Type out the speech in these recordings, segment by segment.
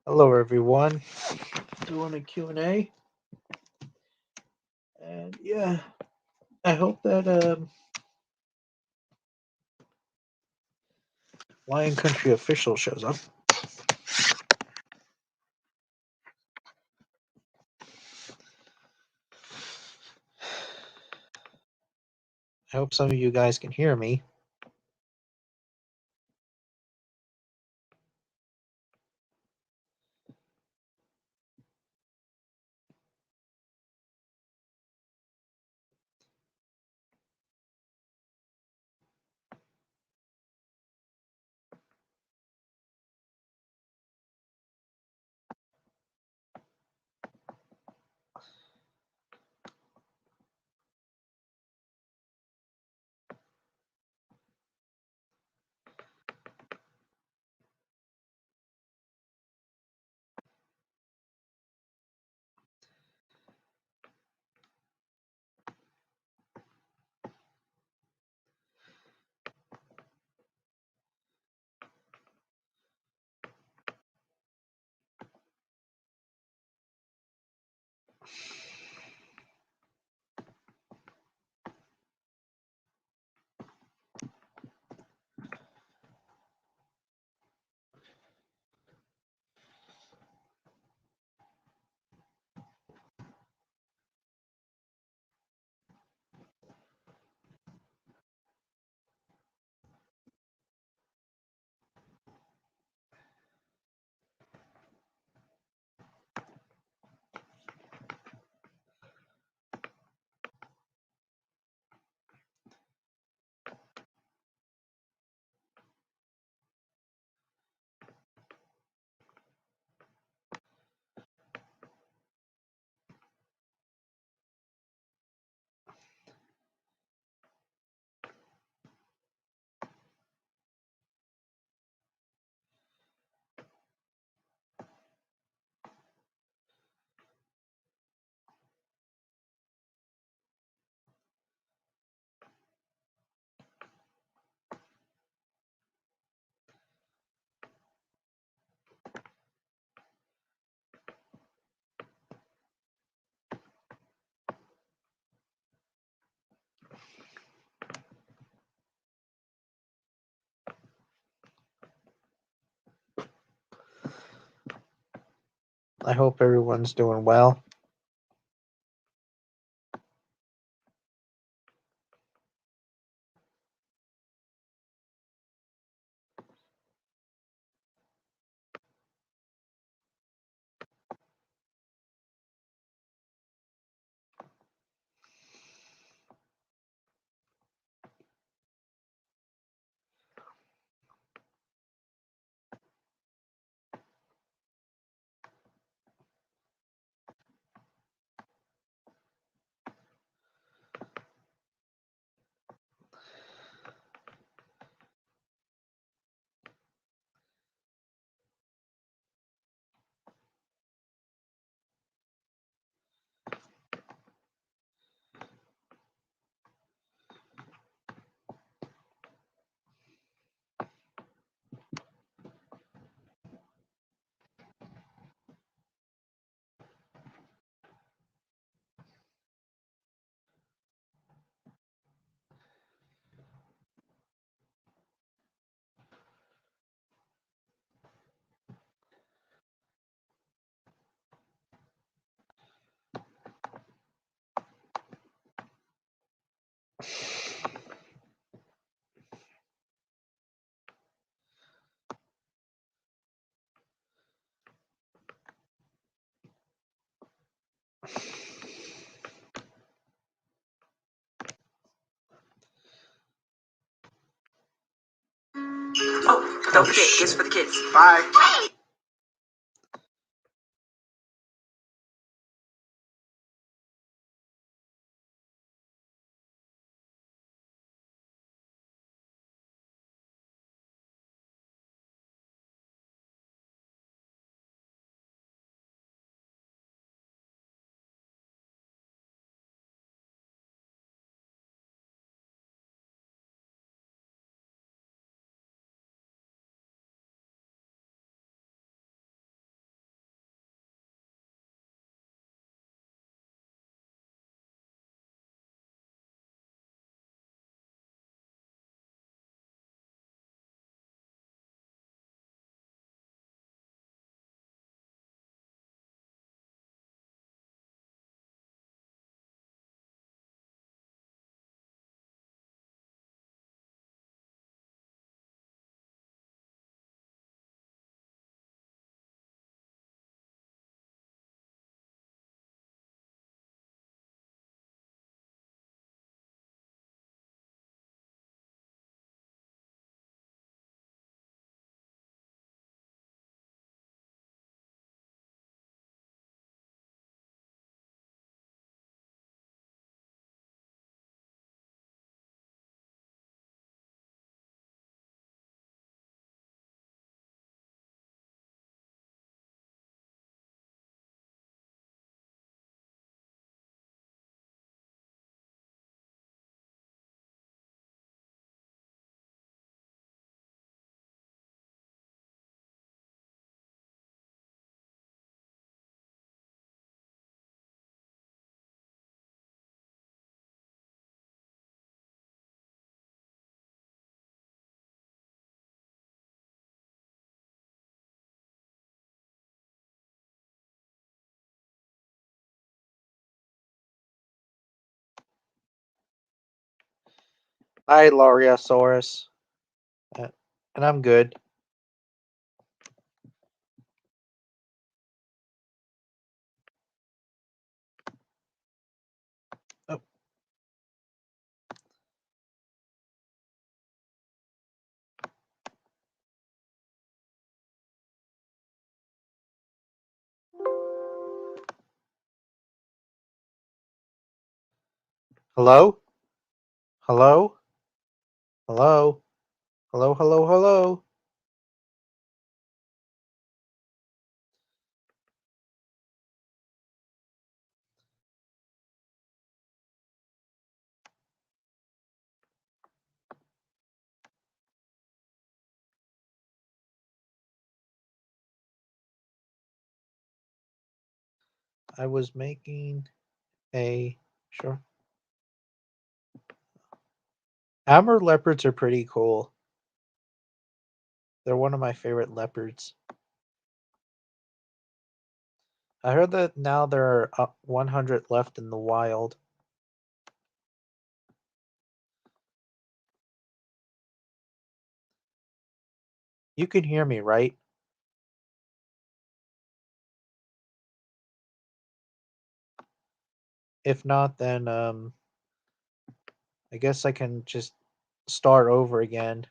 Hello, everyone. Doing a Q&A. And yeah, I hope that Lion Country official shows up. I hope some of you guys can hear me. I hope everyone's doing well. Oh, don't forget, gifts for the kids. Bye. Hi, Lauriosaurus. Uh, and I'm good. Oh, hello? Hello? Hello? Hello, hello, hello? I was making a sure. Amber leopards are pretty cool. They're one of my favorite leopards. I heard that now there are 100 left in the wild. You can hear me, right? If not, then I guess I can just start over again.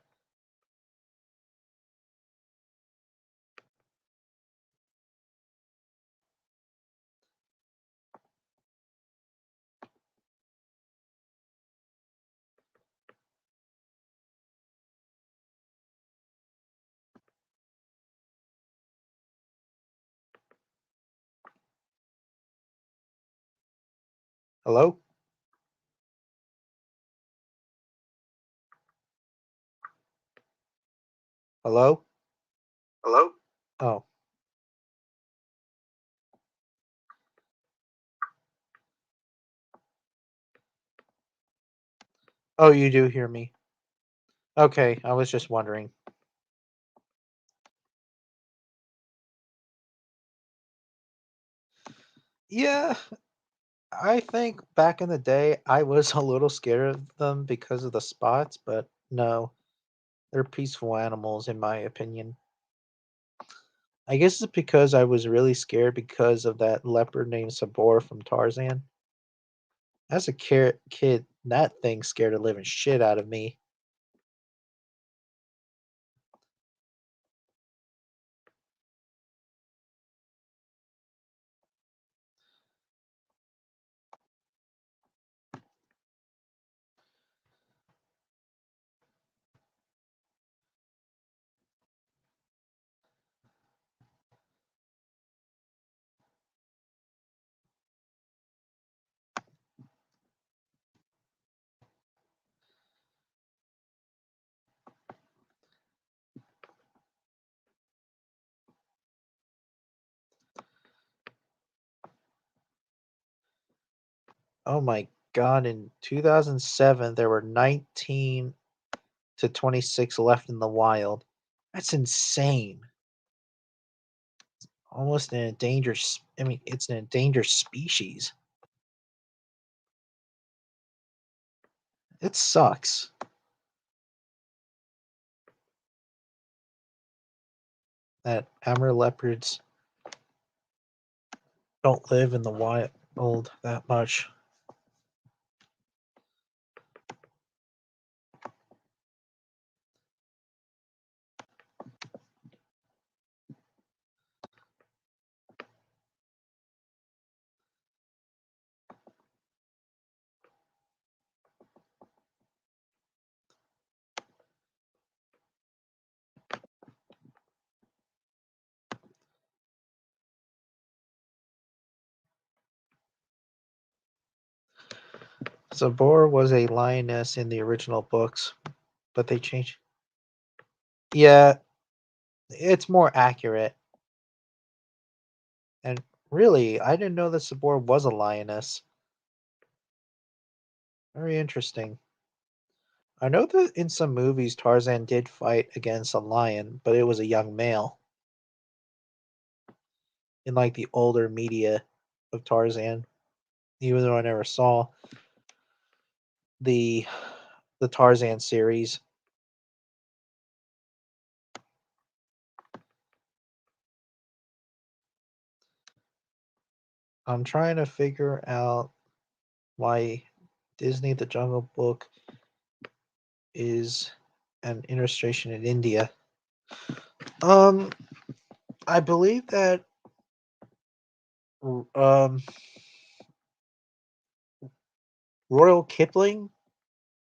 Hello? Hello? Hello? Oh. Oh, you do hear me. Okay, I was just wondering. Yeah, I think back in the day I was a little scared of them because of the spots, but no, they're peaceful animals in my opinion. I guess it's because I was really scared because of that leopard named Sabor from Tarzan. As a kid, that thing scared the living shit out of me. Oh my god, in 2007 there were 19 to 26 left in the wild. That's insane. Almost an endangered I mean, it's an endangered species. It sucks that hammer leopards don't live in the wild that much. Zabor was a lioness in the original books, but they changed. Yeah, it's more accurate. And really, I didn't know that Sabor was a lioness. Very interesting. I know that in some movies Tarzan did fight against a lion, but it was a young male. In like the older media of Tarzan, even though I never saw the the Tarzan series. I'm trying to figure out why Disney the Jungle Book is an illustration in India. Um, I believe that um Royal Kipling,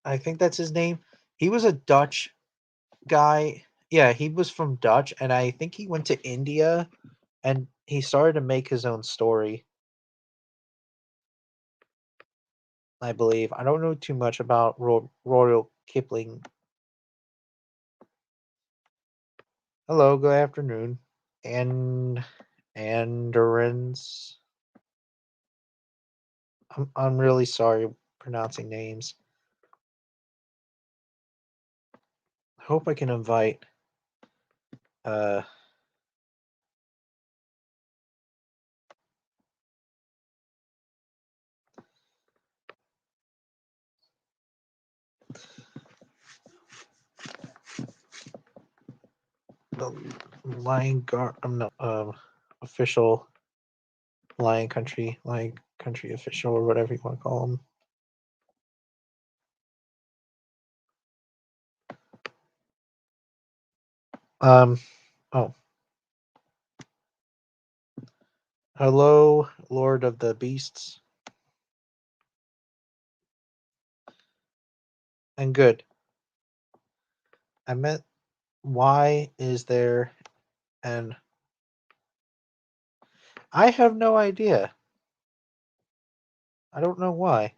I think that's his name. He was a Dutch guy. Yeah, he was from Dutch, and I think he went to India and he started to make his own story. I believe. I don't know too much about Royal Kipling. Hello, good afternoon. And Andorans. I'm really sorry pronouncing names. I hope I can invite uh the Lion Guard. I'm not official Lion Country official or whatever you want to call them. Um. Oh, hello, Lord of the Beasts, and good. I meant, why is there an? I have no idea. I don't know why.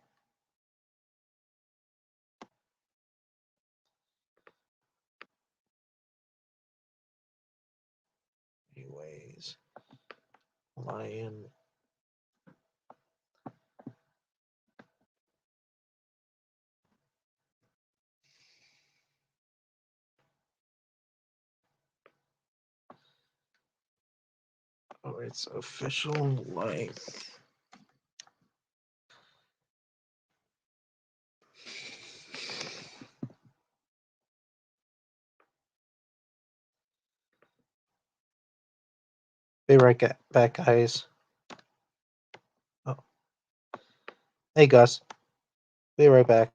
Anyways, lion. Oh, it's official lion. Be right back, guys. Oh, hey, Gus. Be right back.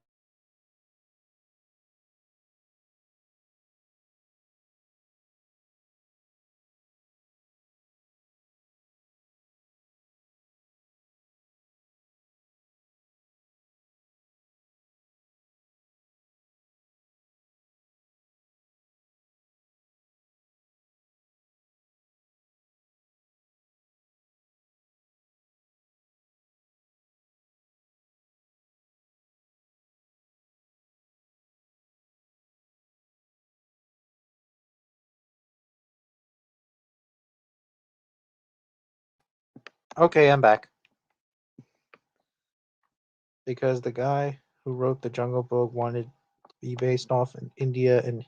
Okay, I'm back. Because the guy who wrote the Jungle Book wanted to be based off in India, and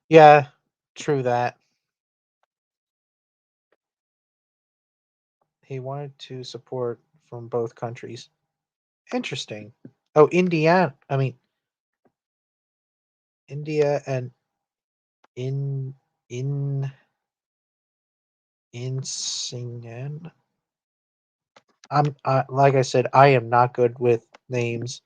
yeah, true that. He wanted to support from both countries. Interesting. Oh, Indiana. I mean, India and in in Insingan. I'm like I said, I am not good with names.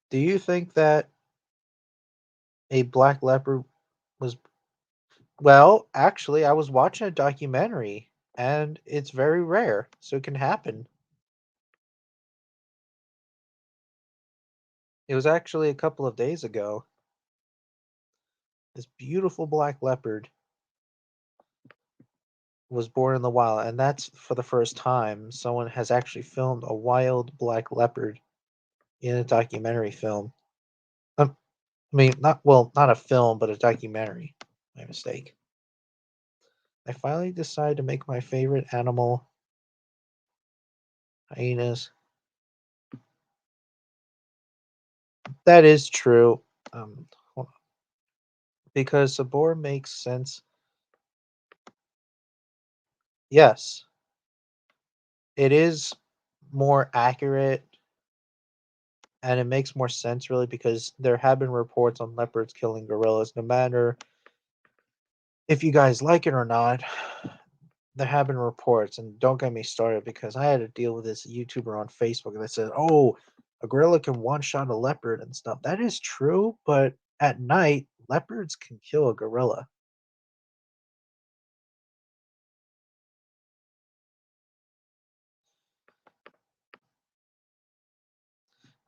Do you think that a black leopard was? Well, actually, I was watching a documentary, and it's very rare, so it can happen. It was actually a couple of days ago. This beautiful black leopard was born in the wild, and that's for the first time someone has actually filmed a wild black leopard in a documentary film. I mean, not a film, but a documentary. My mistake. I finally decided to make my favorite animal hyenas. That is true. Hold on. because Sabor makes sense. Yes, it is more accurate and it makes more sense really because there have been reports on leopards killing gorillas. No matter if you guys like it or not, there have been reports, and don't get me started because I had to deal with this YouTuber on Facebook that said, "Oh, a gorilla can one shot a leopard and stuff." That is true, but at night, leopards can kill a gorilla.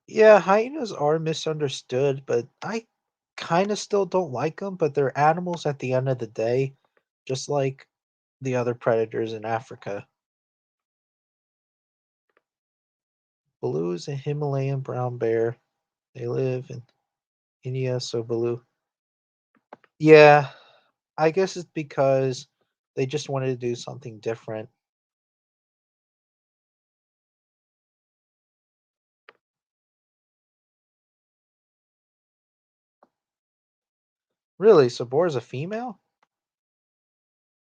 Yeah, hyenas are misunderstood, but I kind of still don't like them. But they're animals at the end of the day, just like the other predators in Africa. Baloo is a Himalayan brown bear. They live in India, so Baloo. Yeah, I guess it's because they just wanted to do something different. Really, Sabor is a female?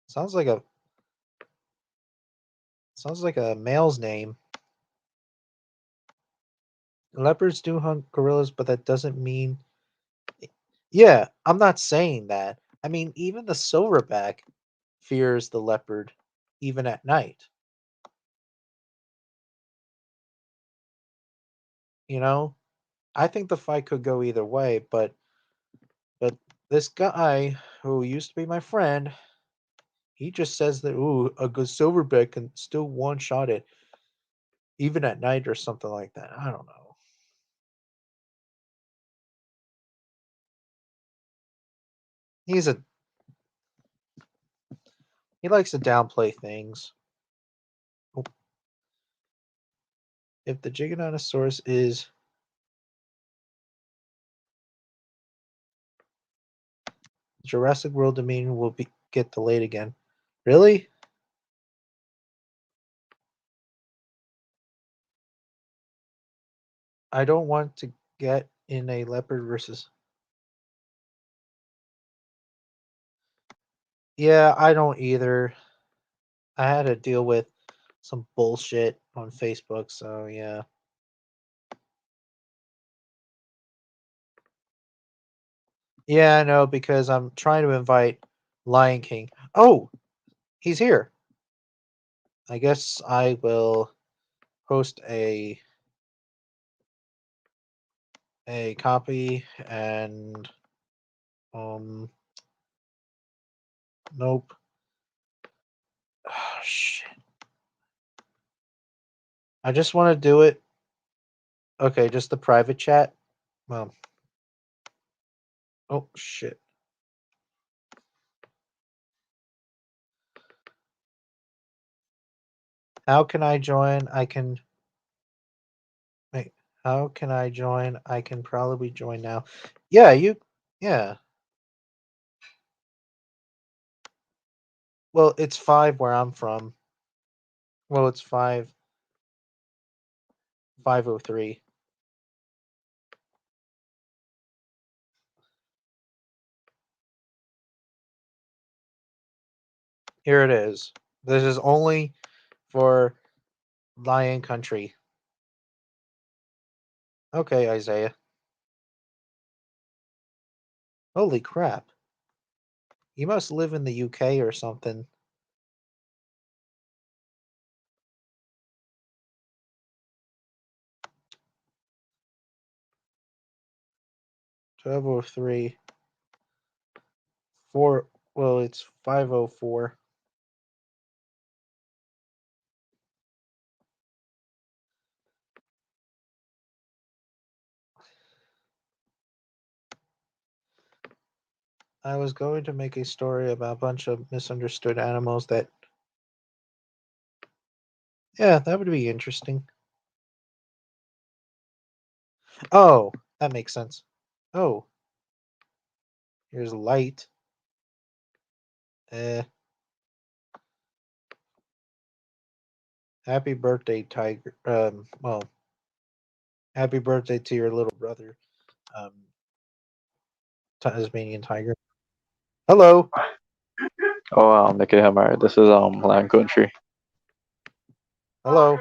Sounds like a sounds like a male's name. Leopards do hunt gorillas, but that doesn't mean. Yeah, I'm not saying that. I mean, even the silverback fears the leopard, even at night. You know, I think the fight could go either way, but this guy who used to be my friend, he just says that ooh, a good silverback can still one shot it even at night or something like that. I don't know. He's a he likes to downplay things. Oh, if the Giganotosaurus is Jurassic World Dominion will be get delayed again. Really? I don't want to get in a leopard versus. Yeah, I don't either. I had to deal with some bullshit on Facebook, so yeah. Yeah, I know because I'm trying to invite Lion King. Oh, he's here. I guess I will post a copy and nope. Oh, shit. I just want to do it. Okay, just the private chat. Well, oh shit. How can I join? I can wait. How can I join? I can probably join now. Yeah, you. Yeah. Well, it's 5 where I'm from. Well, it's 5:03. Here it is. This is only for Lion Country. Okay, Isaiah. Holy crap. You must live in the UK or something. 12:03. 4 well, it's 5:04. I was going to make a story about a bunch of misunderstood animals that yeah, that would be interesting. Oh, that makes sense. Oh, here's light. Eh, happy birthday, tiger. Well, happy birthday to your little brother, um, Tasmanian tiger. Hello. Oh, Nikki Hammer. This is Land Country. Hello.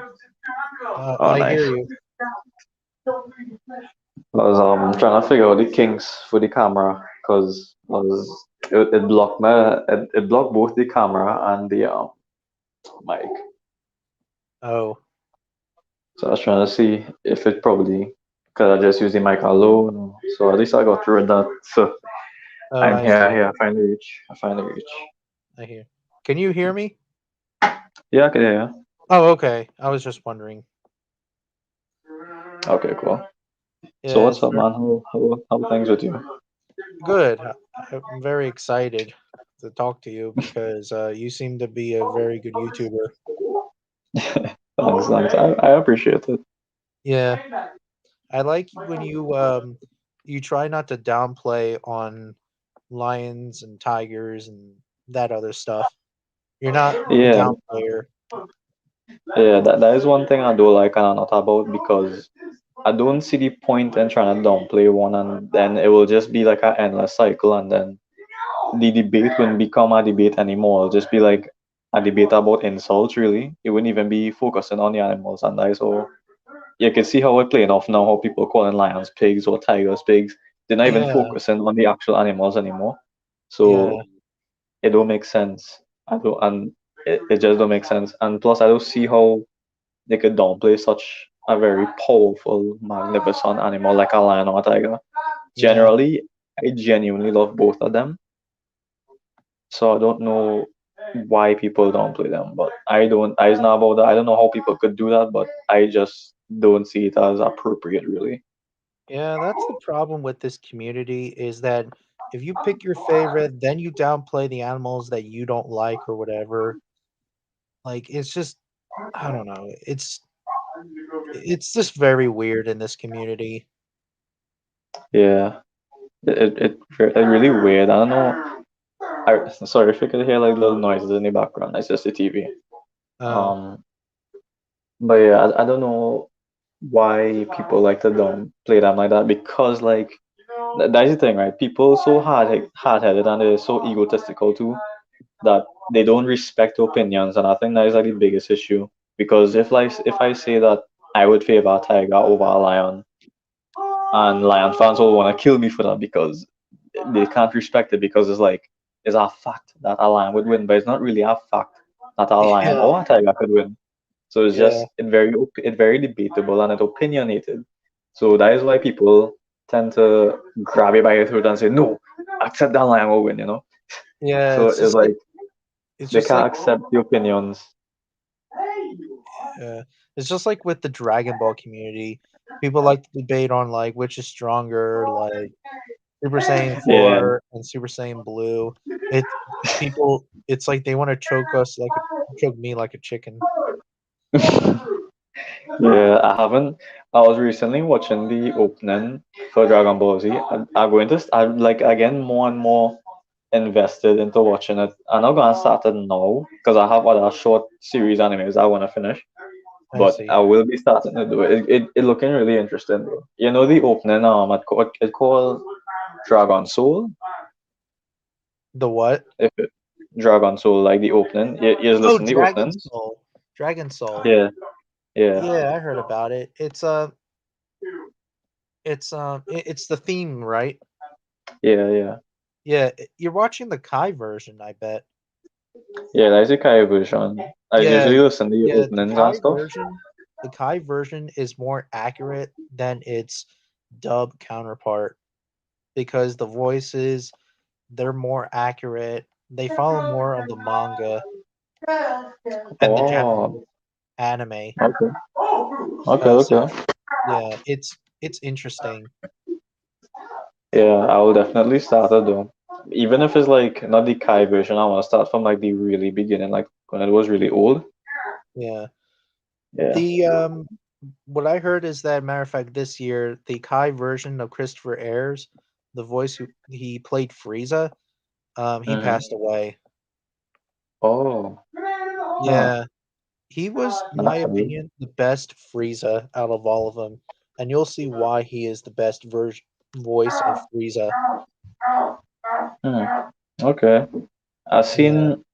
Oh, I nice. hear you. I was trying to figure out the kinks for the camera because it blocked it blocked both the camera and the mic. Oh, So I was trying to see if it probably because I just used the mic alone. So at least I got through that. So oh, I'm I here. see. Here. I finally reach. I finally reach. I hear. Can you hear me? Yeah, I can hear you. Oh, okay. I was just wondering. Okay, cool. So Yeah, what's up, man? How things with you? good. I'm very excited to talk to you because you seem to be a very good YouTuber. Thanks, thanks. I appreciate it. Yeah, I like when you try not to downplay on lions and tigers and that other stuff. You're not a Yeah, downplayer. yeah, that is one thing I do like and I'm not about because I don't see the point in trying to downplay one and then it will just be like an endless cycle and then the debate wouldn't become a debate anymore. It'll just be like a debate about insults really. It wouldn't even be focusing on the animals and that so you can see how we're playing off now, how people calling lions pigs or tigers pigs. They're not even Yeah, focusing on the actual animals anymore. yeah, So it don't make sense. I don't and it just don't make sense. And plus I don't see how they could downplay such a very powerful, magnificent animal like a lion or a tiger. yeah, Generally, I genuinely love both of them, so I don't know why people downplay them. But I don't. It's not about that. I don't know how people could do that, but I just don't see it as appropriate, really. yeah. That's the problem with this community is that if you pick your favorite, then you downplay the animals that you don't like or whatever. Like it's just, I don't know. It's just very weird in this community. Yeah, it really weird. I don't know. Sorry if you could hear like little noises in the background. It's just the TV. Oh, Um, but yeah, I don't know why people like to don't play them like that because like that's the thing, right? People so hard-headed and they're so egotistical too that they don't respect opinions, and I think that is like the biggest issue. Because if I say that I would favor a tiger over a lion, and lion fans will want to kill me for that because they can't respect it because it's like it's a fact that a lion would win, but it's not really a fact that a lion yeah, or a tiger could win. So it's yeah, just it very debatable and it opinionated. So that is why people tend to grab it by the throat and say, no, accept that lion will win, you know? yeah. So it's like It's they just can't like accept the opinions. uh, it's just like with the Dragon Ball community. People like to debate on like which is stronger, like Super Saiyan Yeah. 4 and Super Saiyan Blue. It's people. It's like they want to choke me like a chicken. Yeah, I haven't. I was recently watching the opening for Dragon Ball Z. I'm going to, I'm like again more and more invested into watching it. I'm not gonna start it now because I have other short series animes I want to finish. I But see. I will be starting to do it. It looking really interesting, bro. You know the opening it called Dragon Soul. The what? If it, Dragon Soul like the opening, you just Oh, listen to the Dragon openings. Soul. Dragon Soul. Yeah, yeah, Yeah, I heard about it. It's the theme, right? yeah, yeah, Yeah, you're watching the Kai version, I bet. yeah. That's the Kai version. I Yeah, usually listen to the yeah, openings and stuff. The Kai version is more accurate than its dub counterpart because the voices they're more accurate. They follow more of the manga and the Japanese Oh, anime. okay, okay, So okay. yeah, it's interesting. Yeah, I will definitely start it though. Even if it's like not the Kai version, I want to start from like the really beginning, like when it was really old. Yeah. Yeah. The what I heard is that matter of fact this year the Kai version of Christopher Ayres, the voice who he played Frieza, he Mm-hmm. passed away. Oh, huh. Yeah, he was, in my Naturally. opinion, the best Frieza out of all of them, and you'll see why he is the best version voice of Frieza. Hmm. Okay. I've Yeah, seen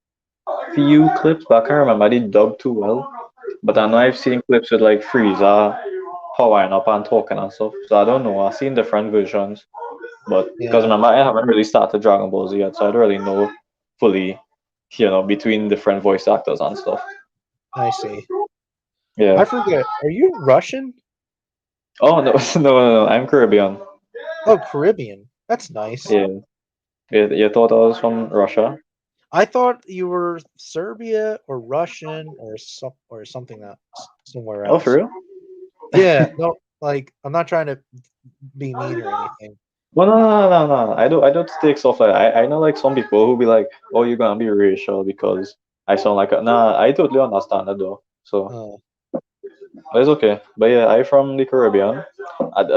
few clips, but I can't remember the dub too well. But I know yeah, I've seen clips with like Frieza powering up and talking and stuff. So I don't know. I've seen different versions. But because yeah. remember, I haven't really started Dragon Ball Z yet, so I don't really know fully, between different voice actors and stuff. I see. Yeah. I forget. Are you Russian? Oh no, no, no, no. I'm Caribbean. Oh, Caribbean. That's nice. Yeah. You thought I was from Russia? I thought you were Serbia or Russian or something somewhere Oh, for else. real? Yeah, no, like I'm not trying to be mean or anything. Well, no, no, no, no, no. I don't take stuff like that. I know like some people who be like, "Oh, you're gonna be racial because I sound like a." Nah, I totally understand that though. So Oh, it's okay. But yeah, I from the Caribbean.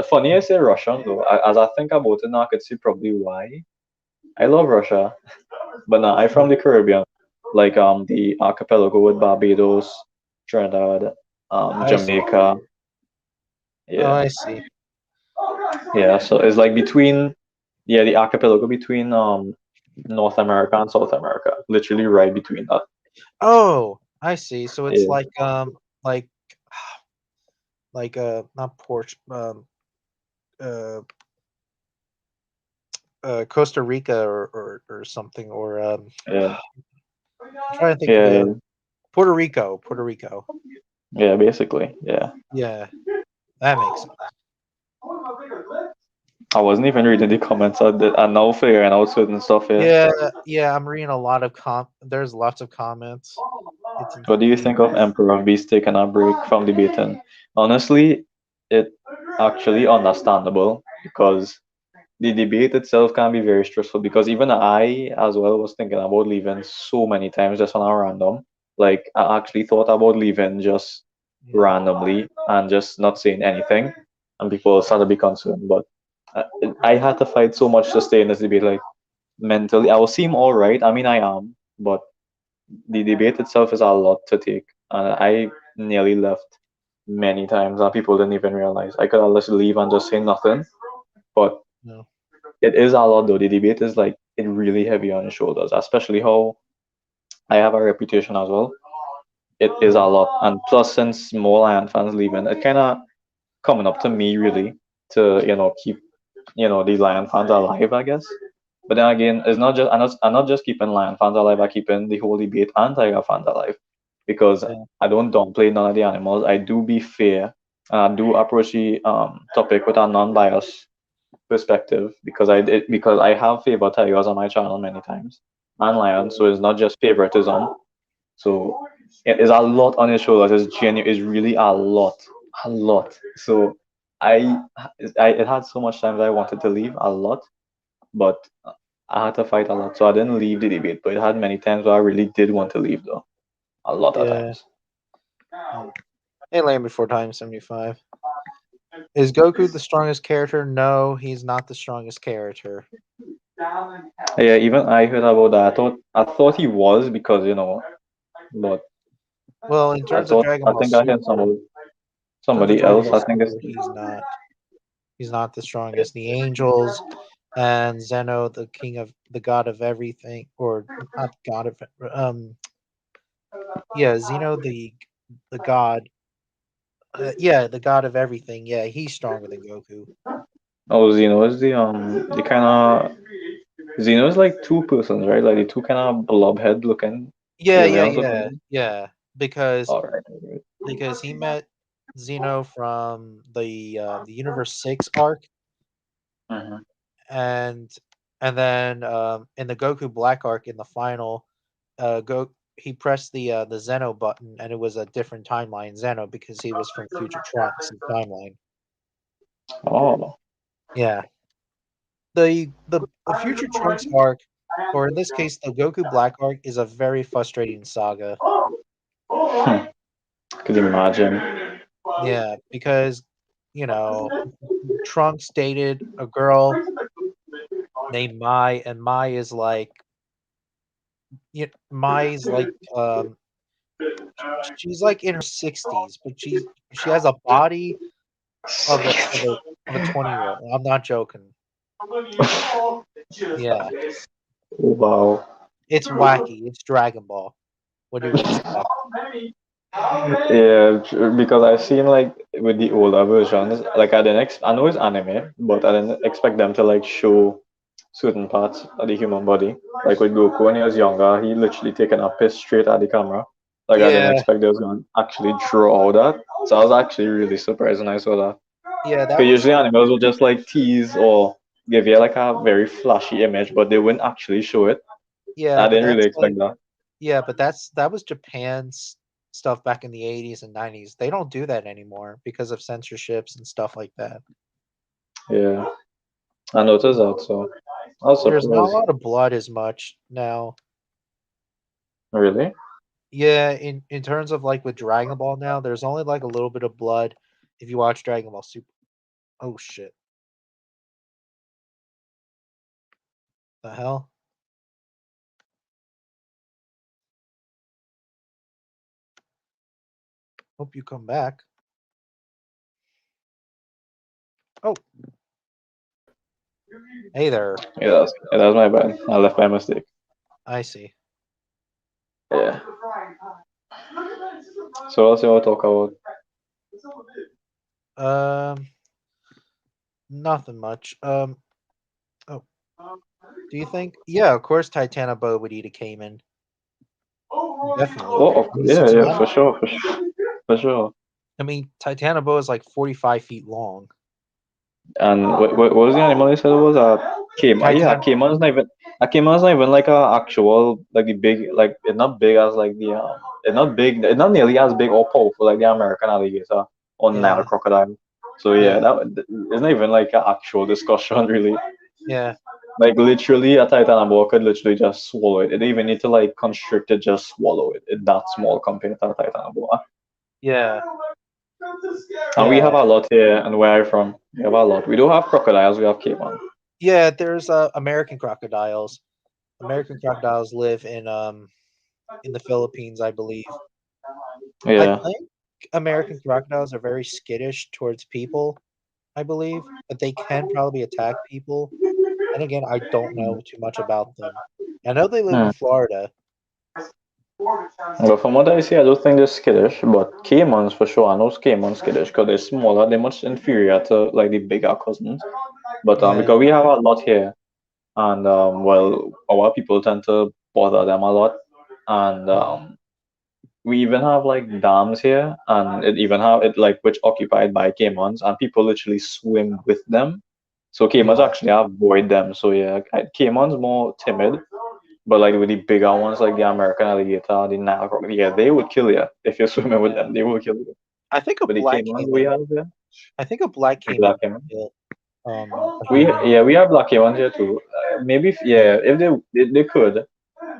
Funny I say Russian though. As I think about it now, I could see probably why. I love Russia, but nah, I from oh, the Caribbean, like the archipelago with Barbados, Trinidad, I see. Jamaica. Oh, Yeah, I see. yeah. So it's like between, yeah, the archipelago between North America and South America, literally right between that. Oh, I see. So it's Yeah, like not Port uh Costa Rica or something or yeah, I'm trying to think of yeah, the Puerto Rico, Puerto Rico. yeah. Basically, yeah. Yeah, that makes sense. I wasn't even reading the comments. I now figuring out certain stuff here. Yeah, yeah, I'm reading a lot of there's lots of comments. It's What do you think of hilarious. Emperor Beast taking a break from debating? Honestly, it actually understandable because the debate itself can be very stressful because even I as well was thinking about leaving so many times just on a random. Like I actually thought about leaving just Yeah, randomly and just not saying anything, and people started to be concerned. But I, I had to fight so much to stay in this debate. Like mentally, I will seem all right. I mean, I am, but the debate itself is a lot to take, and I nearly left many times, and people didn't even realize. I could have just leave and just say nothing, but no, it is a lot though. The debate is like it really heavy on your shoulders, especially how I have a reputation as well. It is a mhm, lot, and plus since more Lion fans leaving, it kind of coming up to me really to keep these Lion fans alive, I guess. But then again, it's not just I'm not just keeping Lion fans alive. I keeping the whole debate and Tiger fans alive because yeah, I don't downplay none of the animals. I do be fair and I do approach the topic with a non-biased perspective because I have favored tigers on my channel many times and lions, so it's not just favoritism. So it is a lot on his shoulders. It's it's really a lot. So I, it had so much time that I wanted to leave a lot, but I had to fight a lot. So I didn't leave the debate, but it had many times where I really did want to leave though, a lot of yeah. times. Hey, Land Before Time 75. Is Goku the strongest character? No, he's not the strongest character. Yeah, even I heard about that. I thought he was because but Well, in terms of Dragon I Ball think I heard Super, in terms of somebody Dragon else. Ball I think it's Super, he's not the strongest. The angels and Zeno, the king of the god of everything, or not god of yeah, Zeno the god, yeah, the god of everything. Yeah, he's stronger than Goku. oh Zeno is the kind of Zeno is like two persons, right? Like the two kind of blob head looking Yeah, yeah, aliens or yeah, something. yeah. Because All right. All right. he met Zeno from the Universe 6 arc, Mhm. and then in the Goku Black arc in the final, go he pressed the Zeno button and it was a different timeline Zeno because he was from Future Trunks' timeline. Oh. Yeah, the Future Trunks arc, or in this case the Goku Black arc, is a very frustrating saga. Hmm. Could you imagine? Yeah, because you know Trunks dated a girl named Mai, and Mai's like she's like in her 60s, but she has a body of a 20-year-old. I'm not joking. Yeah. Wow. It's wacky. It's Dragon Ball. What do you expect? Yeah, because I've seen like with the older versions, like I didn't I know it's anime, but I didn't expect them to like show certain parts of the human body. Like with Goku when he was younger, he literally taken a piss straight at the camera. Like I didn't Yeah, expect they was gonna actually draw all that. So I was actually really surprised when I saw that. yeah, that Because was usually animals will just like tease or give you like a very flashy image, but they wouldn't actually show it. yeah, I but didn't really that's like expect that. yeah, but that was Japan's stuff back in the 80s and 90s. They don't do that anymore because of censorships and stuff like that. Yeah, I noticed that. So I was There's not a surprised. lot of blood as much now. Really? Yeah, in terms of like with Dragon Ball now, there's only like a little bit of blood if you watch Dragon Ball Super. Oh shit. The hell? Hope you come back. Oh, hey there. Yeah, that's my bad. I left by mistake. I see. Yeah. So what else you want to talk about? Um, Nothing much. Oh, do you think? Yeah, of course Titanoboa would eat a caiman. Definitely. Oh, He's yeah, it's yeah, not. for sure, for sure. I mean, Titanoboa is like 45 feet long. And what was the animal you said it was? A caiman. Yeah, Titan. a caiman is not even like a actual like the big like it's not big as like the it's not big it's not nearly as big or powerful like the American alligator or Nile Yeah, crocodile. So yeah, yeah, it's not even like an actual discussion really. yeah, Like literally, a titanoboa could literally just swallow it. It didn't even need to like constrict it, just swallow it. It's that small compared to a titanoboa. yeah, And we have yeah, a lot here, and where I'm from, we have a lot. We don't have crocodiles, we have caiman. yeah. There's American crocodiles. American crocodiles live in the Philippines, I believe. I Yeah. think American crocodiles are very skittish towards people, I believe, but they can probably attack people. And again, I don't know too much about them. I know they live in Hmm. Florida. But from what I see, I don't think they're skittish, but caimans for sure. I know caimans skittish because they're smaller. They're much inferior to like the bigger cousins. But Yeah, because we have a lot here, and well, our people tend to bother them a lot, and yeah, we even have like dams here, and it even have it like which occupied by caimans, and people literally swim with them. So caimans yeah, actually avoid them. So yeah, caimans more timid, but like with the bigger ones like the American alligator, the Nile crocodile, yeah, they would kill you if you're swimming with yeah. them. They will kill you. I think a But the black caimans we caiman. have here, I think a black the caiman black would caiman. kill a human. We have black caimans here too. Maybe Yeah, yeah, if they could,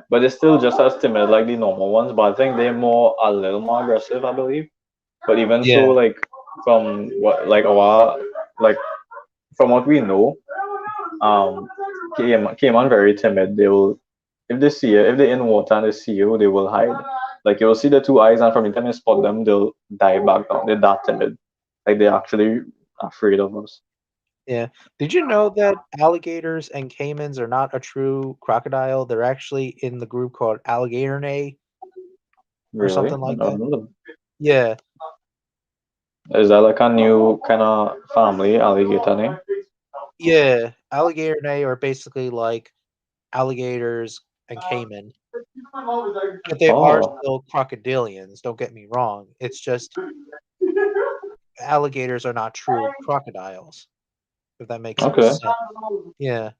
but they're still just as timid like the normal ones. But I think they're more a little more aggressive, I believe. But even so, yeah, like from what like our like from what we know, caiman very timid. They will if they see you, if they're in water and they see you, they will hide. Like you'll see the two eyes, and from the time you spot them, they'll dive back down. They're that timid. Like they're actually afraid of us. yeah. Did you know that alligators and caimans are not a true crocodile? They're actually in the group called Alligatorinae or Really? something I like don't that. know. Yeah, Is that like a new kind of family alligator name? yeah. Alligatorinae are basically like alligators and caiman, but they are Oh, still crocodilians. Don't get me wrong. It's just alligators are not true crocodiles. If that makes some okay. sense. Yeah,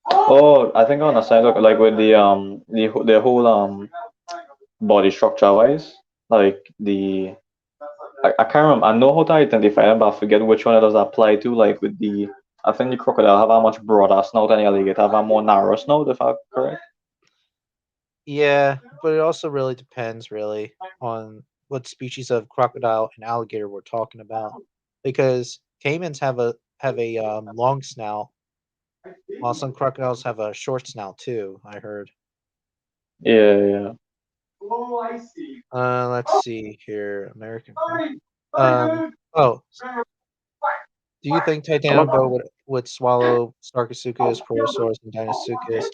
Oh, I think I understand. Like with the whole body structure wise, like I can't remember. I know how to identify them, but I forget which one it does apply to. Like with the, I think the crocodile have a much broader snout and the alligator have a more narrow snout, if I'm correct. yeah, but it also really depends, really, on what species of crocodile and alligator we're talking about, because caimans have a long snout, while some crocodiles have a short snout too. I heard. Yeah, yeah. Let's see here, American croc. Oh, do you think I'm a, Titanoboa would swallow Sarcosuchus, Porosaurus, and Deinosuchus?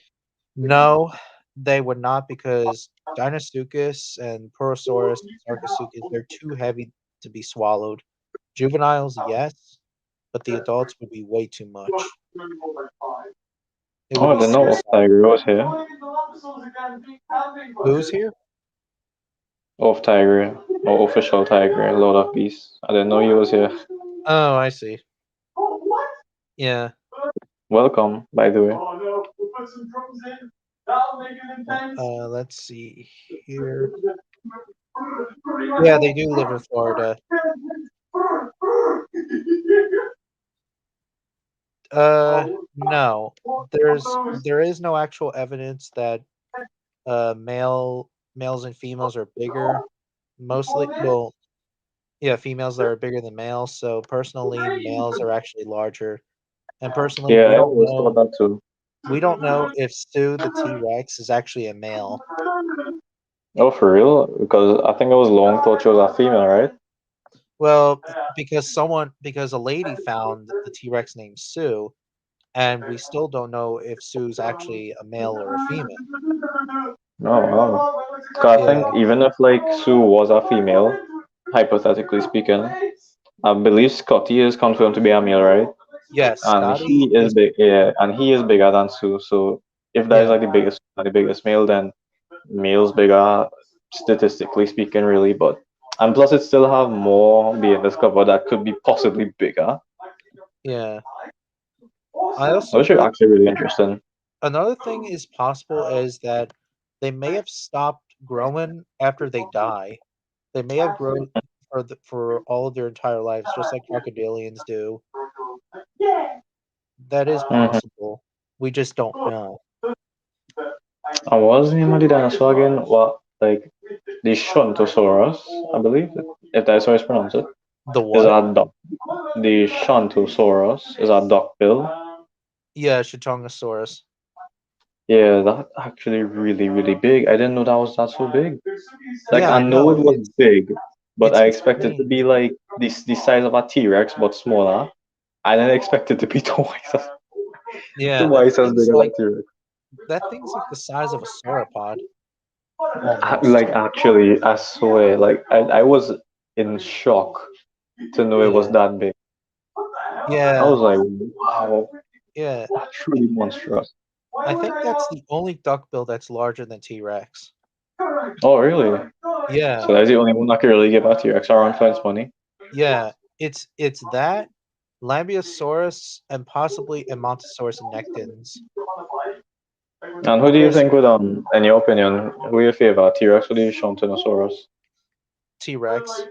No, they would not because Dinosuchus and Purosaurus and Sarcosuchus, they're too heavy to be swallowed. Juveniles, yes, but the adults would be way too much. It would Oh, I be didn't know Off suicide. Tiger was here. Who's here? Off Tiger, or official Tiger, Lord of Beasts. I didn't know he was here. Oh, I see. Yeah. Welcome, by the way. Let's see here. Yeah, they do live in Florida. No. There is no actual evidence that males and females are bigger. Mostly, well, yeah, females that are bigger than males. So personally, males are actually larger. And personally, Yeah, I always thought that too. we don't know if Stu the T-Rex is actually a male. Oh, for real? Because I think it was long thought she was a female, right? Well, because a lady found the T-Rex named Sue, and we still don't know if Sue's actually a male or a female. Oh, wow. 'Cause I think Yeah. even if like Sue was a female, hypothetically speaking, I believe Scotty is confirmed to be a male, right? Yes, And Scotty he is is. big, yeah, and he is bigger than Sue. So if that is Yeah, like the biggest male, then male's bigger, statistically speaking, really. But and plus, it still have more being discovered that could be possibly bigger, yeah. I also which is heard actually really interesting. another thing is possible is that they may have stopped growing after they die. They may have grown for all of their entire lives, just like crocodilians do. That is Hmm. possible. We just don't know. And what was the name of the dinosaur again? What, like the Shuntosaurus, I believe, if that's how it's pronounced, it The is what? a duck. The Shuntosaurus is a duckbill. Yeah, Chitongosaurus. Yeah, that actually really, really big. I didn't know that was that so big. Like Yeah, I I know it know. was big, but It's I expected to insane. be like the size of a T-Rex but smaller. I didn't expect it to be Yeah, twice as big as a T-Rex. that thing's like the size of a sauropod almost. Like actually, I swear, like I was in shock to know it was Yeah. that big. I Yeah. was like, wow, Yeah. truly monstrous. I think that's the only duckbill that's larger than T-Rex. Oh, really? Yeah. So that's the only one that could really give a T-Rex around fence money. Yeah. It's that Lambeosaurus and possibly Montosaurus nectens. And who do you There's think would, in your opinion, who you favor, T-Rex or the Shontonosaurus? T-Rex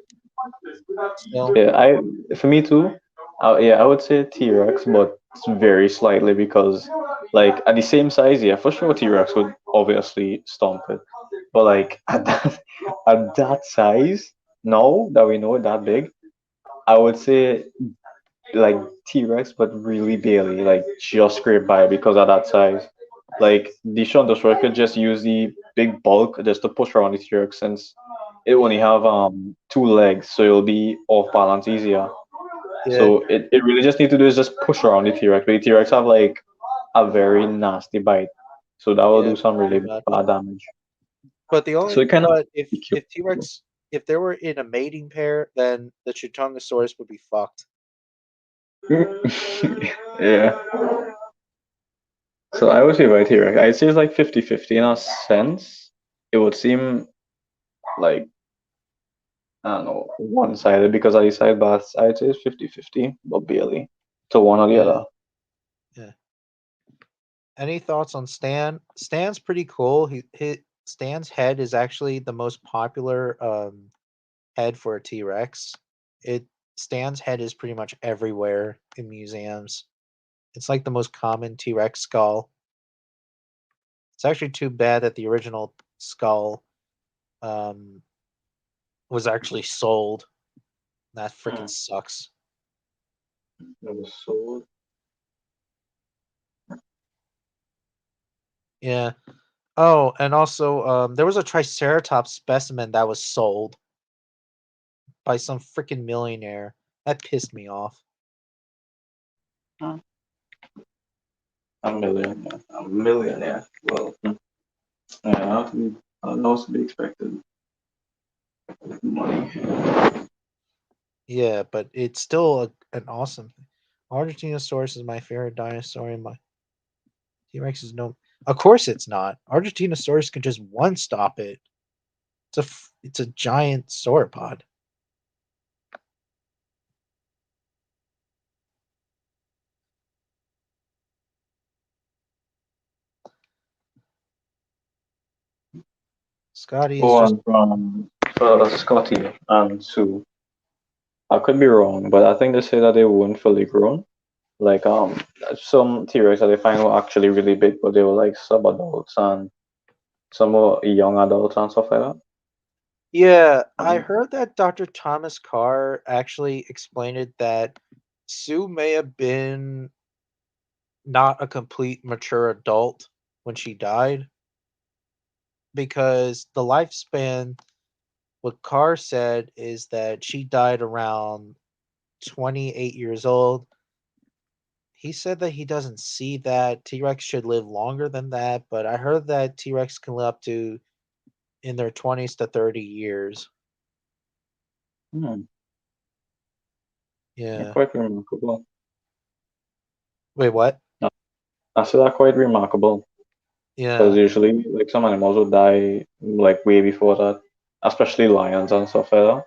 still. Yeah, for me too. Yeah, I would say T-Rex, but very slightly because, like, at the same size, yeah, for sure T-Rex would obviously stomp it. But like at that size, now that we know it that big, I would say like T-Rex, but really barely, like just scrape by because of that size. Like the Shontosaurus could just use the big bulk just to push around the T-Rex since it only Yeah. have two legs, so it'll be off balance easier. Yeah. So it really just need to do is just push around the T-Rex. But the T-Rex have like a very nasty bite, so that will Yeah. do some Pretty really bad. bad damage. But So it kind of cute. If they were in a mating pair, then the Chitongosaurus would be fucked. Yeah. So I would say right here, I'd say it's like 50-50 in a sense. It would seem like, I don't know, one-sided because I decide, but I'd say it's 50-50, but barely to one or the Yeah. other. Yeah. Any thoughts on Stan? Stan's pretty cool. Stan's head is actually the most popular head for a T-Rex. It Stan's head is pretty much everywhere in museums. It's like the most common T-Rex skull. It's actually too bad that the original skull um, was actually sold. That freaking sucks. So Yeah. Oh, and also there was a Triceratops specimen that was sold by some freaking millionaire. That pissed me off. A million, yeah. A million, yeah. Well, yeah, not to be expected. Money. Yeah, but it's still an awesome thing. Argentinosaurus is my favorite dinosaur, and my T Rex is no. Of course, it's not. Argentinosaurus can just one stop it. It's a giant sauropod. Scotty is Oh, just and from Scotty and Sue. I could be wrong, but I think they say that they weren't fully grown. Like some T-Rex that they find were actually really big, but they were like sub-adults and some were young adults and stuff like that. yeah. I Um, heard that Dr. Thomas Carr actually explained it that Sue may have been not a complete mature adult when she died because the lifespan. What Carr said is that she died around 28 years old. He said that he doesn't see that T Rex should live longer than that, but I heard that T Rex can live up to in their 20s to 30 years. hmm, Yeah. quite remarkable. Wait, what? I I said that quite remarkable because Yeah. usually like some animals would die like way before that, especially lions and stuff like that.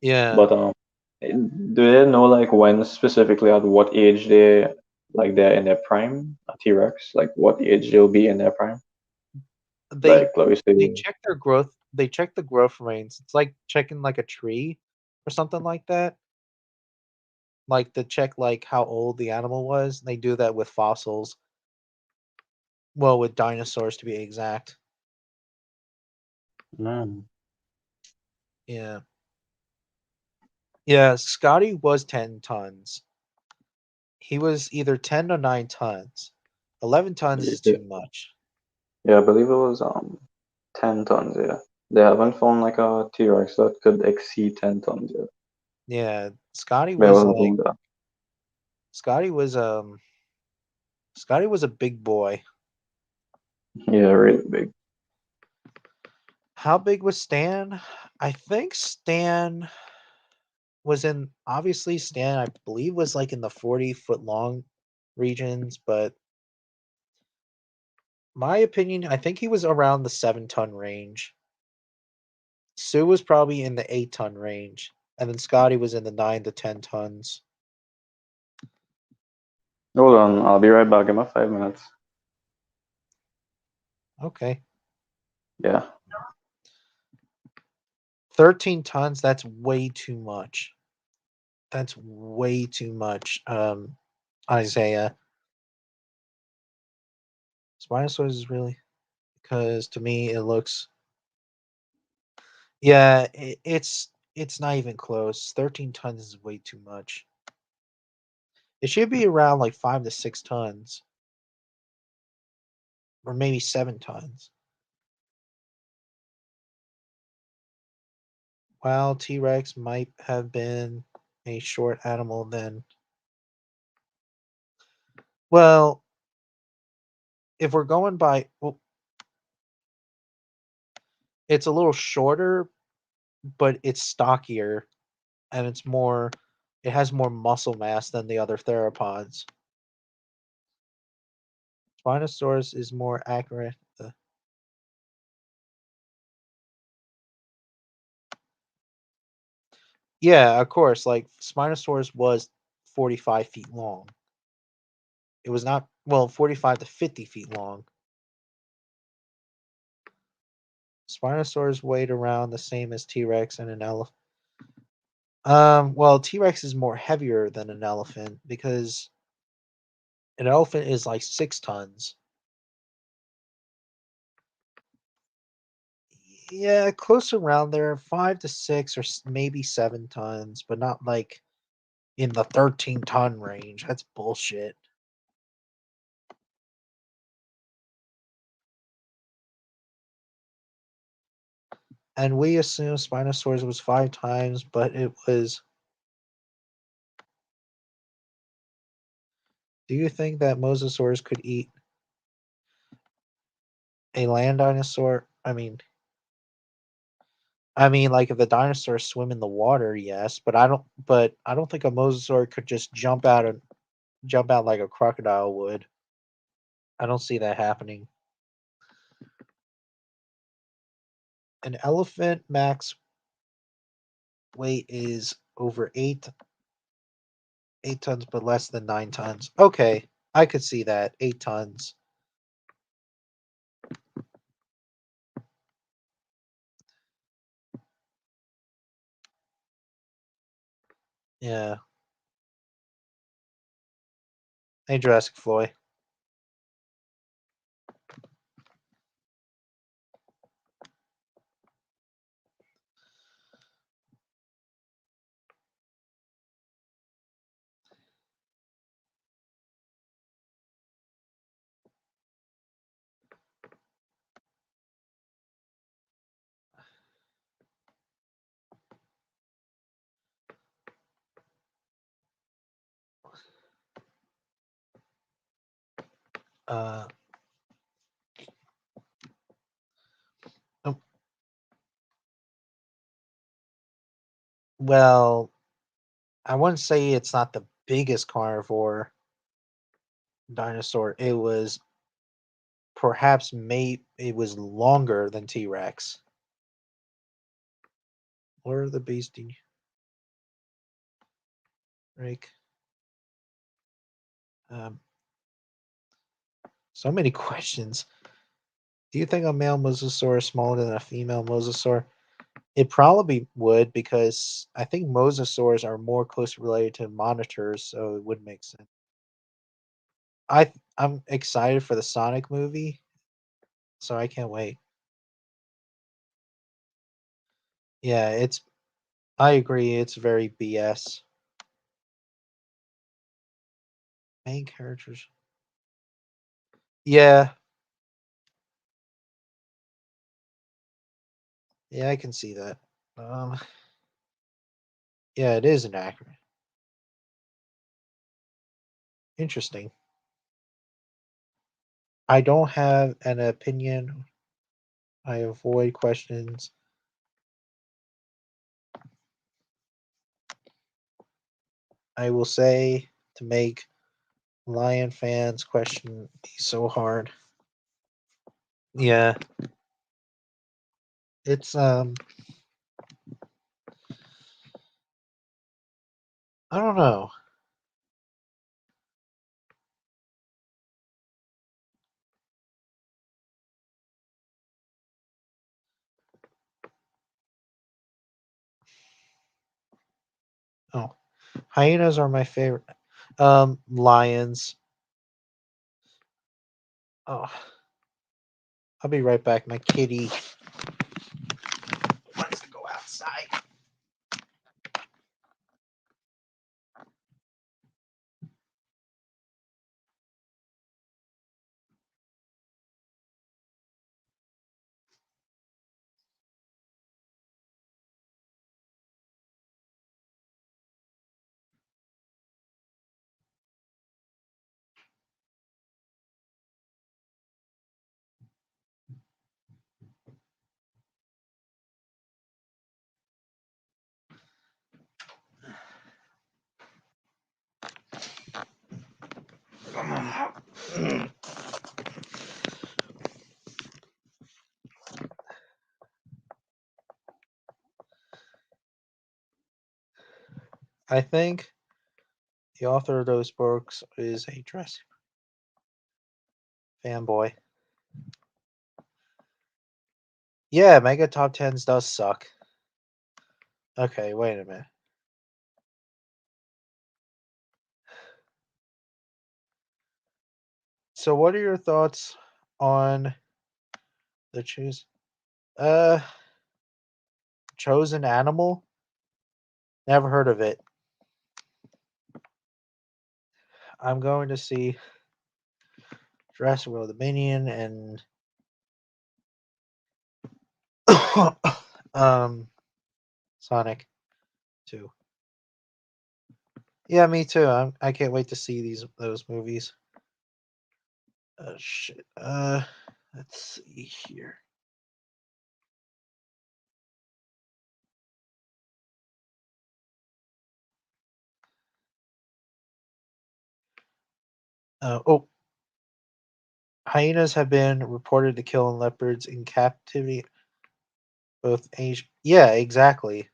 Yeah. But do they know like when specifically at what age they're in their prime? A T-Rex, like what age they'll be in their prime? They Like let me they see. check their growth. They check the growth rates. It's like checking like a tree or something like that. Like to check like how old the animal was. They do that with fossils. Well, with dinosaurs to be exact. Mm. Yeah. Yeah, Scotty was 10 tons. He was either 10 or 9 tons. 11 tons is Yeah, too much. yeah, I believe it was 10 tons. Yeah, they haven't found like a T-Rex that could exceed 10 tons yet. Yeah, They were hoping that. Scotty was Scotty was a big boy. Yeah, really big. How big was Stan? I think Stan was in obviously Stan I believe was like in the 40-foot long regions, but my opinion, I think he was around the 7-ton range. Sue was probably in the 8-ton range, and then Scotty was in the 9 to 10 tons. Hold on, I'll be right back. Give me 5 minutes. Okay. Yeah. 13 tons, that's way too much. That's way too much. Isaiah. Spinosaurus is really because to me it looks yeah, it's not even close. 13 tons is way too much. It should be around like 5 to 6 tons, or maybe 7 tons. While T Rex might have been a short animal then. Well, if we're going by, well, it's a little shorter, but it's stockier and it has more muscle mass than the other theropods. Spinosaurus is more accurate. Yeah, of course. Like Spinosaurus was 45 feet long. It was not, well, 45 to 50 feet long. Spinosaurus weighed around the same as T Rex and an elephant. Well, T Rex is more heavier than an elephant because an elephant is like 6 tons. Yeah, close around there, 5 to 6 or maybe 7 tons, but not like in the 13-ton range. That's bullshit. And we assume Spinosaurus was 5 times, but it was Do you think that mosasaurs could eat a land dinosaur? I mean, like if the dinosaurs swim in the water, yes, but I don't. But I don't think a mosasaur could just jump out like a crocodile would. I don't see that happening. An elephant max weight is over 8 tons, but less than 9 tons. Okay, I could see that 8 tons. Yeah. Hey, Jurassic Floyd. Uh, um, well, I wouldn't say it's not the biggest carnivore dinosaur. It was perhaps it was longer than T Rex. Or the beastie. Rick. Um, so many questions. Do you think a male mosasaur is smaller than a female mosasaur? It probably would because I think mosasaurs are more closely related to monitors, so it would make sense. I'm excited for the Sonic movie, so I can't wait. Yeah, I agree, it's very BS. Main characters. Yeah, yeah, I can see that. Um, yeah, it is inaccurate. Interesting. I don't have an opinion. I avoid questions. I will say to make Lion fans question me so hard. Yeah, it's I don't know. Oh, hyenas are my favorite. Lions. Oh, I'll be right back. My kitty wants to go outside. I think the author of those books is a dress fanboy. Yeah, Mega Top Tens does suck. Okay, wait a minute. So, what are your thoughts on the uh chosen animal? Never heard of it. I'm going to see Jurassic World Dominion and um Sonic 2. Yeah, me too. I can't wait to see those movies. Shit. Let's see here. Oh, hyenas have been reported to kill leopards in captivity. Both Asia. Yeah, exactly.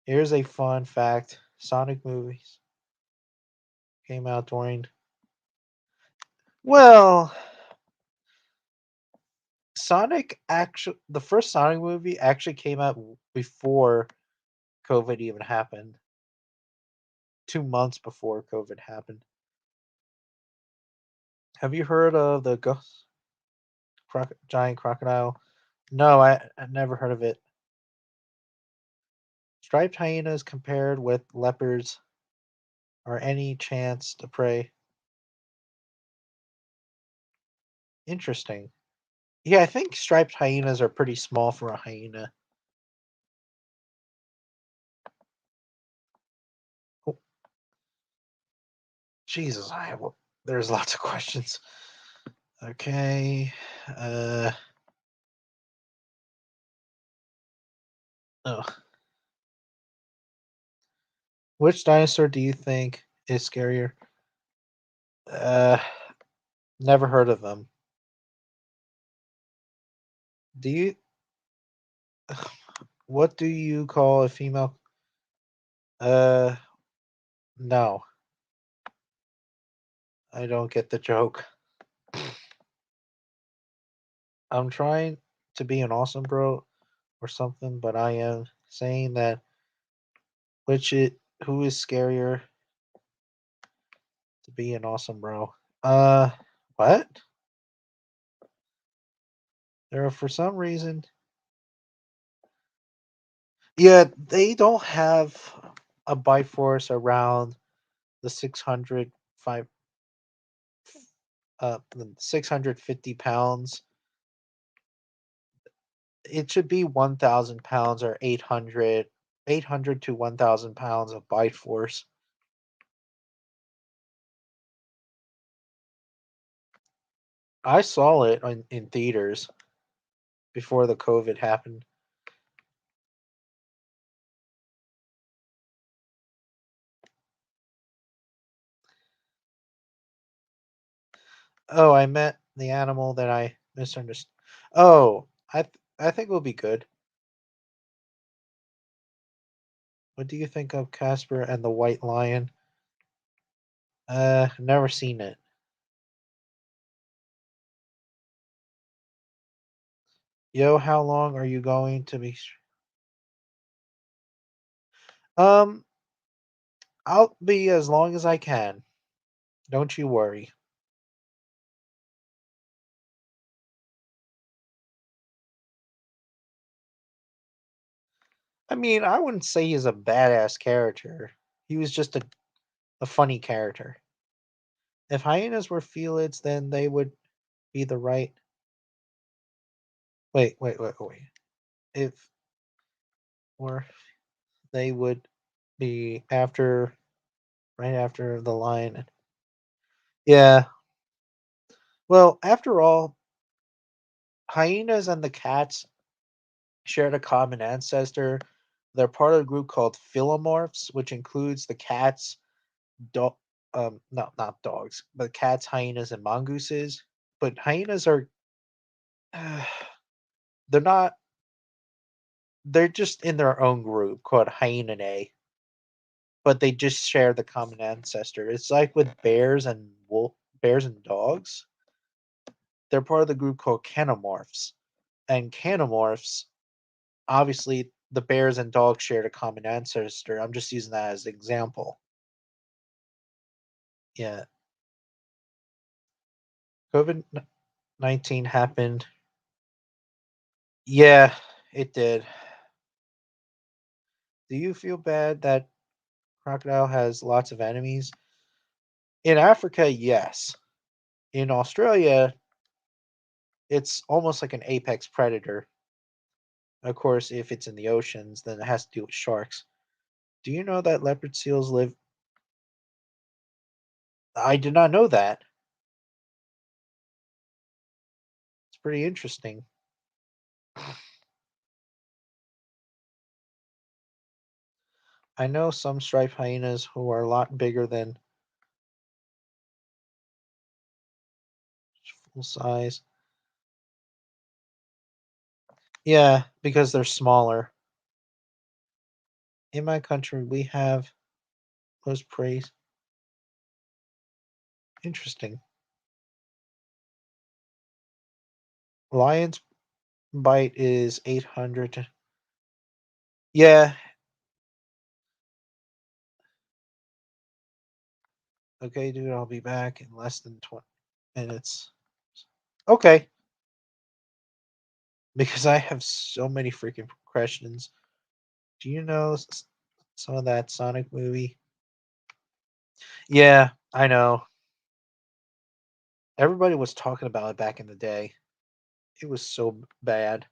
Here's a fun fact: Sonic movies came out during. Well, the first Sonic movie actually came out before COVID even happened. 2 months before COVID happened. Have you heard of the ghost giant crocodile? No, I never heard of it. Striped hyenas compared with leopards are any chance to prey. Interesting. Yeah, I think striped hyenas are pretty small for a hyena. Oh, Jesus, there's lots of questions. Okay. Uh oh. Which dinosaur do you think is scarier? Uh Never heard of them. Do you what do you call a female? Uh no. I don't get the joke. I'm trying to be an awesome bro or something, but I am saying that which it who is scarier to be an awesome bro. Uh what? There are for some reason. Yeah, they don't have a bite force around the 650 pounds. It should be 1,000 pounds or 800 to 1,000 pounds of bite force. I saw it in theaters before the COVID happened. Oh, I meant the animal that I misunderstood. Oh, I think will be good. What do you think of Casper and the White Lion? Never seen it. Yo, how long are you going to be? Um, I'll be as long as I can. Don't you worry. I mean, I wouldn't say he's a badass character. He was just a funny character. If hyenas were felids, then they would be the right. Wait. If were they would be after right after the lion. Yeah. Well, after all, hyenas and the cats shared a common ancestor. They're part of a group called philomorphs, which includes the cats, dog, no, not dogs, but cats, hyenas, and mongooses. But hyenas are, they're not, they're just in their own group called Hyenae, but they just share the common ancestor. It's like with bears and dogs. They're part of the group called canomorphs, and canomorphs, obviously, the bears and dogs shared a common ancestor. I'm just using that as an example. Yeah, COVID 19 happened. Yeah, it did. Do you feel bad that crocodile has lots of enemies? In Africa, yes. In Australia, it's almost like an apex predator. Of course, if it's in the oceans, then it has to do with sharks. Do you know that leopard seals live? I did not know that. It's pretty interesting. I know some striped hyenas who are a lot bigger than full size. Yeah, because they're smaller. In my country, we have those praise. Interesting. Lion's bite is 800. Yeah. Okay, dude, I'll be back in less than 20 minutes. Okay, because I have so many freaking questions. Do you know some of that Sonic movie? Yeah, I know. Everybody was talking about it back in the day. It was so bad.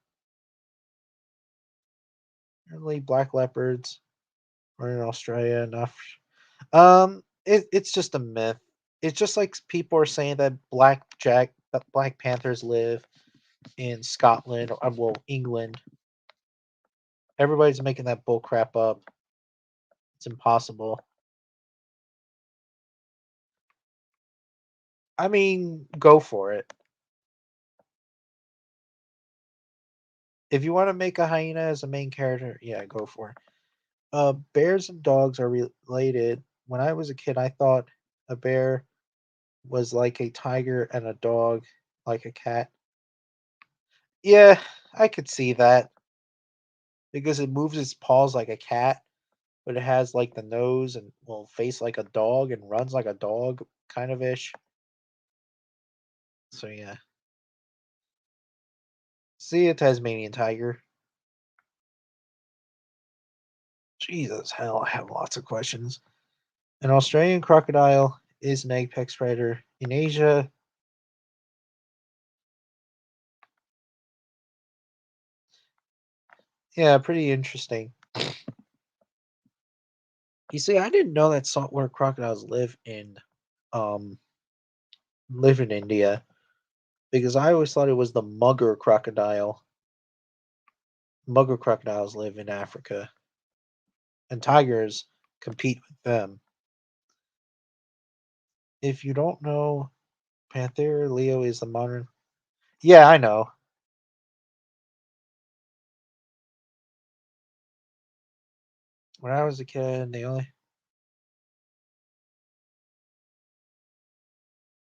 Apparently, black leopards are in Australia enough. It's just a myth. It's just like people are saying that Black Panthers live in Scotland or well, England. Everybody's making that bull crap up. It's impossible. I mean, go for it. If you want to make a hyena as a main character, yeah, go for it. Bears and dogs are related. When I was a kid, I thought a bear was like a tiger and a dog like a cat. Yeah, I could see that because it moves its paws like a cat, but it has like the nose and will face like a dog and runs like a dog kind of ish. So yeah. See a Tasmanian tiger. Jesus, hell, I have lots of questions. An Australian crocodile is an apex predator. In Asia, yeah, pretty interesting. You see, I didn't know that saltwater crocodiles um live in India because I always thought it was the mugger crocodile. Mugger crocodiles live in Africa, and tigers compete with them. If you don't know, Panther Leo is the modern. Yeah, I know. When I was a kid, they only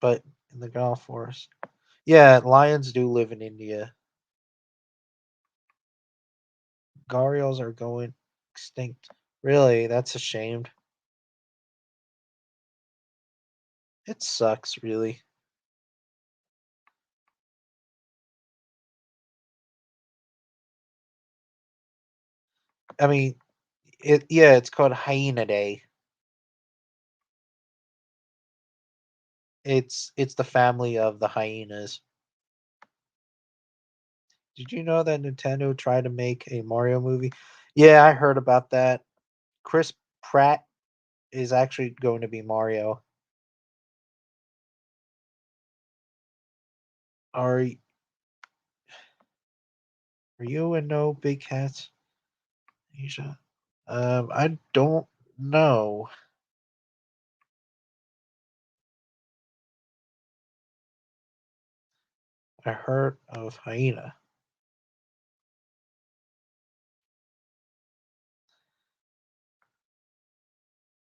but in the Gulf Forest. Yeah, lions do live in India. Gharials are going extinct. Really, that's a shame. It sucks, really. I mean, it's called Hyena Day. It's the family of the hyenas. Did you know that Nintendo tried to make a Mario movie? Yeah, I heard about that. Chris Pratt is actually going to be Mario. Are are you and no big cats, Asia? I don't know. I heard of hyena.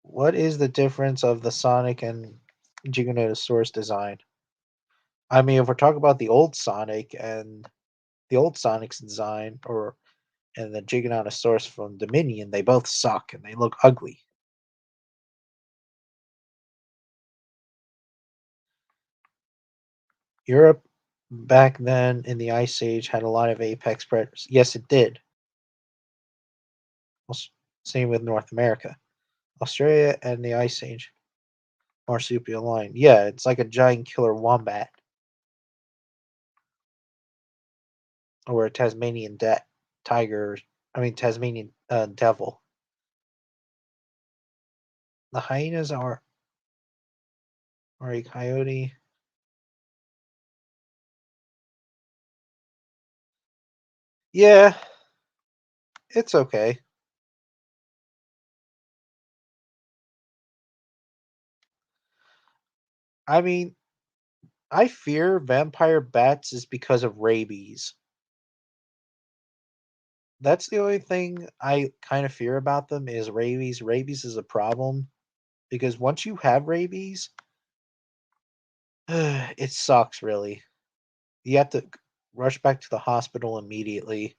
What is the difference of the Sonic and Giganotosaurus design? I mean, if we're talking about the old Sonic and the old Sonic's design, or and the Giganotosaurus from Dominion, they both suck and they look ugly. Europe back then in the Ice Age had a lot of apex predators. Yes, it did. Same with North America. Australia and the Ice Age marsupial lion. Yeah, it's like a giant killer wombat or a Tasmanian debt. tiger. I mean Tasmanian devil. The hyenas are a coyote. Yeah, it's okay. I mean, I fear vampire bats is because of rabies. That's the only thing I kind of fear about them is rabies. Rabies is a problem because once you have rabies, it sucks really. You have to rush back to the hospital immediately.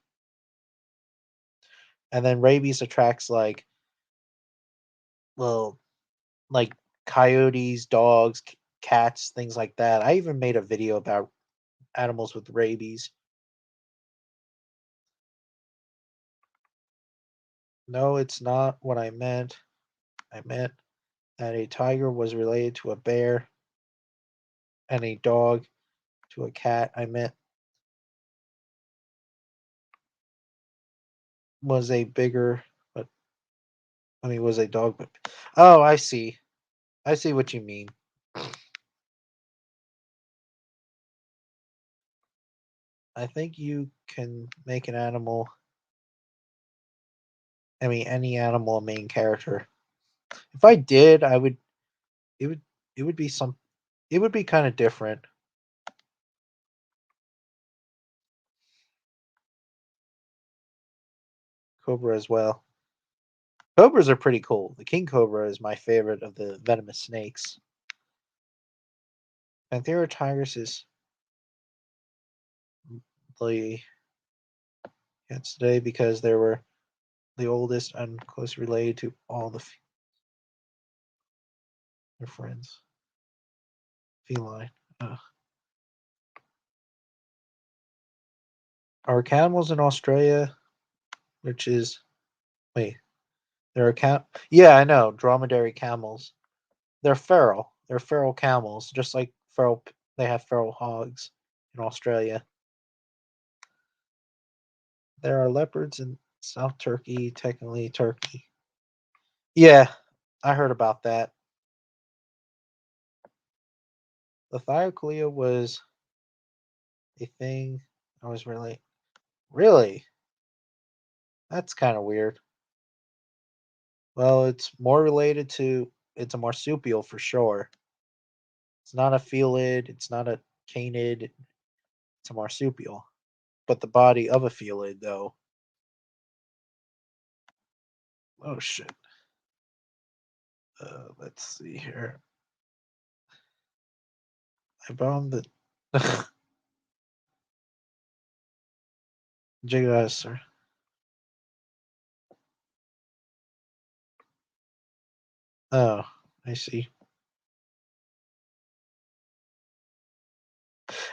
And then rabies attracts well, like coyotes, dogs, cats, things like that. I even made a video about animals with rabies. No, it's not what I meant. I meant that a tiger was related to a bear and a dog to a cat. I meant was a bigger, but I mean was a dog, but oh, I see. I see what you mean. I think you can make an animal. I mean, any animal a main character. If I did, I would. It would. It would be some. It would be kind of different. Cobra as well. Cobras are pretty cool. The king cobra is my favorite of the venomous snakes. Panthera tigris is the cats today because they were the oldest and closely related to all their friends. Feline. Are camels in Australia, which is wait, there are yeah, I know, dromedary camels. They're feral. They're feral camels, just like they have feral hogs in Australia. There are leopards in South Turkey, technically Turkey. Yeah, I heard about that. The Thyoclea was a thing I was really? That's kind of weird. Well, it's more related to it's a marsupial for sure. It's not a felid, it's not a canid, it's a marsupial. But the body of a felid though. Oh shit. Let's see here. I bombed the Jiggasser. Oh, I see.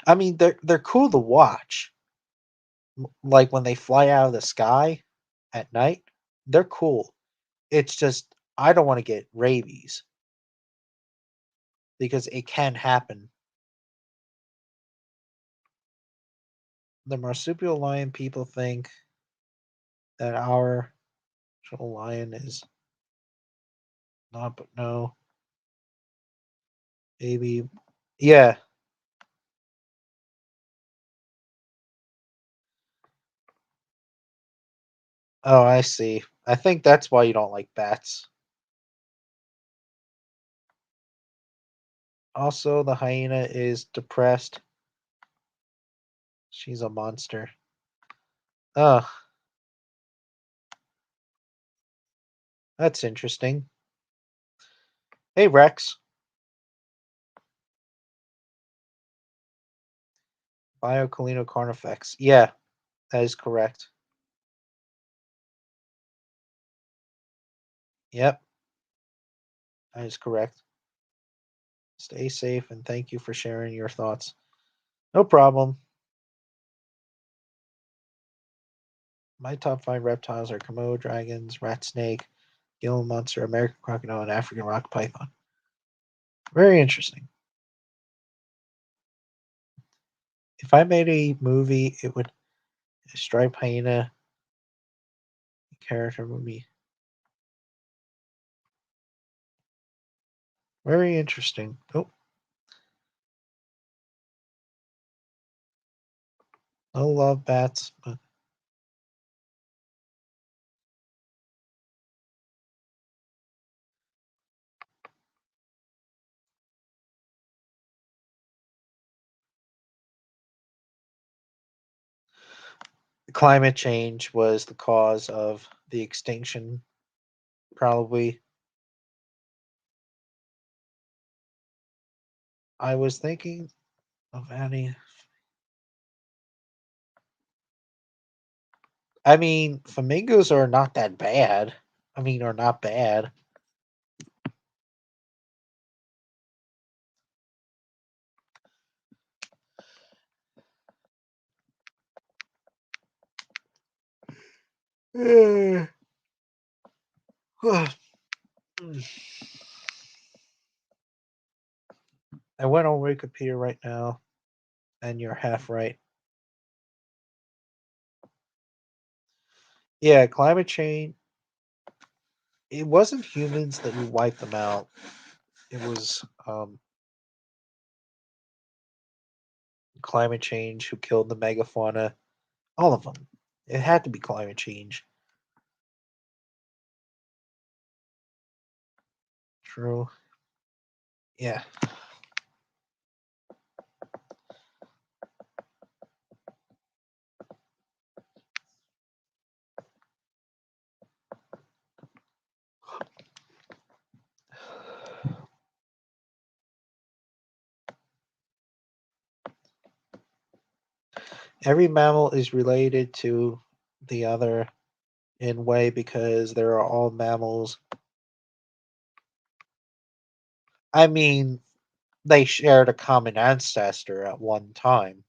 I mean, they're cool to watch. Like when they fly out of the sky at night, they're cool. It's just I don't want to get rabies because it can happen. The marsupial lion people think that our actual lion is not, but no, baby. Yeah. Oh, I see. I think that's why you don't like bats. Also, the hyena is depressed. She's a monster. Oh, that's interesting. Hey, Rex. Biocolino Carnifex. Yeah, that is correct. Yep, that is correct. Stay safe and thank you for sharing your thoughts. No problem. My top five reptiles are Komodo dragons, rat snake, Gila monster, American crocodile, and African rock python. Very interesting. If I made a movie, it would striped hyena, character movie. Very interesting. Oh, no love bats, but climate change was the cause of the extinction, probably. I was thinking of adding. I mean, flamingos are not that bad. I mean, are not bad. I went on Wikipedia right now, and you're half right. Yeah, climate change. It wasn't humans that who wiped them out. It was climate change who killed the megafauna. All of them. It had to be climate change. True. Yeah. Every mammal is related to the other in way because they're all mammals. I mean, they shared a common ancestor at one time.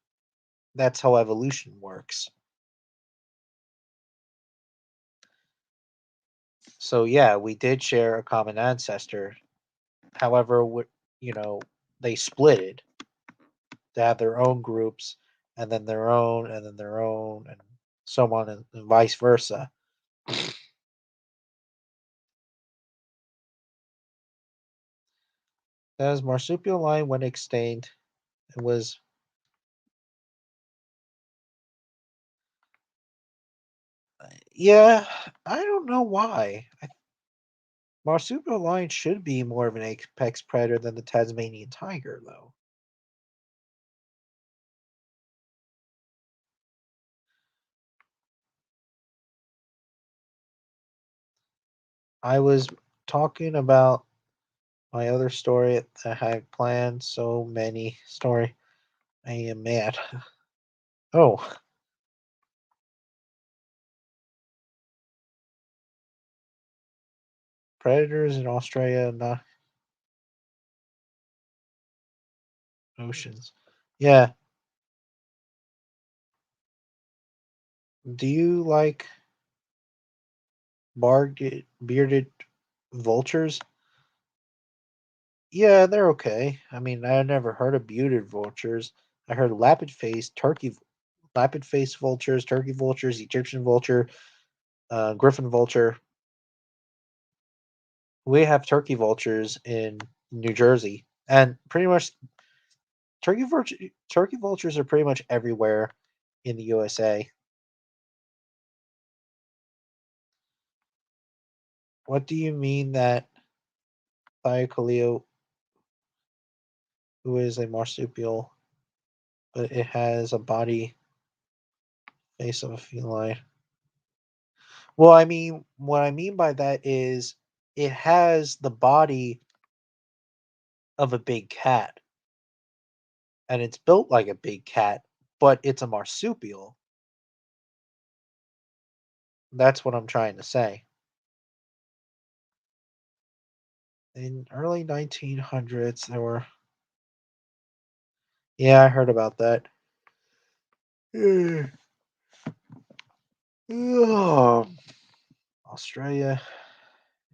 That's how evolution works. So yeah, we did share a common ancestor. However, you know, they split it to have their own groups, and then their own, and then their own, and so on, and vice versa. As marsupial line went extinct, it was yeah. I don't know why. Marsupial lion should be more of an apex predator than the Tasmanian tiger, though. I was talking about my other story that I had planned. So many story. I am mad. Oh, predators in Australia, not oceans. Yeah. Do you like bearded vultures? Yeah, they're okay. I mean, I never heard of bearded vultures. I heard lapid face vultures, turkey vultures, Egyptian vulture, griffin vulture. We have turkey vultures in New Jersey, and pretty much turkey vultures are pretty much everywhere in the USA. What do you mean that Thylacoleo, who is a marsupial, but it has a body face of a feline? Well, I mean, what I mean by that is it has the body of a big cat, and it's built like a big cat, but it's a marsupial. That's what I'm trying to say. In early 1900s, there were. Yeah, I heard about that. Oh, Australia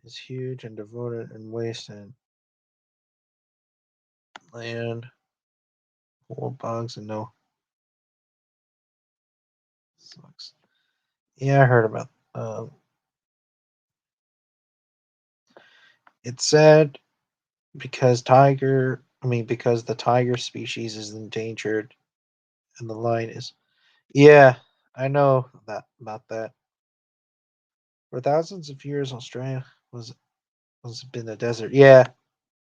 is huge and devoted and wasted land, full of bugs and no sucks. Yeah, I heard about. It's sad because because the tiger species is endangered and the lion is. Yeah, I know that about that. For thousands of years, Australia was been a desert. Yeah,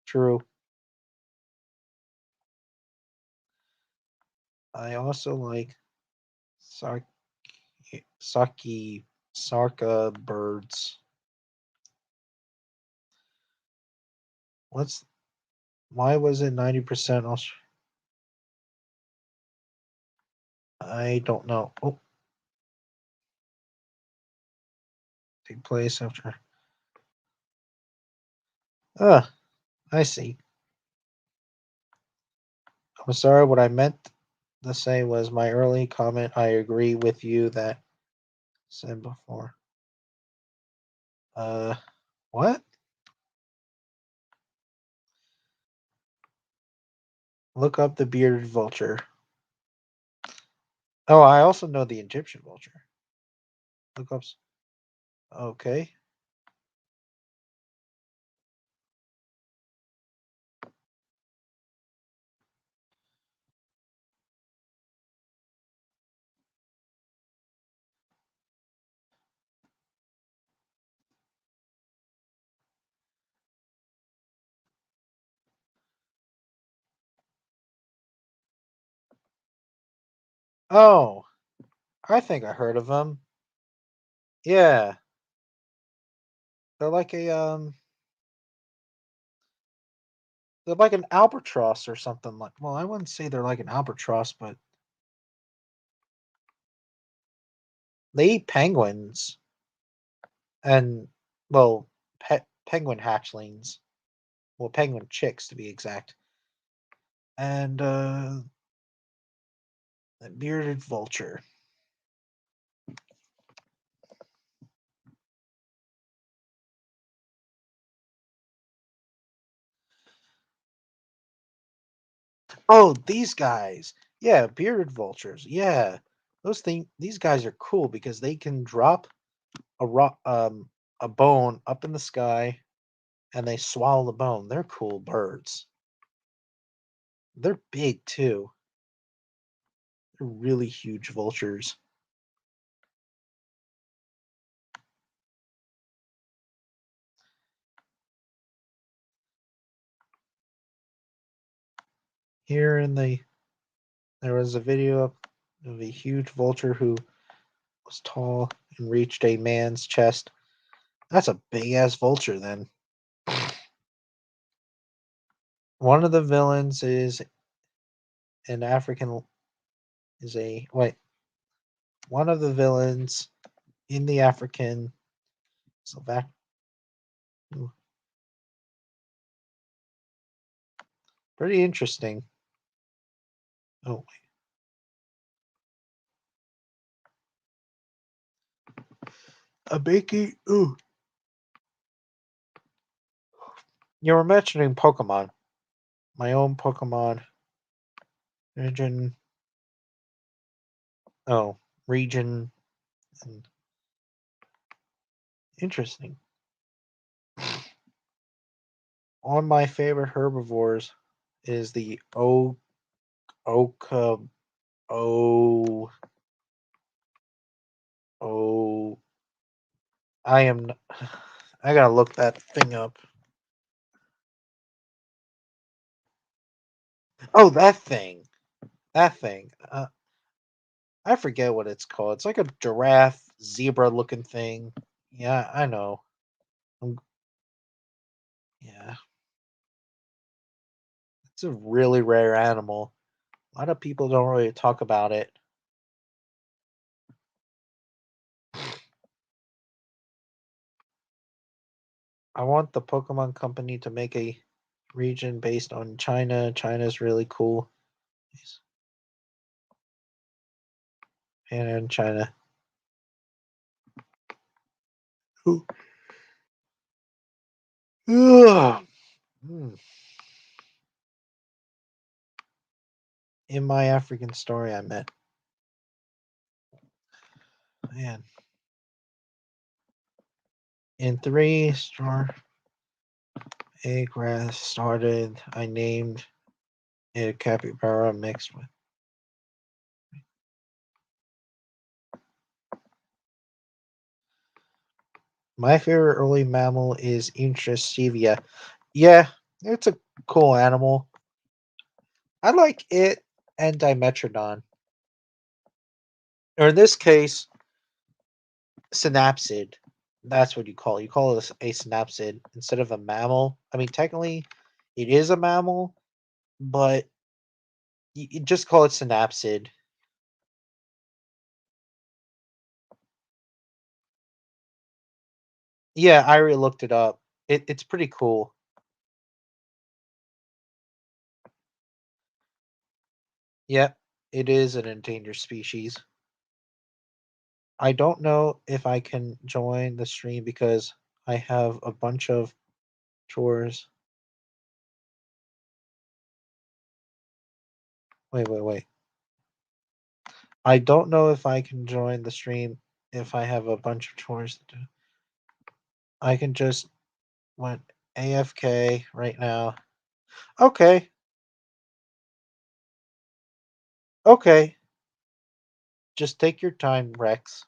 true. I also like Saki, Saki Sarka birds. What's why was it 90% Australia? I don't know. Oh, take place after. Ah, I see. I'm sorry. What I meant to say was my early comment. I agree with you that said before. Uh, what? Look up the bearded vulture. Oh, I also know the Egyptian vulture. Look up. Okay. Oh, I think I heard of them. Yeah, they're like they're like an albatross or something like. Well, I wouldn't say they're like an albatross, but they eat penguins and well, penguin hatchlings. Well, penguin chicks to be exact. And a bearded vulture. Oh, these guys. Yeah, bearded vultures. Yeah, these guys are cool because they can drop a bone up in the sky and they swallow the bone. They're cool birds. They're big too. They're really huge vultures. Here in the there was a video of a huge vulture who was tall and reached a man's chest. That's a big ass vulture then. One of the villains is an African is a wait. One of the villains in the African Slovak. Pretty interesting. Oh, a baking. Ooh, you were mentioning Pokemon. My own Pokemon region. Oh, region. And interesting. One of my favorite herbivores is the oka o o. I am. I gotta look that thing up. Oh, that thing. That thing. I forget what it's called. It's like a giraffe, zebra looking thing. Yeah, I know. Um, yeah, it's a really rare animal. A lot of people don't really talk about it. I want the Pokemon Company to make a region based on China. China's really cool. And China. Ooh. Ugh. Mm. In my African story, I met. Man. In 3 star. A grass started. I named it capybara mixed with. My favorite early mammal is Intrasivia. Yeah, it's a cool animal. I like it and Dimetrodon. Or in this case, synapsid. That's what you call it. You call it a synapsid instead of a mammal. I mean, technically, it is a mammal, but you just call it synapsid. Yeah, I already looked it up. It's pretty cool. Yep, it is an endangered species. I don't know if I can join the stream because I have a bunch of chores. Wait. I don't know if I can join the stream if I have a bunch of chores to do. I can just went AFK right now. Okay. Okay. Just take your time, Rex.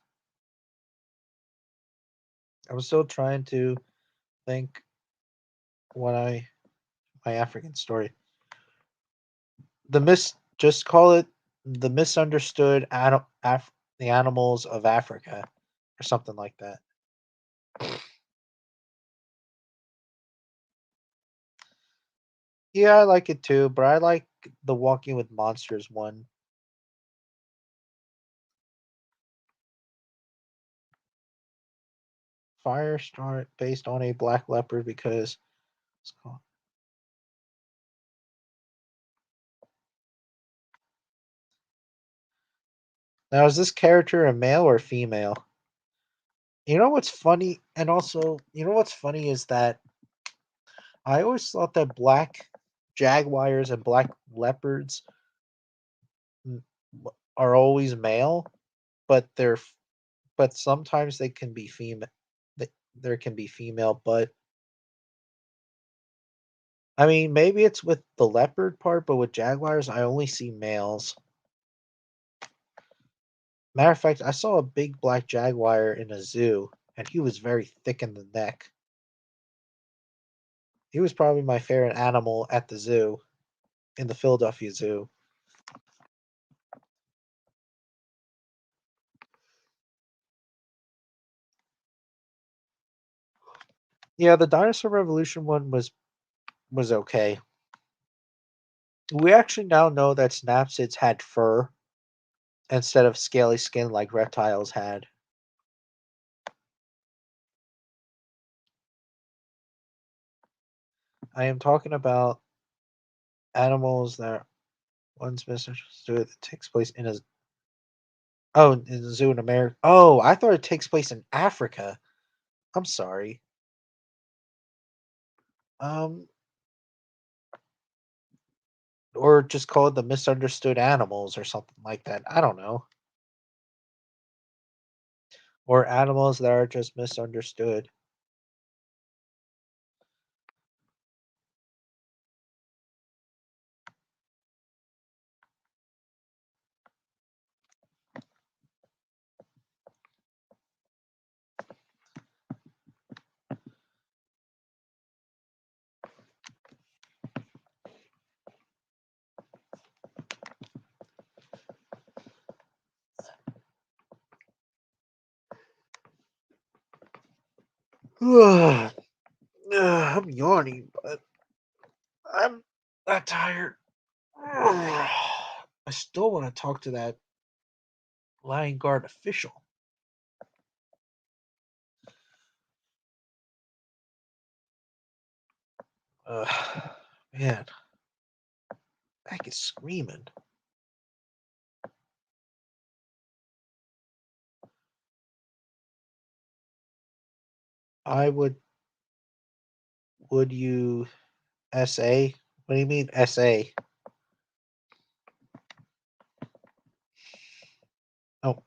I was still trying to think what my African story. Just call it the misunderstood the animals of Africa or something like that. Yeah, I like it too, but I like the Walking with Monsters one. Fire start based on a black leopard because it's called. Now, is this character a male or female? You know what's funny, and also, you know what's funny is that I always thought that black jaguars and black leopards mm, are always male, but but sometimes they can be female. There can be female, but I mean, maybe it's with the leopard part, but with jaguars, I only see males. Matter of fact, I saw a big black jaguar in a zoo, and he was very thick in the neck. He was probably my favorite animal at the zoo, in the Philadelphia Zoo. Yeah, the Dinosaur Revolution one was okay. We actually now know that Snapsids had fur instead of scaly skin like reptiles had. I am talking about animals that once misunderstood that takes place in a in a zoo in America. Oh, I thought it takes place in Africa. I'm sorry. Um, or just call it the misunderstood animals or something like that. I don't know. Or animals that are just misunderstood. I'm yawning, but I'm not tired. I still want to talk to that Lion Guard official. Man, back is screaming. I would you SA? What do you mean SA? Oh,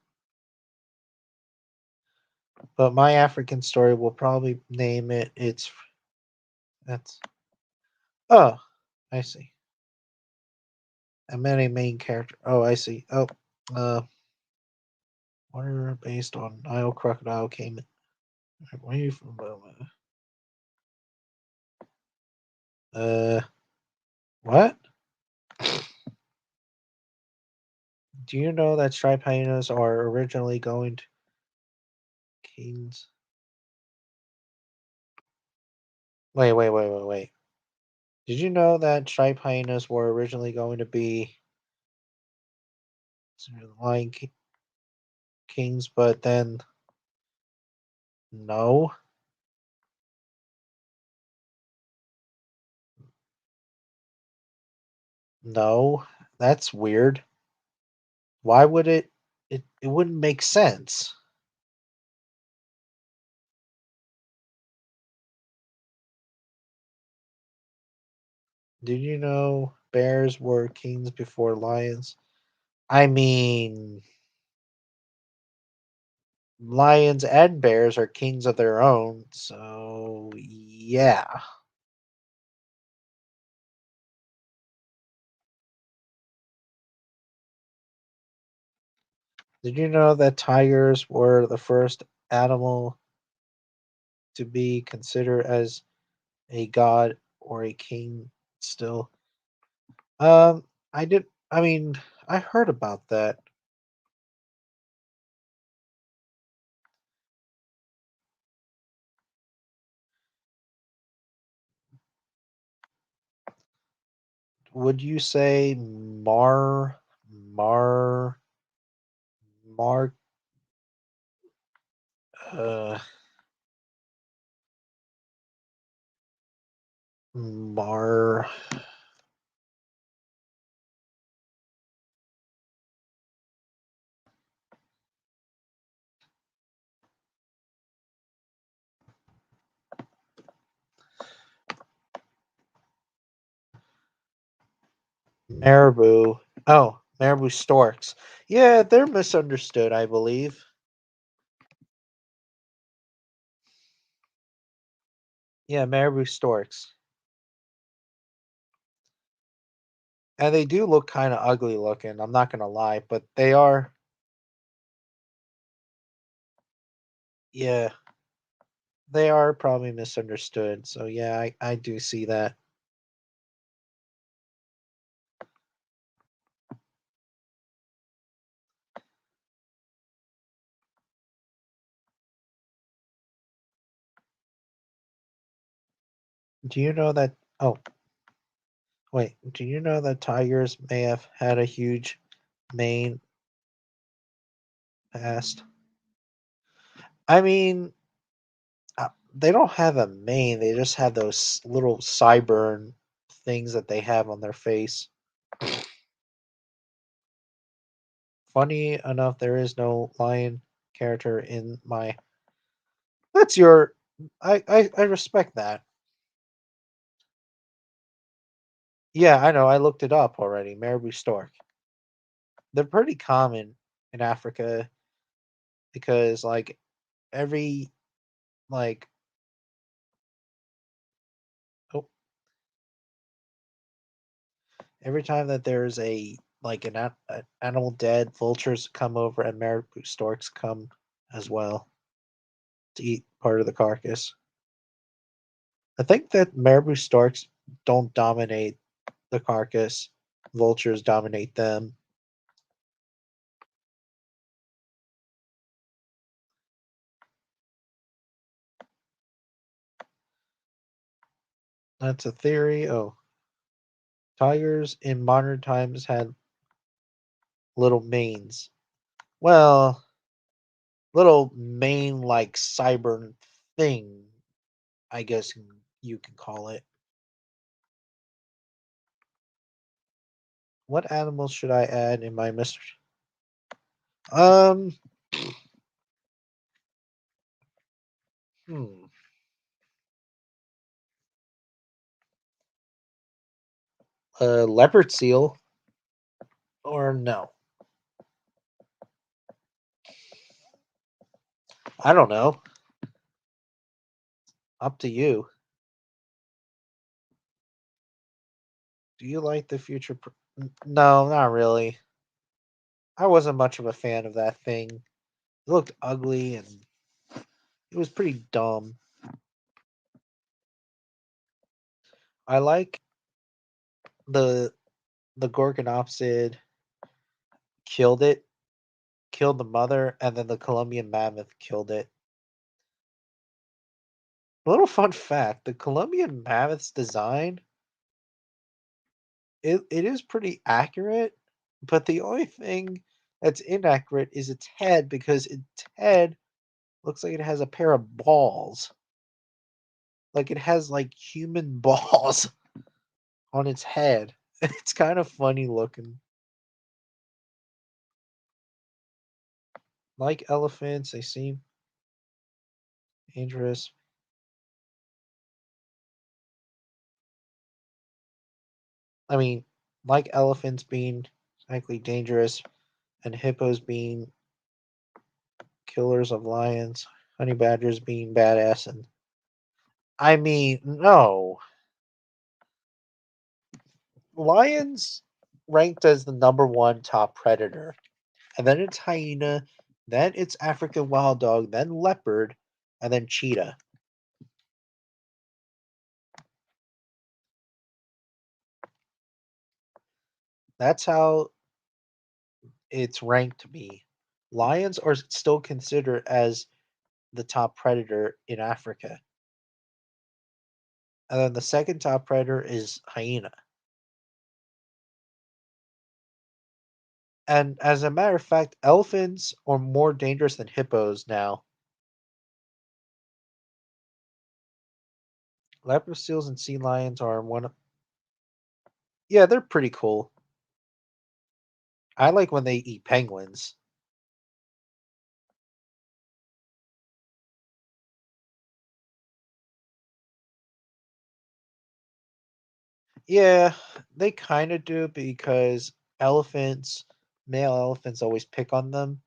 but my African story will probably name it. It's that's Oh, I see. I meant a main character. Oh, I see. Oh, uh, water based on Nile crocodile came away from what? Do you know that striped hyenas are originally going to kings? Wait. Did you know that striped hyenas were originally going to be lion kings, but then no, no, that's weird. Why would it? It wouldn't make sense. Did you know bears were kings before lions? I mean, lions and bears are kings of their own, so yeah. Did you know that tigers were the first animal to be considered as a god or a king still? Um, I did. I mean, I heard about that. Would you say Mar, Mar, uh, Mar, Marabou? Oh, Marabou storks. Yeah, they're misunderstood, I believe. Yeah, Marabou storks, and they do look kind of ugly looking. I'm not gonna lie, but they are. Yeah, they are probably misunderstood. So yeah, I do see that. Do you know that? Oh, wait. Do you know that tigers may have had a huge mane past? I mean, they don't have a mane. They just have those little sideburn things that they have on their face. Funny enough, there is no lion character in my. That's your. I respect that. Yeah, I know. I looked it up already. Marabou stork. They're pretty common in Africa because every like oh, every time that there's a an animal dead, vultures come over and marabou storks come as well to eat part of the carcass. I think that marabou storks don't dominate the carcass. Vultures dominate them. That's a theory. Oh, tigers in modern times had little manes. Well, little mane like cyber thing, I guess you can call it. What animals should I add in my Mr. Um, hmm, leopard seal or no? I don't know. Up to you. Do you like the future? No, not really. I wasn't much of a fan of that thing. It looked ugly and it was pretty dumb. I like the the Gorgonopsid killed it, killed the mother, and then the Colombian mammoth killed it. A little fun fact: the Colombian mammoth's design it is pretty accurate, but the only thing that's inaccurate is its head because its head looks like it has a pair of balls. Like it has like human balls on its head. It's kind of funny looking. Like elephants, they seem dangerous. I mean, like elephants being likely dangerous and hippos being killers of lions, honey badgers being badass, and I mean, no. Lions ranked as the number one top predator, and then it's hyena, then it's African wild dog, then leopard, and then cheetah. That's how it's ranked to me. Lions are still considered as the top predator in Africa. And then the second top predator is hyena. And as a matter of fact, elephants are more dangerous than hippos now. Leopard seals and sea lions are one of. Yeah, they're pretty cool. I like when they eat penguins. Yeah, they kind of do because elephants, male elephants always pick on them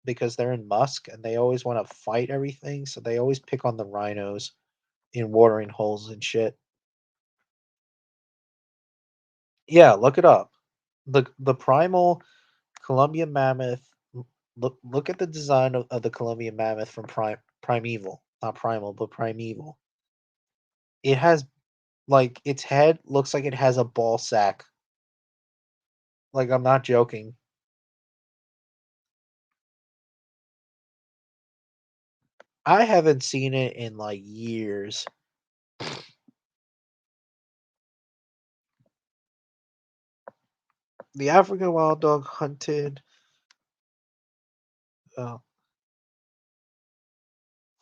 because they're in musk and they always want to fight everything. So they always pick on the rhinos in watering holes and shit. Yeah, look it up. The primal Colombian mammoth. Look at the design of the Colombian mammoth from Primeval, not primal, but Primeval. It has like its head looks like it has a ball sack. Like I'm not joking. I haven't seen it in like years. The African wild dog hunted uh,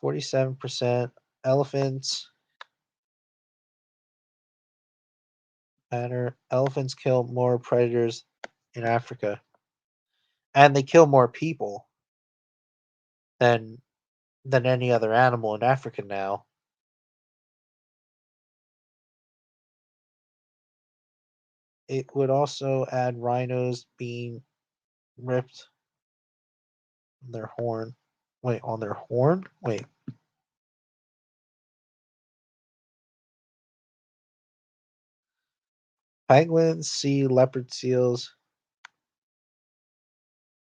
47%. Elephants matter. Elephants kill more predators in Africa, and they kill more people than any other animal in Africa now. It would also add rhinos being ripped on their horn. Wait, on their horn? Wait. Penguins, sea leopard seals.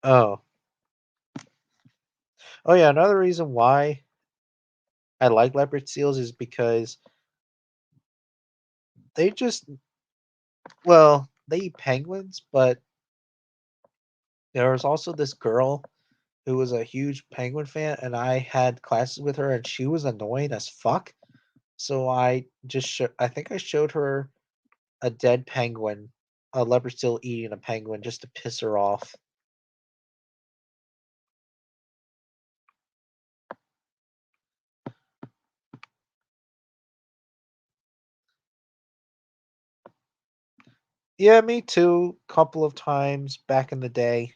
Oh. Oh yeah, another reason why I like leopard seals is because they just well, they eat penguins, but there was also this girl who was a huge penguin fan and I had classes with her and she was annoying as fuck. So I think I showed her a dead penguin, a leopard seal eating a penguin just to piss her off. Yeah, me too. Couple of times back in the day.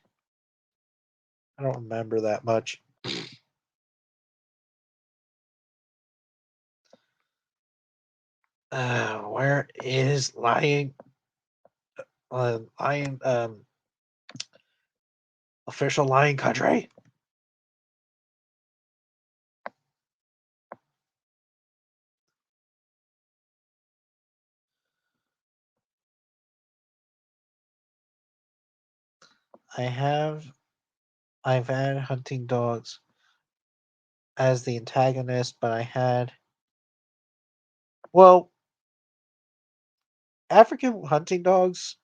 I don't remember that much. Where is lion? Lion. Official lion country. I have I've had hunting dogs as the antagonist, but I had well, African hunting dogs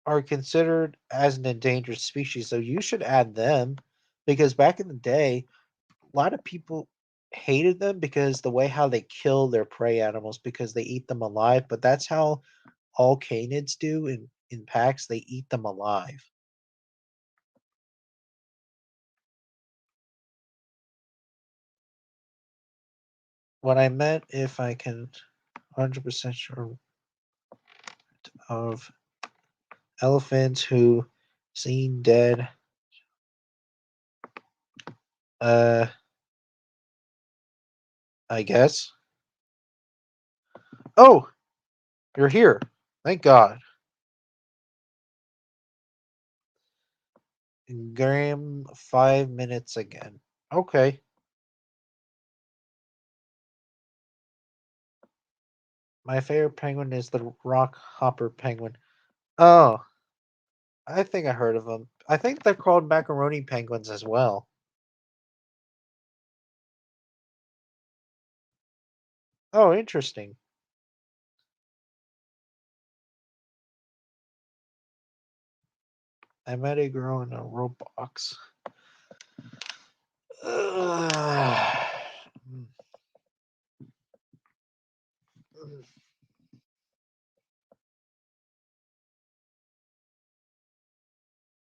are considered as an endangered species, so you should add them because back in the day, a lot of people hated them because the way how they kill their prey animals because they eat them alive, but that's how all canids do in packs, they eat them alive. What I meant if I can 100% sure of elephants who seen dead uh I guess. Oh, you're here. Thank God. Graham 5 minutes again. Okay. My favorite penguin is the rock hopper penguin. Oh, I think I heard of them. I think they're called macaroni penguins as well. Oh, interesting. I met a girl in a Roblox. Ugh.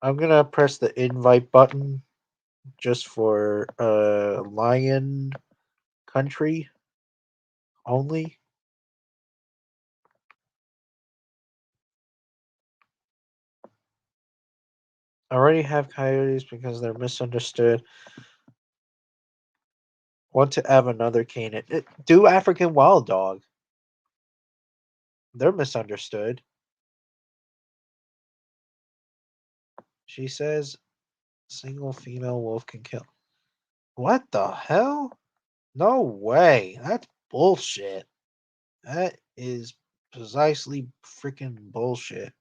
I'm gonna press the invite button just for lion country only. I already have coyotes because they're misunderstood. Want to have another canine. Do African wild dog. They're misunderstood. She says single female wolf can kill. What the hell? No way. That's bullshit. That is precisely freaking bullshit.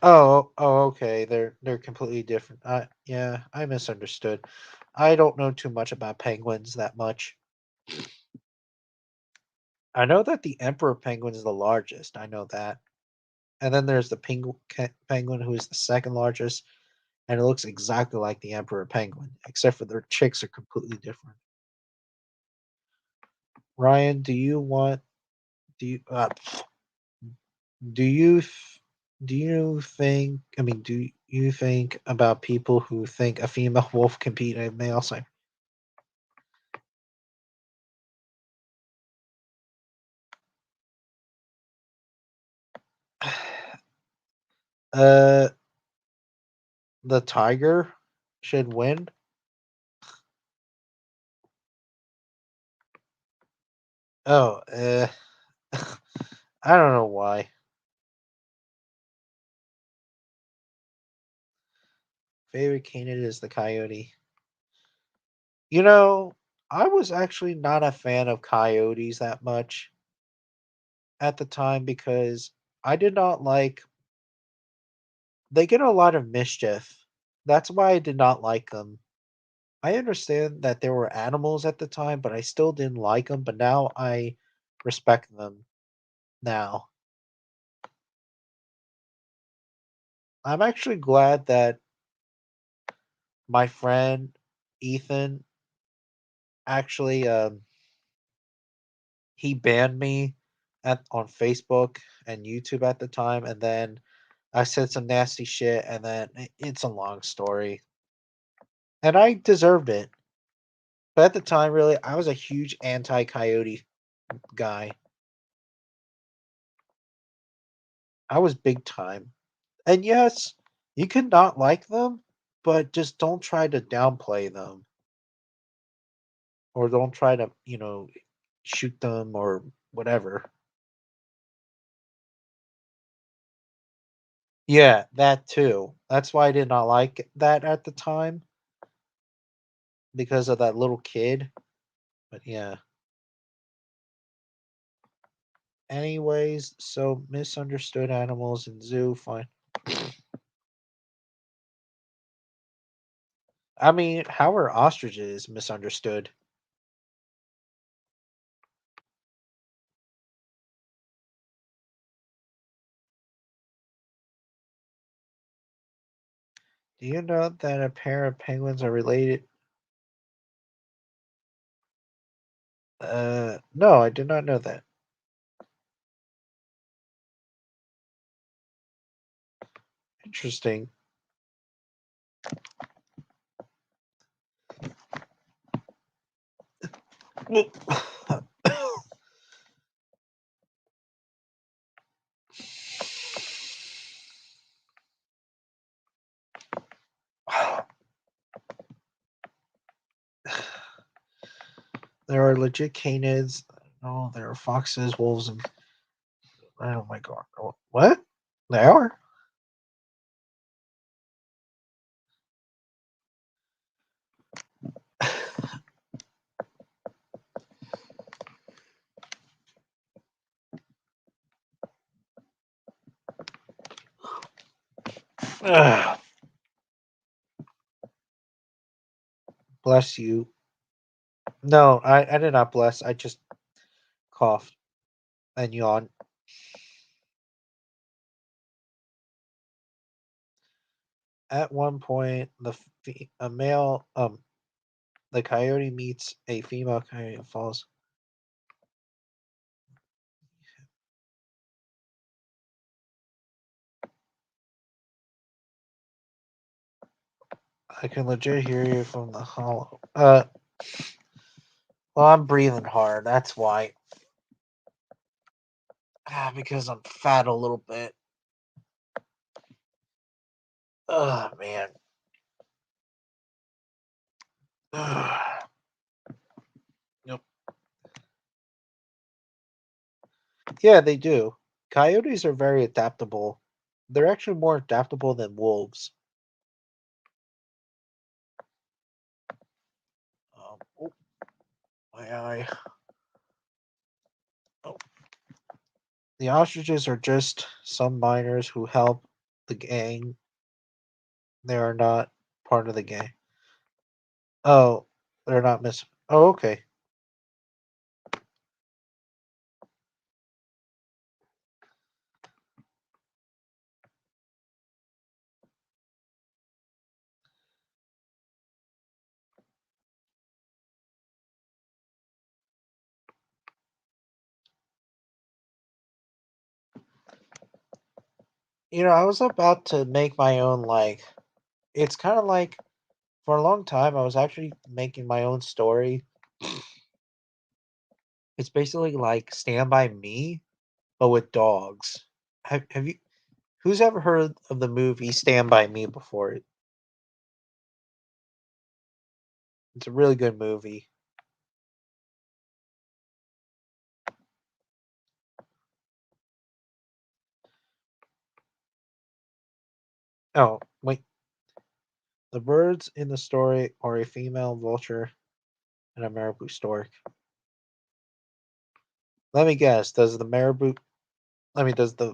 Oh, okay. They're completely different. Yeah, I misunderstood. I don't know too much about penguins that much. I know that the emperor penguin is the largest. I know that. And then there's the penguin who is the second largest, and it looks exactly like the emperor penguin, except for their chicks are completely different. Ryan, do you do you th- do you think do you think about people who think a female wolf can beat a male? Uh, the tiger should win. Oh, I don't know why. Favorite canid is the coyote. You know, I was actually not a fan of coyotes that much at the time because I did not like they get a lot of mischief. That's why I did not like them. I understand that there were animals at the time, but I still didn't like them. But now I respect them. Now I'm actually glad that my friend Ethan actually he banned me at on Facebook and YouTube at the time, and then I said some nasty shit, and then it's a long story, and I deserved it. But at the time, really, I was a huge anti-coyote guy. I was big time. And yes, you can not like them, but just don't try to downplay them. or don't try to, shoot them or whatever. Yeah, that too. That's why I did not like that at the time because of that little kid. But yeah. Anyways, so misunderstood animals in zoo, fine. I mean, how are ostriches misunderstood? Do you know that a pair of penguins are related? No, I did not know that. Interesting. There are legit canids. No, there are foxes, wolves, and oh my god, what? They are. Ugh, bless you. No, I did not bless. I just coughed and yawned. At one point, a male the coyote meets a female coyote and falls. I can legit hear you from the hollow. Well, I'm breathing hard. That's why. Because I'm fat a little bit. Oh man. Nope. Yeah, they do. Coyotes are very adaptable. They're actually more adaptable than wolves. Oh, my eye. Oh. The ostriches are just some miners who help the gang. They are not part of the gang. Oh, they're not miss. Oh, okay. I was about to make my own it's kind of like for a long time I was actually making my own story. It's basically like Stand by Me but with dogs. Have you who's ever heard of the movie Stand by Me before? It's a really good movie. Oh, wait. The birds in the story are a female vulture and a marabou stork. Let me guess, does the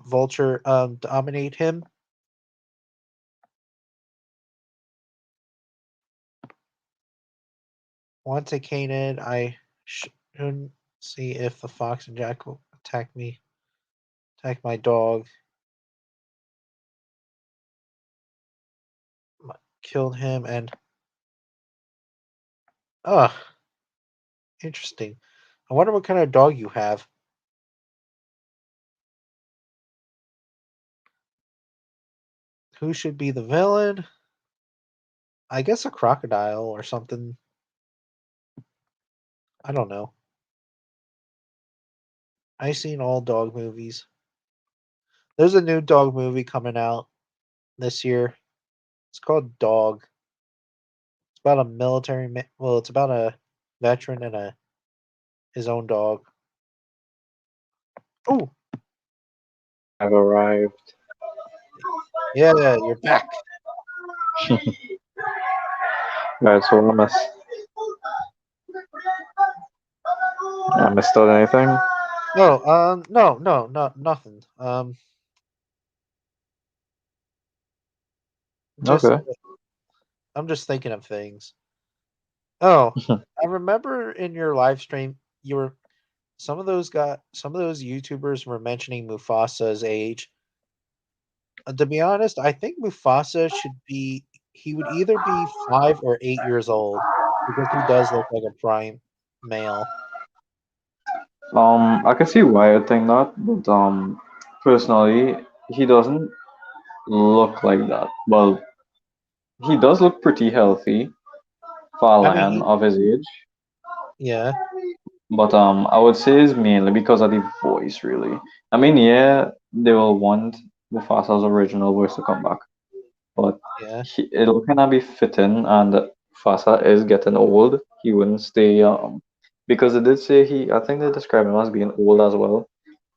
vulture dominate him? Once a canid, I shouldn't see if the fox and jack will attack my dog. Killed him and ugh, interesting. I wonder what kind of dog you have. Who should be the villain? I guess a crocodile or something. I don't know. I've seen all dog movies. There's a new dog movie coming out this year. It's called Dog. It's about a military. Well, it's about a veteran and a his own dog. Oh, I've arrived. yeah, you're back. Right, so I missed out anything? No, no, nothing. Just Okay. I'm just thinking of things. Oh, I remember in your live stream you were some of those YouTubers were mentioning Mufasa's age. To be honest, I think Mufasa should be he would either be 5 or 8 years old because he does look like a prime male. I can see why I think that, but personally, he doesn't look like that. Well, he does look pretty healthy for a I mean, lion of his age, yeah, but I would say it's mainly because of the voice, really. I mean, yeah, they will want Mufasa's original voice to come back, but yeah, it'll kind of be fitting, and Mufasa is getting old. He wouldn't stay because they did say I think they describe him as being old as well.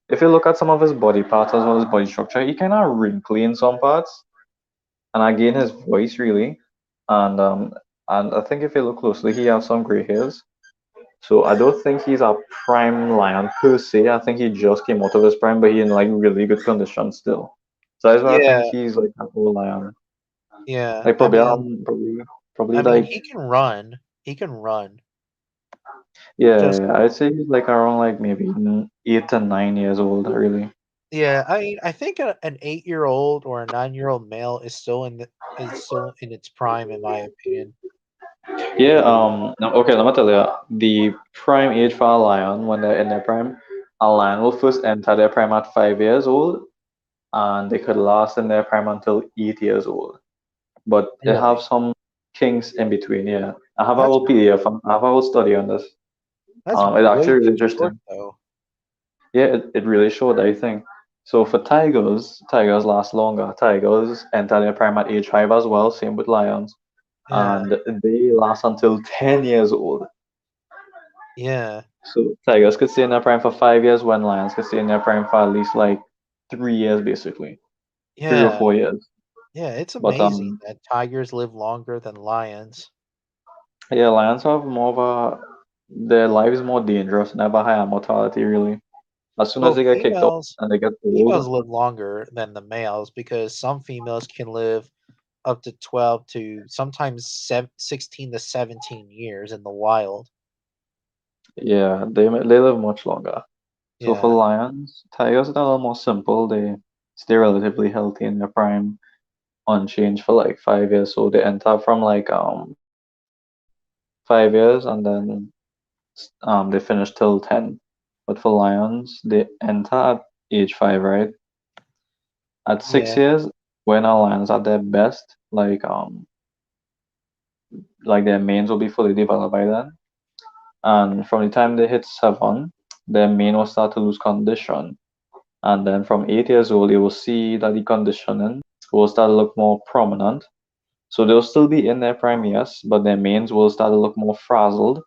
If you look at some of his body parts as well as body structure, he kind of wrinkly in some parts, and again his voice really, and I think if you look closely, he has some gray hairs. So I don't think he's a prime lion per se. I think he just came out of his prime, but he in like really good condition still. So that's why I think yeah, he's like an old lion, yeah. like probably I mean, like he can run. He can run. Just I'd say he's like around like maybe 8 to 9 years old really. yeah. I mean, I think an 8-year old or a 9-year old male is still in its prime, in my opinion. Yeah, no, okay, let me tell you, the prime age for a lion when they're in their prime, a lion will first enter their prime at 5 years old, and they could last in their prime until 8 years old. But they have Really, some kinks in between, yeah. I have a that's whole PDF, I have a whole study on this. that's It way actually is too short, interesting. though. Yeah, it really showed, I think. So for tigers last longer. Tigers enter their prime at age 5 as well, same with lions, Yeah, and they last until 10 years old. yeah, So tigers could stay in their prime for 5 years, when lions could stay in their prime for at least like 3 years, basically, three or yeah, 4 years. yeah. It's But amazing that tigers live longer than lions. yeah, lions have more of a their life is more dangerous and have a higher mortality. Really, as soon as Well, they get kicked off and they get old, females live longer than the males because some females can live up to 12 to sometimes 16 to 17 years in the wild. yeah, they live much longer. So for Yeah, lions, tigers are a little more simple. They stay relatively healthy in their prime, unchanged for like 5 years. So they enter from like 5 years, and then they finish till 10. But for lions, they enter at age 5, right? At six yeah, years, when our lions are their best, like their manes will be fully developed by then. And from the time they hit 7, their mane will start to lose condition. And then from 8 years old, you will see that the conditioning will start to look more prominent. So they'll still be in their prime, yes, but their manes will start to look more frazzled.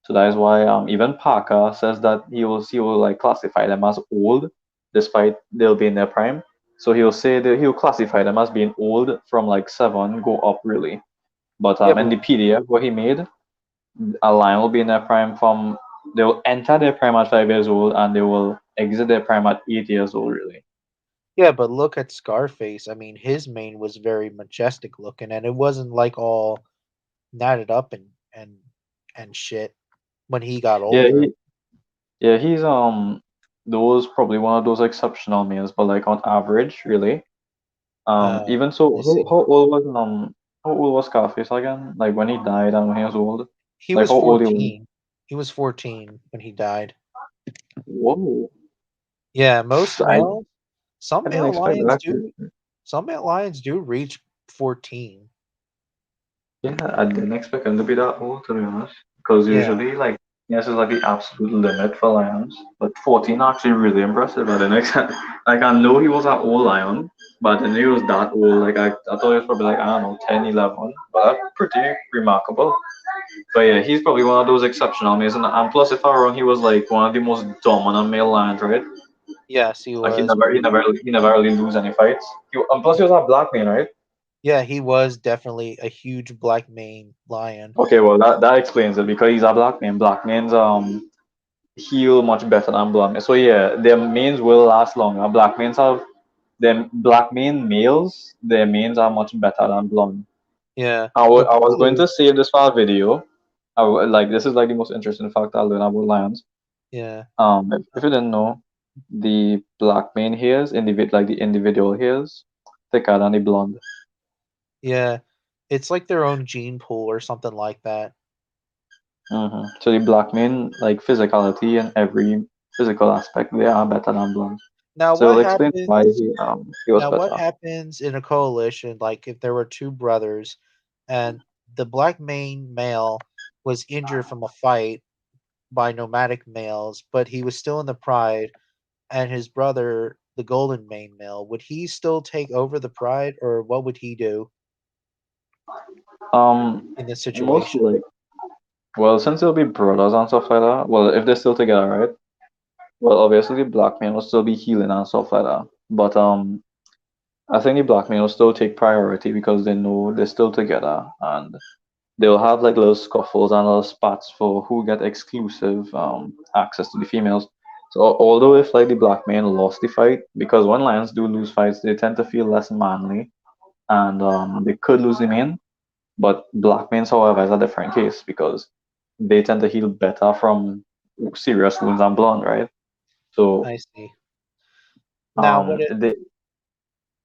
So that is why even Parker says that he will like classify them as old, despite they'll be in their prime. So he'll say that he'll classify them as being old from like 7 go up really. But yeah, in but the PDF what he made, a lion will be in their prime from they will enter their prime at 5 years old, and they will exit their prime at 8 years old really. yeah, but look at Scarface. I mean, his mane was very majestic looking, and it wasn't like all knotted up and shit when he got Yeah, older. he's those probably one of those exceptional males, but like on average, really. Even so, Let me see. how old was Scarface again? Like when he died and when he was old? He Like was how old he was? 14. He was 14 when he died. Whoa! Yeah, most I males, some I didn't male expect lions that. do, some male lions do reach 14. Yeah, I didn't expect him to be that old, to be honest. Because Yeah. usually, like, yes, is like the absolute limit for lions. But 14 actually really impressive. I didn't expect. Like, I know he was an old lion, but I didn't know he was that old. Like, I thought he was probably like, I don't know, 10, 11. But that's pretty remarkable. But yeah, he's probably one of those exceptional males, and plus, if I'm wrong, he was like one of the most dominant male lions, right? Yes, he Like he was. never, he never, he never really lose any fights. And plus, he was a black man, right? Yeah, he was definitely a huge black mane lion. Okay, well that explains it because he's a black man. Black men's heal much better than blonde men. So yeah, their manes will last longer. Black manes have them black mane males. Their manes are much better than blonde. Yeah, I was going Mukulu. to save this for a video. Like this is like the most interesting fact I learned about lions. Yeah, If you didn't know, the black mane hairs, like the individual hairs, thicker than the blonde. yeah. It's like their own gene pool or something like that. So the black men, like physicality and every physical aspect, they are better than blonde. Now, So what it'll explain why happens? he was Now, what better. happens in a coalition? Like if there were two brothers, and the black mane male was injured from a fight by nomadic males, but he was still in the pride, and his brother, the golden mane male, would he still take over the pride, or what would he do Um, in this Most situation? like well, since it'll be brothers and stuff like that. Well, if they're still together, right? Well, obviously the black man will still be healing and stuff like that. But I think the black men will still take priority because they know they're still together and they'll have like little scuffles and little spats for who get exclusive access to the females. So although if like the black men lost the fight, because when lions do lose fights, they tend to feel less manly and they could lose the mane. But black males, however, is a different case because they tend to heal better from serious wounds than blonde, right? So I see. Now, what it? they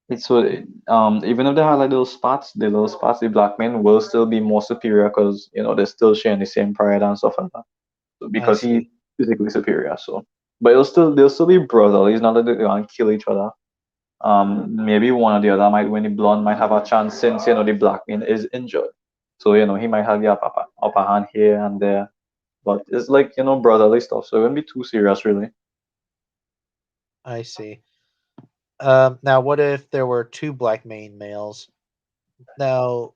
it's so even if they have like those spots, the little spots, the black men will still be more superior because they're still sharing the same pride and stuff like that. So, I because he's see. physically superior, so but they'll still be brotherly. It's not that they're gonna kill each other. Maybe one or the other might win. The blonde might have a chance since the black man is injured, so he might have the upper hand here and there. But it's like brotherly stuff, so it wouldn't be too serious really. I see. Now, what if there were two black mane males? Now,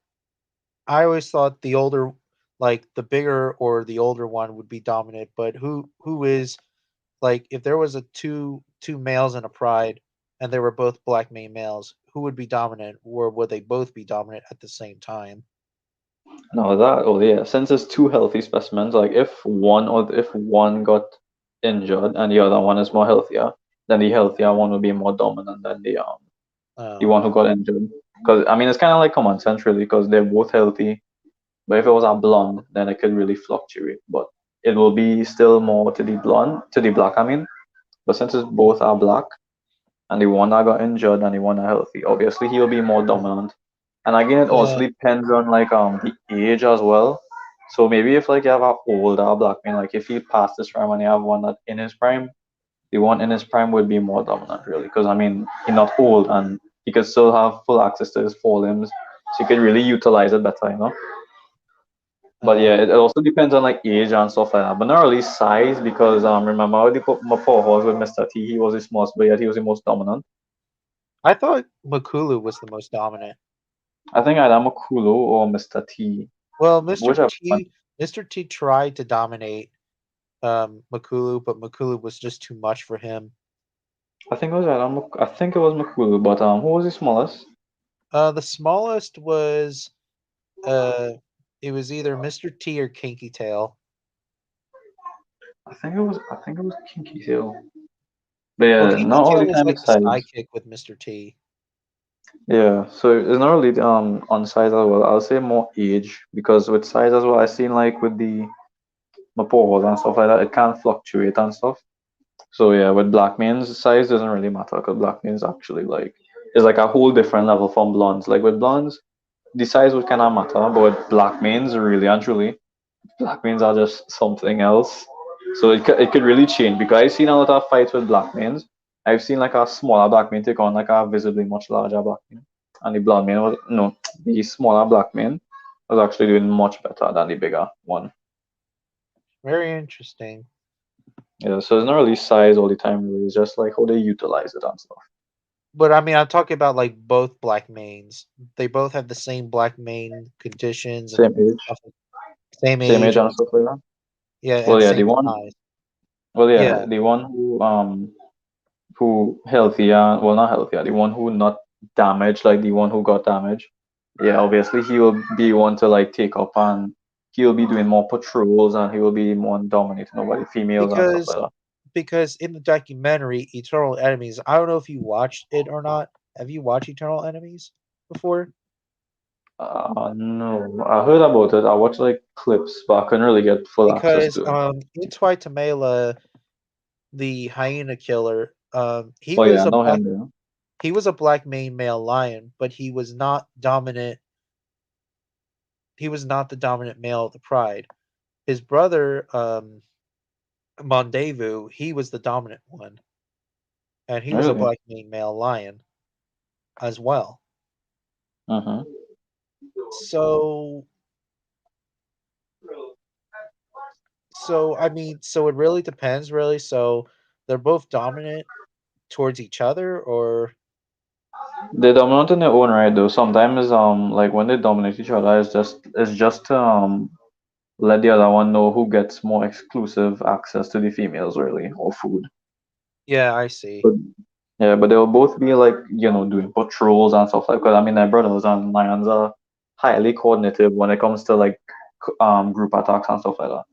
I always thought the older, like the bigger or the older one would be dominant, but who is like if there was a two males in a pride and they were both black male males, who would be dominant, or would they both be dominant at the same time? No, yeah, since it's two healthy specimens, like if one got injured and the other one is more healthier, then the healthier one will be more dominant than the Oh, one who got injured. Because I mean, it's kind of like common sense, really, because they're both healthy. But if it was a blonde, then it could really fluctuate. But it will be still more to the black. I mean, but since it's both are black, and the one that got injured and the one that healthy, obviously he'll be more dominant. And again, it also yeah, depends on like the age as well. So maybe if like you have an older black man, like if he passed his prime and you have one that in his prime, the one in his prime would be more dominant, really, because I mean he's not old and he could still have full access to his forelimbs, so he could really utilize it better. But uh, yeah, it also depends on like age and stuff like that. But not really size because remember how they put my poor horse with Mr. T, he was the smallest, but yet he was the most dominant. I thought Makulu was the most dominant. I think either Makulu or Mr. T, Well, Mr. whichever one. T, Mr. T tried to dominate Makulu, but Makulu was just too much for him. I think it was I think it was Makulu, but who was the smallest? The smallest was uh, it was either Mr. T or Kinky Tail. I think it was Kinky Tail. But Well, yeah, Kinky not all Tail the was time like it's the size. sidekick with Mr. T. Yeah, so it's not really on size as well. I'll say more age because with size as well, I seen like with the Mapores and stuff like that, it can fluctuate and stuff. So yeah, with black men's size doesn't really matter because black men's actually like is like a whole different level from blondes. Like with blondes, the size would kind of matter, but with black men's really and truly, black men's are just something else. So it could really change because I've seen a lot of fights with black men's. I've seen like a smaller black man take on like a visibly much larger black man, and the blonde man was no, the smaller black man was actually doing much better than the bigger one. Very interesting. Yeah, so it's not really size all the time, really. It's just like how they utilize it and stuff. But I mean, I'm talking about like both black mains. They both have the same black main conditions and Same age. stuff. Same same age age and and stuff like that. yeah, Well, and yeah, same size. Yeah, the one who healthier, well not healthier, the one who not damaged, like the one who got damaged. Yeah, obviously he will be one to like take up, and he'll be doing more patrols, and he will be more dominating over the females and stuff because like that. because in the documentary Eternal Enemies, I don't know if you watched it or not. Have you watched Eternal Enemies before? No, I heard about it. I watched like clips, but I couldn't really get full access Because to it. in Twitamela, the hyena killer, Oh yeah, I know him. Yeah. he was a black main male lion, but he was not dominant. He was not the dominant male of the pride. His brother, Mondevu, he was the dominant one, and he was a Really? black main male lion as well. Mm-hmm. So, I mean, so it really depends, really. So they're both dominant towards each other, or They dominate in their own right though. Sometimes like when they dominate each other, it's just let the other one know who gets more exclusive access to the females really or food. yeah, I see. But yeah, but they'll both be like, doing patrols and stuff like that. I mean, their brothers and lions are highly coordinated when it comes to like group attacks and stuff like that.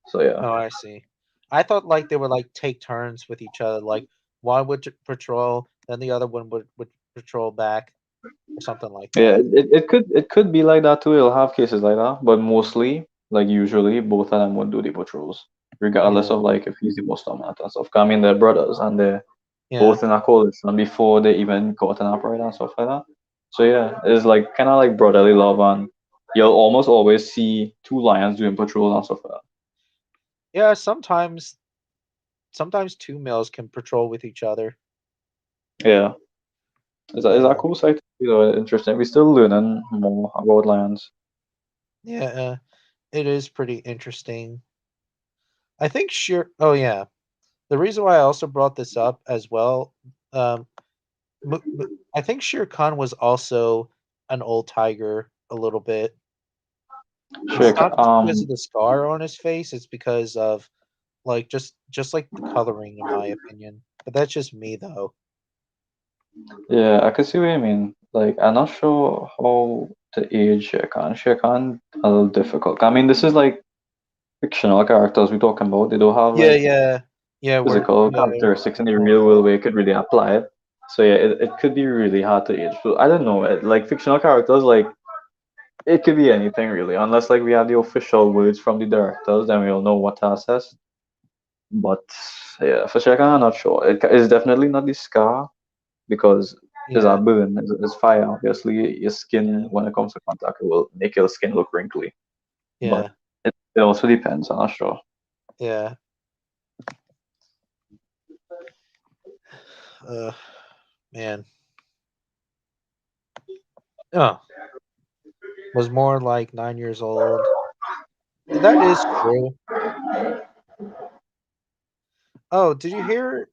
So yeah. Oh, I see. I thought like they would like take turns with each other, like one would patrol, then the other one would patrol back, or something like Yeah, that. it could be like that too. It'll have cases like that, but mostly, like usually, both of them would do the patrols, regardless Yeah, of like if he's the most dominant and stuff. 'Cause I mean, they're brothers and they're yeah, both in a coalition before they even got an upright and stuff like that. So yeah, it's like kind of like brotherly love, and you'll almost always see two lions doing patrols and stuff like yeah. Sometimes two males can patrol with each other. that. Yeah, it's a Yeah, cool sight. Interesting. We're still learning more about lions. yeah. It is pretty interesting. I think sure. Oh yeah, the reason why I also brought this up as well. Um, I think Shere Khan was also an old tiger a little bit. Sure. It's not just because of the scar on his face, it's because of like just like the coloring in my opinion. But that's just me though. Yeah, I can see what you mean. Like, I'm not sure how to age Shere Khan. Shere Khan, a little difficult. I mean, this is like fictional characters we're talking about. They don't have Yeah, like yeah. Yeah, physical yeah, characteristics in the we're real world where you could really apply it. So yeah, it could be really hard to age. So I don't know. Like fictional characters, like it could be anything really, unless like we have the official words from the directors, then we'll know what to assess. But yeah, for Shere Khan, I'm not sure. It's definitely not the scar because there's a yeah, burn, there's fire. Obviously, your skin, yeah, when it comes to contact, it will make your skin look wrinkly. But yeah, it also depends. I'm not sure. yeah. Uh man. Oh, was more like 9 years old. That is true. Oh, did you hear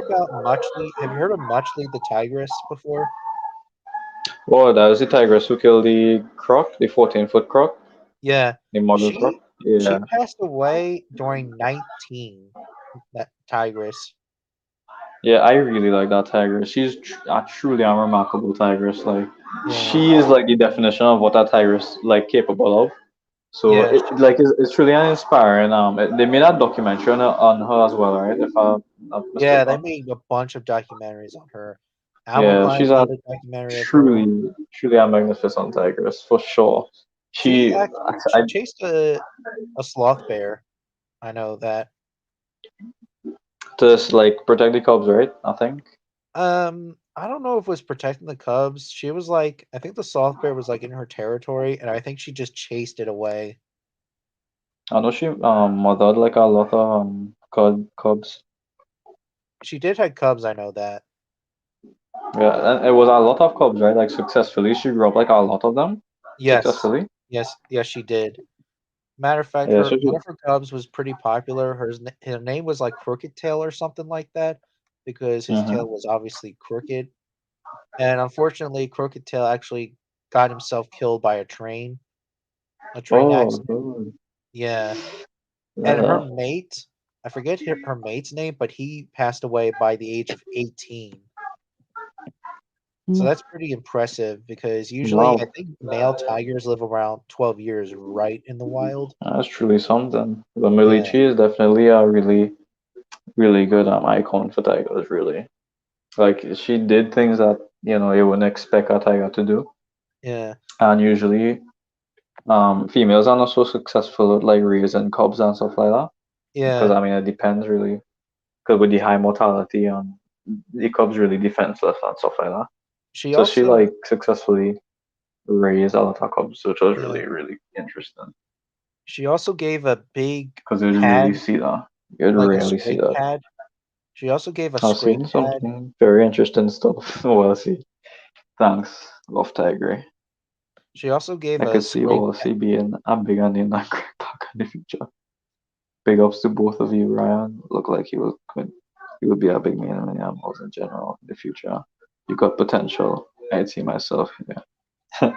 about Muchly? Have you heard of Muchly the tigress before? Oh, that was the tigress who killed the croc, the 14-foot croc, Yeah. the mother croc. She Yeah, she passed away during 19, that tigress. yeah, I really like that tigress. She's truly a remarkable tigress. Like, Yeah. she is like the definition of what that tigress like capable of. So Yeah. it's really an inspiring. They made a documentary on her as well, right? If I'm not Yeah, they mistaken. made a bunch of documentaries on her. Yeah, Amazon she's a made a documentary of her. truly a magnificent tigress for sure. She She, I she chased a sloth bear. I know that. just like protect the cubs, right? I think. I don't know if it was protecting the cubs. She was like, I think the sloth bear was like in her territory, and I think she just chased it away. I know she mothered like a lot of cubs. She did have cubs, I know that. Yeah, and it was a lot of cubs, right? Like successfully, she grew up like a lot of them Yes, successfully. yes, she did. Matter of fact, Yeah, her so one she. of her cubs was pretty popular. Her name was like Crooked Tail or something like that, because his Hmm. tail was obviously crooked. And unfortunately, Crooked Tail actually got himself killed by a train. a train Oh, accident. good. Yeah, and her Yeah. mate, I forget her mate's name, but he passed away by the age of 18. So Mm. that's pretty impressive because usually I Wow, think male tigers live around 12 years right in the wild. that's truly something. The Milichi Yeah, is definitely a really, really good icon for tigers, really. Like, she did things that, you wouldn't expect a tiger to do. yeah, And usually, females are not so successful at like raising cubs and stuff like that. Because yeah. I mean, it depends really. Because with the high mortality, the cubs really defenseless and stuff like that. She So she also, like successfully raised a lot of cubs, which was yeah, really, really interesting. she also gave a big Because you'd really pad, see that. You'd like a rarely see scrape that. pad. She also gave a I've scrape seen pad. something very interesting stuff. Well, see. Thanks, love to agree. She also gave I a could see scrape pad. Wallacey being a bigger name than Greg Parker in the future. Big ups to both of you, Ryan. Look like he would be a big man in the animals in general in the future. You got potential. I'd see myself. Yeah.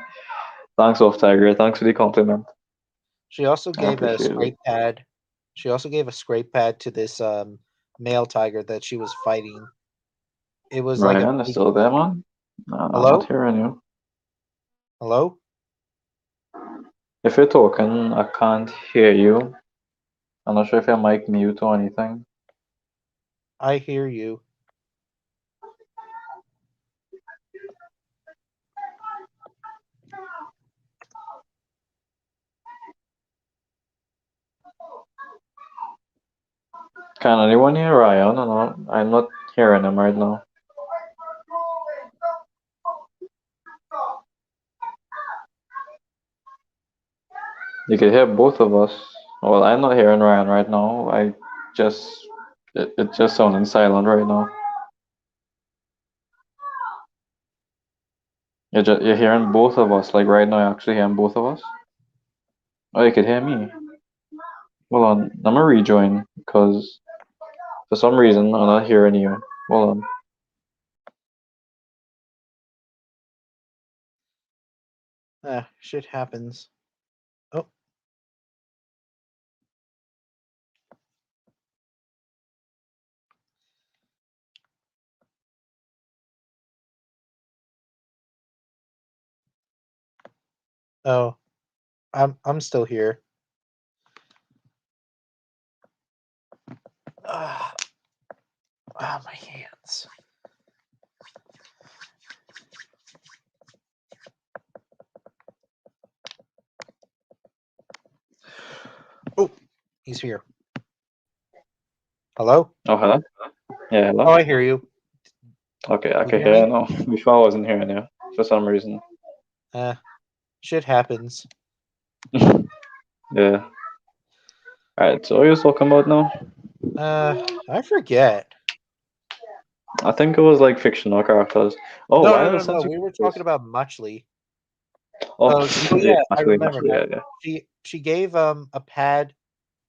Thanks, off Tiger. Thanks for the compliment. She also I gave a appreciate it. scrape pad. She also gave a scrape pad to this male tiger that she was fighting. It was like a Ryan is big. still there, man. No, I'm not Hello, hearing you. hello. If you're talking, I can't hear you. I'm not sure if your mic mute or anything. I hear you. Can anyone hear Ryan or not? I'm not hearing him right now. You can hear both of us. Well, I'm not hearing Ryan right now. Just it just sounding silent right now. You're hearing both of us. Like right now, you're actually hearing both of us. Oh, you could hear me. Hold on, I'm gonna rejoin because for some reason I'm not hearing you. Hold on. Shit happens. Oh, oh, I'm still here. Ah, my hands. Oh, he's here. Hello. Oh, hello. Yeah, Oh, hello. I hear you. Okay, I You can hear hear you me? now. Before I wasn't hearing you for some reason. Uh, shit happens. Yeah. Alright, so what are you talking about now? I forget. I think it was like fictional characters. Oh, No, I no, have a no, no. sense of We were this. talking about Muchly. Oh, Oh yeah, yeah, I actually, remember actually, now. yeah, yeah. She gave a pad.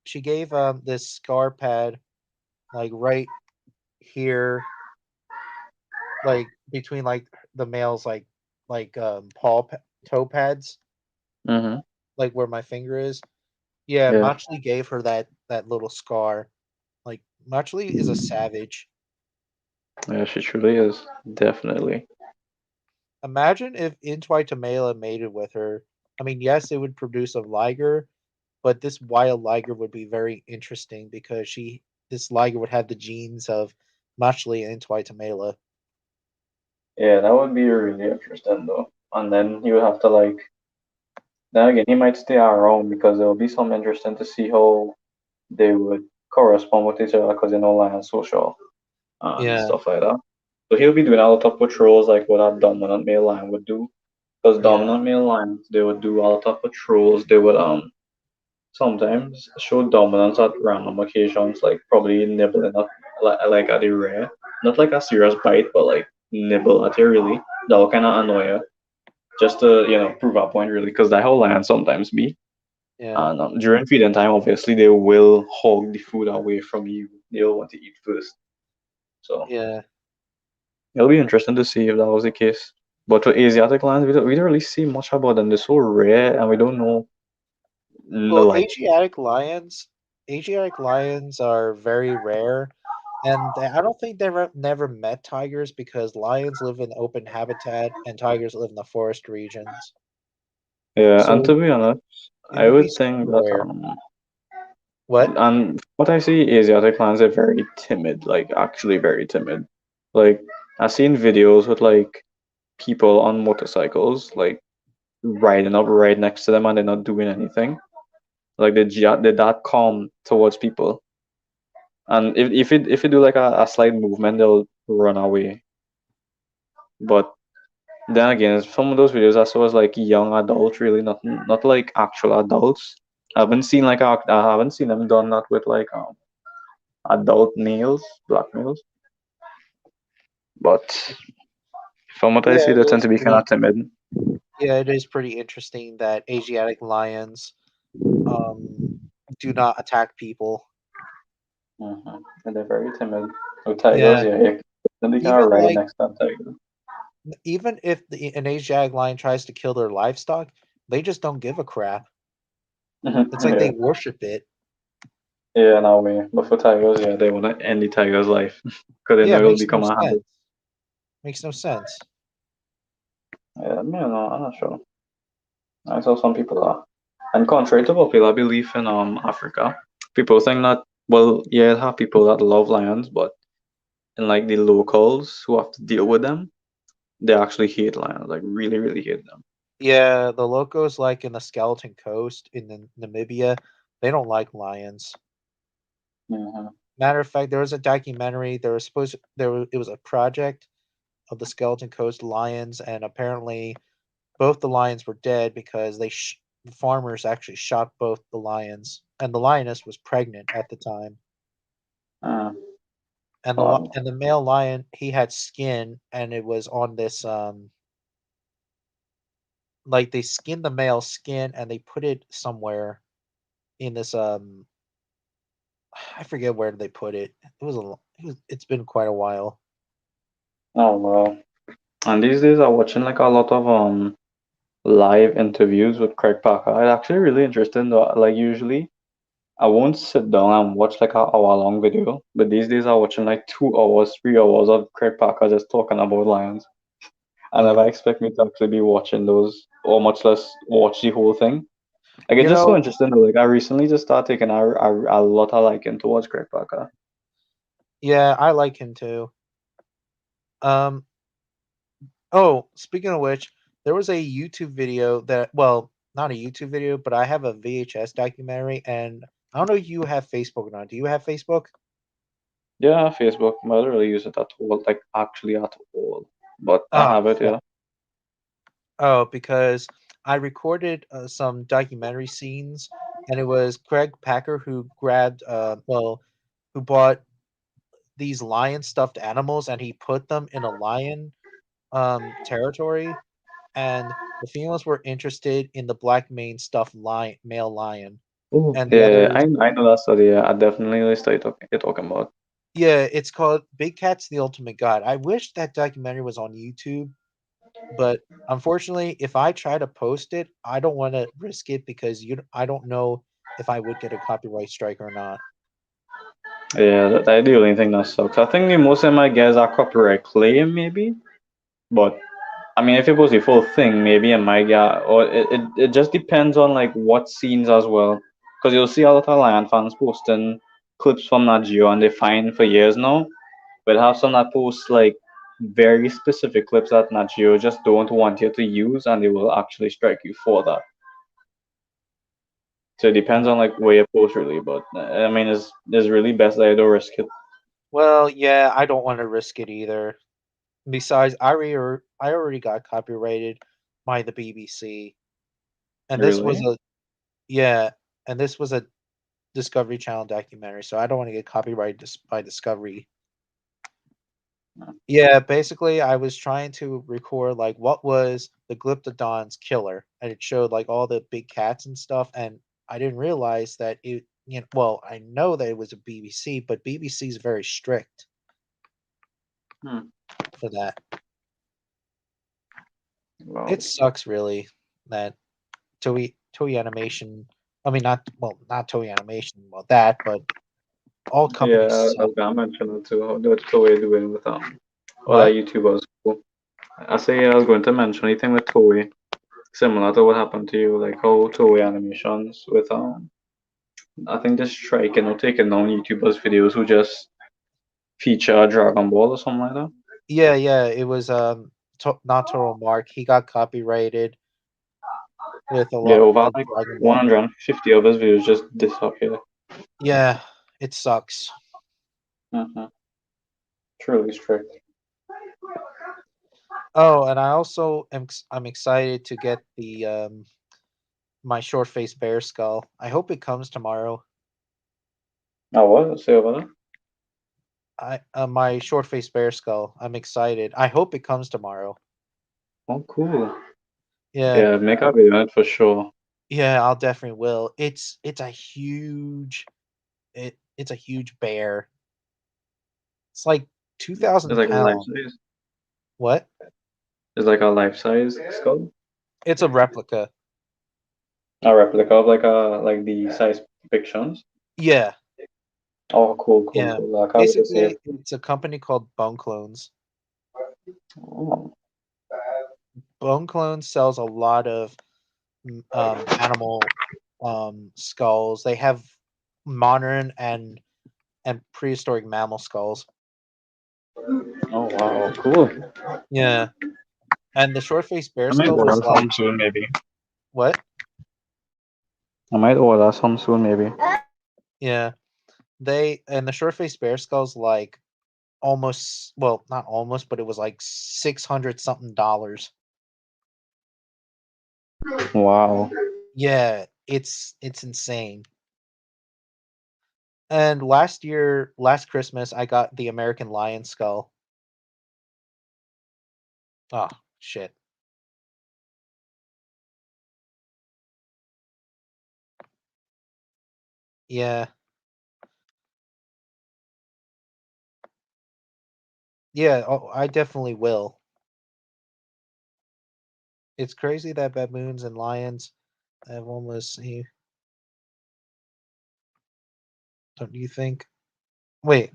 She gave this scar pad like right here, like between like the male's like toe pads, Mm-hmm. like where my finger is. Yeah, Yeah, Muchly gave her that little scar. Like Muchly is a savage. yeah, she truly is. Definitely. Imagine if Intwitamela mated with her. I mean, yes, it would produce a liger, but this wild liger would be very interesting because this liger would have the genes of Muchly and Intwitamela. Yeah, that would be really interesting though. And then you would have to like, then again, he might stay around because it will be some interesting to see how they would correspond with each other because lions social and Yeah, stuff like that. So he'll be doing a lot of patrols like what a dominant male lion would do. Because yeah, dominant male lions, they would do a lot of patrols. They would sometimes show dominance at random occasions, like probably nibbling at like at the rear. Not like a serious bite, but like nibble at you really. That will kind of annoy you. Just to prove a point really, because that's how lions sometimes be. yeah, And during feeding time, obviously they will hog the food away from you. They'll want to eat first. So yeah. it'll be interesting to see if that was the case. But for Asiatic lions, we don't really see much about them. They're so rare, and we don't know. Well, Like, Asiatic lions are very rare, and I don't think they've never met tigers because lions live in open habitat and tigers live in the forest regions. yeah, and So to be honest, it I would be would super think that rare. What? and what I see Asiatic lions are very timid, like actually very timid. Like I've seen videos with like people on motorcycles, like riding up right next to them and they're not doing anything. Like they're that calm towards people. And if you do like a slight movement, they'll run away. But then again, some of those videos I saw was like young adults, really not like actual adults. I haven't seen them done that with like adult males, black males. But from what I Yeah, see, they it tend is to be kind of pretty. timid. Yeah, it is pretty interesting that Asiatic lions um do not attack people. And they're very timid. With tigers, Yeah, yeah, you can kind even of right like next to a tiger. even if an Asiatic lion tries to kill their livestock, they just don't give a crap. It's like they Yeah, worship it. yeah, in a way. But for tigers, yeah, they want to end the tiger's life because they Yeah, know it it'll makes no become a sense. habit. Makes no sense. Yeah, I mean, I'm not sure. I saw some people are. And contrary to popular belief in Africa, people think that well, yeah, it have people that love lions, but in like the locals who have to deal with them, they actually hate lions, like really, really hate them. Yeah, the locals like in the Skeleton Coast in Namibia, they don't like lions. Hmm. Matter of fact, there was a documentary. There was supposed it was a project of the Skeleton Coast lions, and apparently both the lions were dead because the farmers actually shot both the lions, and the lioness was pregnant at the time. Uh, And wow. and the male lion, he had skin, and it was on this like they skinned the male skin and they put it somewhere in this I forget where they put it. It's been quite a while. Oh well. And these days, I'm watching like a lot of live interviews with Craig Parker. It's actually really interesting though. Like usually, I won't sit down and watch like an hour long video, but these days I'm watching like 2 hours, 3 hours of Craig Parker just talking about lions. I never Yeah. expect me to actually be watching those, or much less watch the whole thing. Like it's You just so know, interesting. Though. Like I recently just started taking a lot of liking towards Craig Parker. yeah, I like him too. Um oh, speaking of which, there was a YouTube video that well, not a YouTube video, but I have a VHS documentary and I don't know if you have Facebook or not. Do you have Facebook? Yeah, Facebook. I don't really use it at all. Like actually at all. But I Oh, have it. Yeah. oh, because I recorded some documentary scenes, and it was Craig Packer who who bought these lion stuffed animals and he put them in a lion territory, and the females were interested in the black mane stuffed lion male lion, Oh, and the yeah. others. I know that study. Yeah, I definitely started talking about. Yeah, it's called Big Cat's the Ultimate Guide. I wish that documentary was on YouTube, but unfortunately, if I try to post it, I don't want to risk it because I don't know if I would get a copyright strike or not. Yeah, that's the only thing that sucks. I think the most of my guys are copyright claim maybe, but I mean if it was the full thing, maybe it might get or it just depends on like what scenes as well. Because you'll see a lot of Lion fans posting clips from Nat Geo and they find for years now, but have some that post like very specific clips that Nat Geo just don't want you to use and they will actually strike you for that. So it depends on like where you post really, but I mean it's really best that I don't risk it. Well, yeah, I don't want to risk it either. Besides, I already got copyrighted by the BBC, and this was Really? a yeah, and this was a Discovery Channel documentary, so I don't want to get copyrighted by Discovery. Yeah, basically, I was trying to record like what was the Glyptodon's killer, and it showed like all the big cats and stuff, and I didn't realize that well, I know that it was a BBC, but BBC is very strict Hmm. for that. Well, It sucks really that Toei Animation. I mean, not Toei Animation, well that, but all companies Yeah, I suck. was gonna mention it too. How what Toei doing with other What? YouTubers? I say I was going to mention anything with Toei, similar to what happened to you, like how Toei animations with I think just striking or taking down YouTubers' videos who just feature Dragon Ball or something like that. Yeah, yeah. It was not Total Mark. He got copyrighted with a Yeah, lot over of like Dragon Ball. 150 of his videos just disappear. Yeah, it sucks. Mm-hmm. Truly strict. Oh, and I also I'm excited to get the my short face bear skull. I hope it comes tomorrow. Oh, what? Say about that? I my short face bear skull. I'm excited. I hope it comes tomorrow. Oh, cool. Yeah, Yeah, make a video on it for sure. yeah, I'll definitely will. It's a huge bear. It's like It's 2,000 like a life pounds. size. What? It's like a life size skull. It's a replica. A replica of like the size pictures. Yeah, Oh, cool, cool, yeah. cool. I can't wait to see it. Basically, it's a company called Bone Clones. Oh, Bone Clones sells a lot of animal skulls. They have modern and prehistoric mammal skulls. oh wow, cool. Yeah, and the short faced bear I might skull order was like some soon, maybe. what? I might order some soon, maybe. Yeah, they and the short faced bear skull's like almost well not almost but it was like 600 something dollars. Wow. Yeah, it's insane. And last Christmas, I got the American lion skull. Oh shit. Yeah, yeah. Oh, I definitely will. It's crazy that baboons and lions have almost. Don't you think? Wait,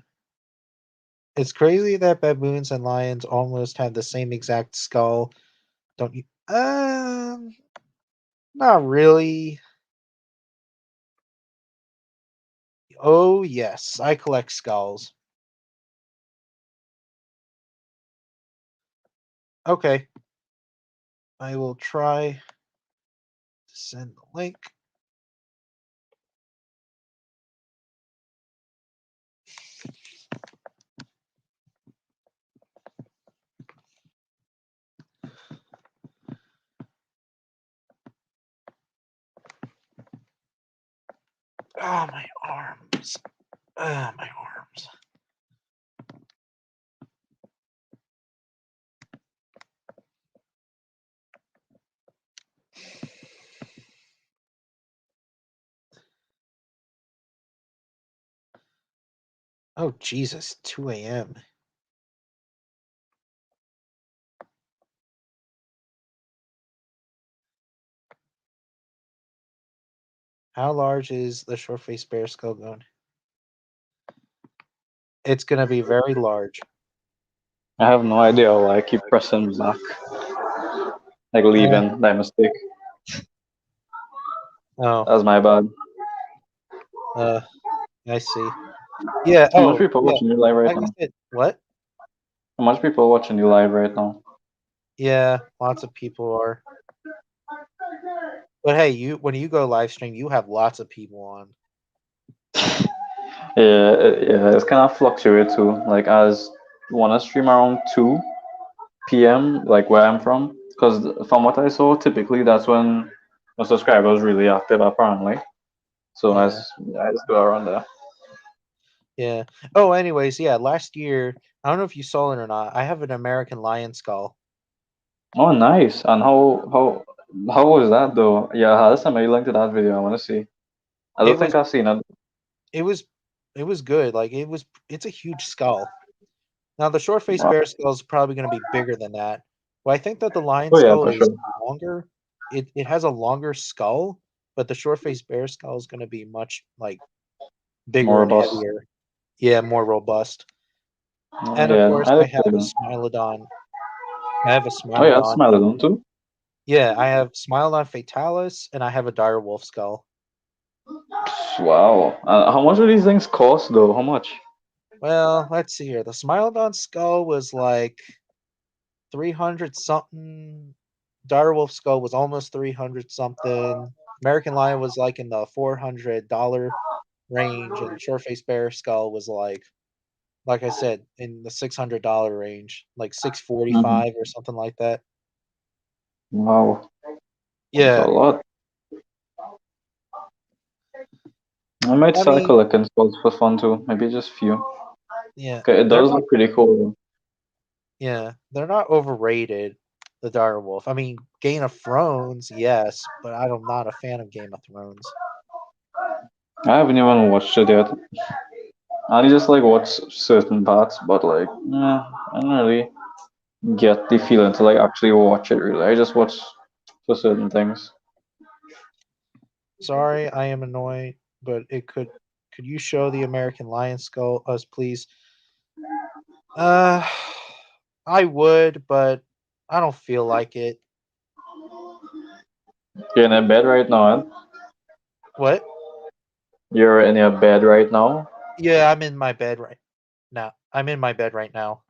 it's crazy that baboons and lions almost have the same exact skull. Don't you? Not really. Oh yes, I collect skulls. Okay, I will try to send the link. Ah, my arms. Ah, my arms. Oh Jesus, 2 a.m. How large is the short faced bear skull going? It's gonna be very large. I have no idea why I keep pressing back, like Eh, leaving by mistake. oh, That's my bad. uh, I see. Yeah. How much Oh, people yeah. watching you live right Like I now? said, what? How much people watching you live right now? Yeah, lots of people are. But hey, you when you go live stream, you have lots of people on. Yeah, yeah, it's kind of fluctuate too. Like as wanna stream around 2 p.m. like where I'm from, because from what I saw, typically that's when my subscribers really active apparently. So Yeah, I just go around there. yeah. Oh, anyways, yeah. Last year, I don't know if you saw it or not. I have an American lion skull. Oh, nice. And how was that though? Yeah, last time I linked to that video, I want to see. I It don't was think I've seen it. it was it was good. Like it's a huge skull. Now the short faced Oh bear skull is probably going to be bigger than that. But I think that the lion oh, yeah, skull for is sure. longer. It has a longer skull, but the short-faced bear skull is going to be much like More bigger and robust. heavier. Yeah, more robust. And of Yeah, course, I I like have a that. Smilodon. I have a Oh yeah, Smilodon. Smilodon too. Yeah, I have Smilodon fatalis, and I have a direwolf skull. Wow. How much do these things cost though? How much? Well, let's see here. The Smilodon skull was like 300 something. Direwolf skull was almost 300 something. American Lion was like in the $400 range, and Short-Faced Bear skull was like I said, in the $600 range, like Mhm. 645 or something like that. Wow, that's a Yeah, lot. I might I start mean, collecting skulls for fun too. Maybe just few. yeah, Okay, it they're does not. look pretty cool. Yeah, they're not overrated. The direwolf. I mean, Game of Thrones, yes, but I'm not a fan of Game of Thrones. I haven't even watched it yet. I just like watch certain parts, but like, I don't really get the feeling to like actually watch it. Really, I just watch for certain things. Sorry, I am annoyed, but it could you show the American Lion skull us, please? Uh, I would, but I don't feel like it. You're in a bed right now, Ed? What? You're in your bed right now. Yeah, I'm in my bed right now. I'm in my bed right now.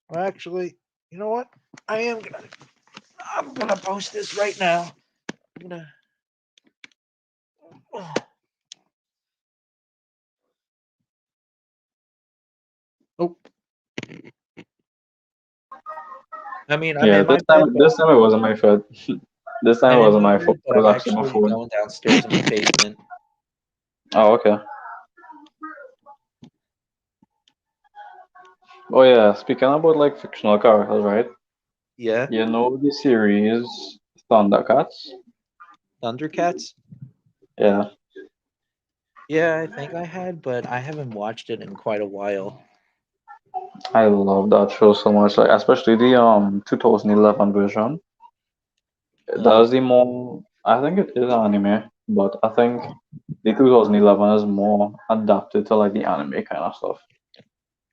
Well, actually, you know what? I am gonna. I'm gonna post this right now. I'm gonna. Oh, I mean, I'm Yeah, in my bed, but this time it wasn't my fault. This time I'm it in wasn't my my bed, fault. but It I'm was actually my actually phone. going downstairs in my basement. Oh, okay. Oh yeah, speaking about like fictional characters, right? Yeah, You know the series Thundercats? Thundercats. Yeah, Yeah, I think I had, but I haven't watched it in quite a while. I love that show so much. Like especially the 2011 version. That Oh, is the more. I think it is anime, but I think the 2011 is more adapted to like the anime kind of stuff.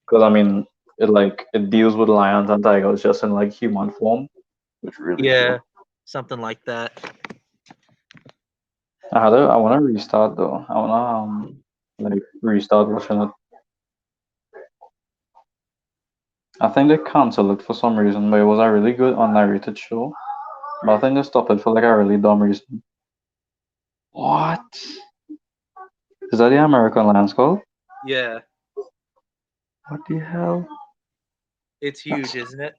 Because I mean, it deals with lions and tigers just in like human form, which is really yeah, cool. something like that. I wanna restart though. I wanna like restart watching it. I think they canceled it for some reason, but it was a really good unnarrated show. But I think they stopped it for like a really dumb reason. What? Is that the American Lions Call? Yeah, What the hell? it's huge, That's isn't it?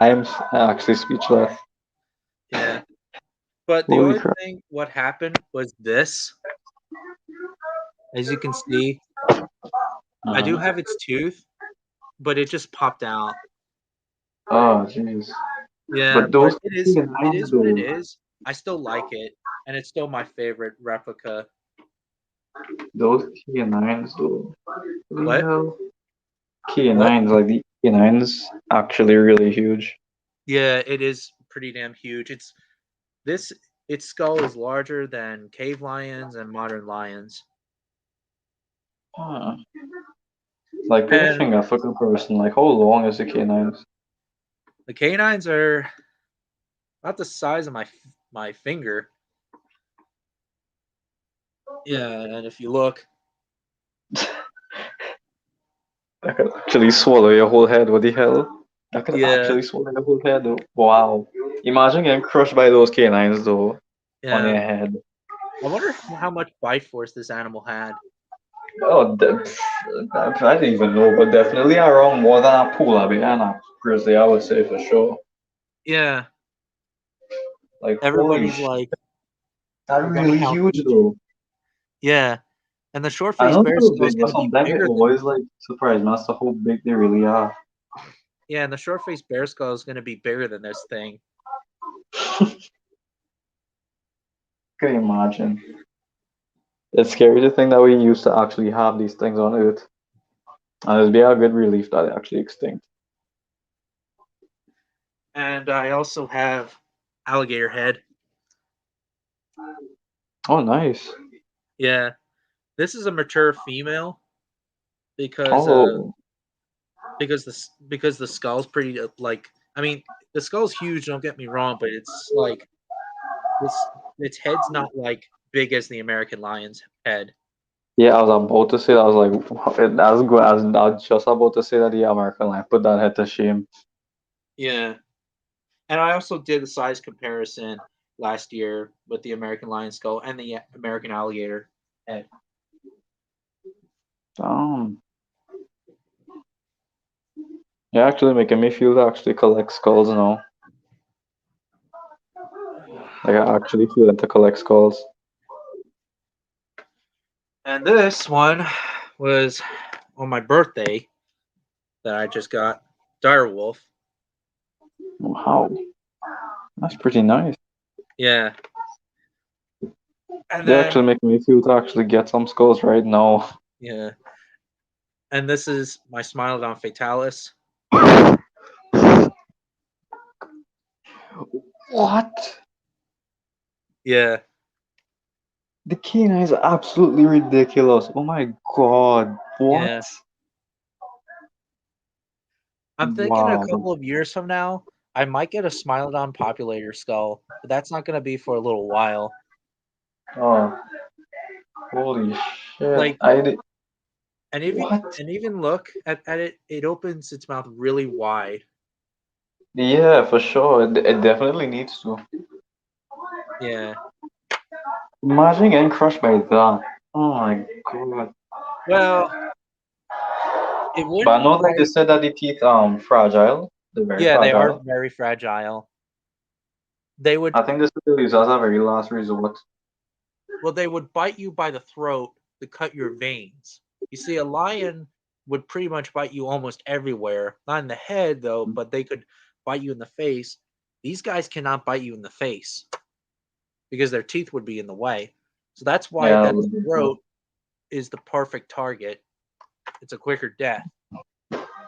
I am actually speechless. Yeah. But the Holy only crap. thing what happened was this. As you can see, I do Mhm. have its tooth, but it just popped out. Oh, jeez. Yeah, But but those it T9s, is what it though, is. I still like it, and it's still my favorite replica. those K9s, though. What the What? hell? What? K9s, like the K9s, actually really huge. Yeah, it is pretty damn huge. This its skull is larger than cave lions and modern lions. Huh. Like, put a And finger for comparison. Like, how long is the K9s? the canines are about the size of my finger. Yeah, and if you look, That could actually swallow your whole head. What the hell? That could yeah, actually swallow your whole head, though. Wow. Imagine getting crushed by those K9s, though, on yeah. your head. I wonder how much bite force this animal had. Oh, I didn't even know, but definitely around more than a polar bear and a grizzly, I would say for sure. Yeah, Like, holy everybody's shit, like, that's I wonder really how huge huge. though. Yeah, and the I short-faced know bear they're skull is big, going but to be sometimes it bigger than. always like surprise me as to how big they really are. Yeah, and the short-faced bear skull is going to be bigger than this thing. Can you imagine? It's scary to think that we used to actually have these things on Earth, and it'd be a good relief that they're actually extinct. And I also have. alligator head. Oh, nice. Yeah, this is a mature female because Oh, because the skull's pretty like I mean the skull's huge. Don't get me wrong, but it's like this its head's not like big as the American lion's head. yeah. I was about to say that. I was like, that's good. I was just about to say that the American lion put that head to shame. Yeah, and I also did a size comparison last year with the American lion skull and the American alligator head. Um, you're actually making me feel to actually collect skulls now. Like I actually feel like to collect skulls. And this one was on my birthday that I just got direwolf. Wow, that's pretty nice. Yeah, and You're then actually making me feel to actually get some skulls right now. yeah, and this is my Smilodon fatalis. What? Yeah, The canine is absolutely ridiculous. Oh my god. What? yeah. I'm thinking a Wow. couple of years from now, I might get a Smilodon populator skull, but that's not going to be for a little while. Oh, holy shit. Like, I did. and What? even look at it, it opens its mouth really wide. Yeah, for sure. It definitely needs to. Yeah. Imagine getting crushed by that. Oh my god. Well, it But I wouldn't know that they bite. said that the teeth fragile. They're very Yeah, they are fragile. very fragile. They would I think this is used as a very last resort. well, they would bite you by the throat to cut your veins. You see, a lion would pretty much bite you almost everywhere. Not in the head though, but they could bite you in the face. These guys cannot bite you in the face because their teeth would be in the way. So that's why Yeah, it that would be cool. throat is the perfect target. It's a quicker death.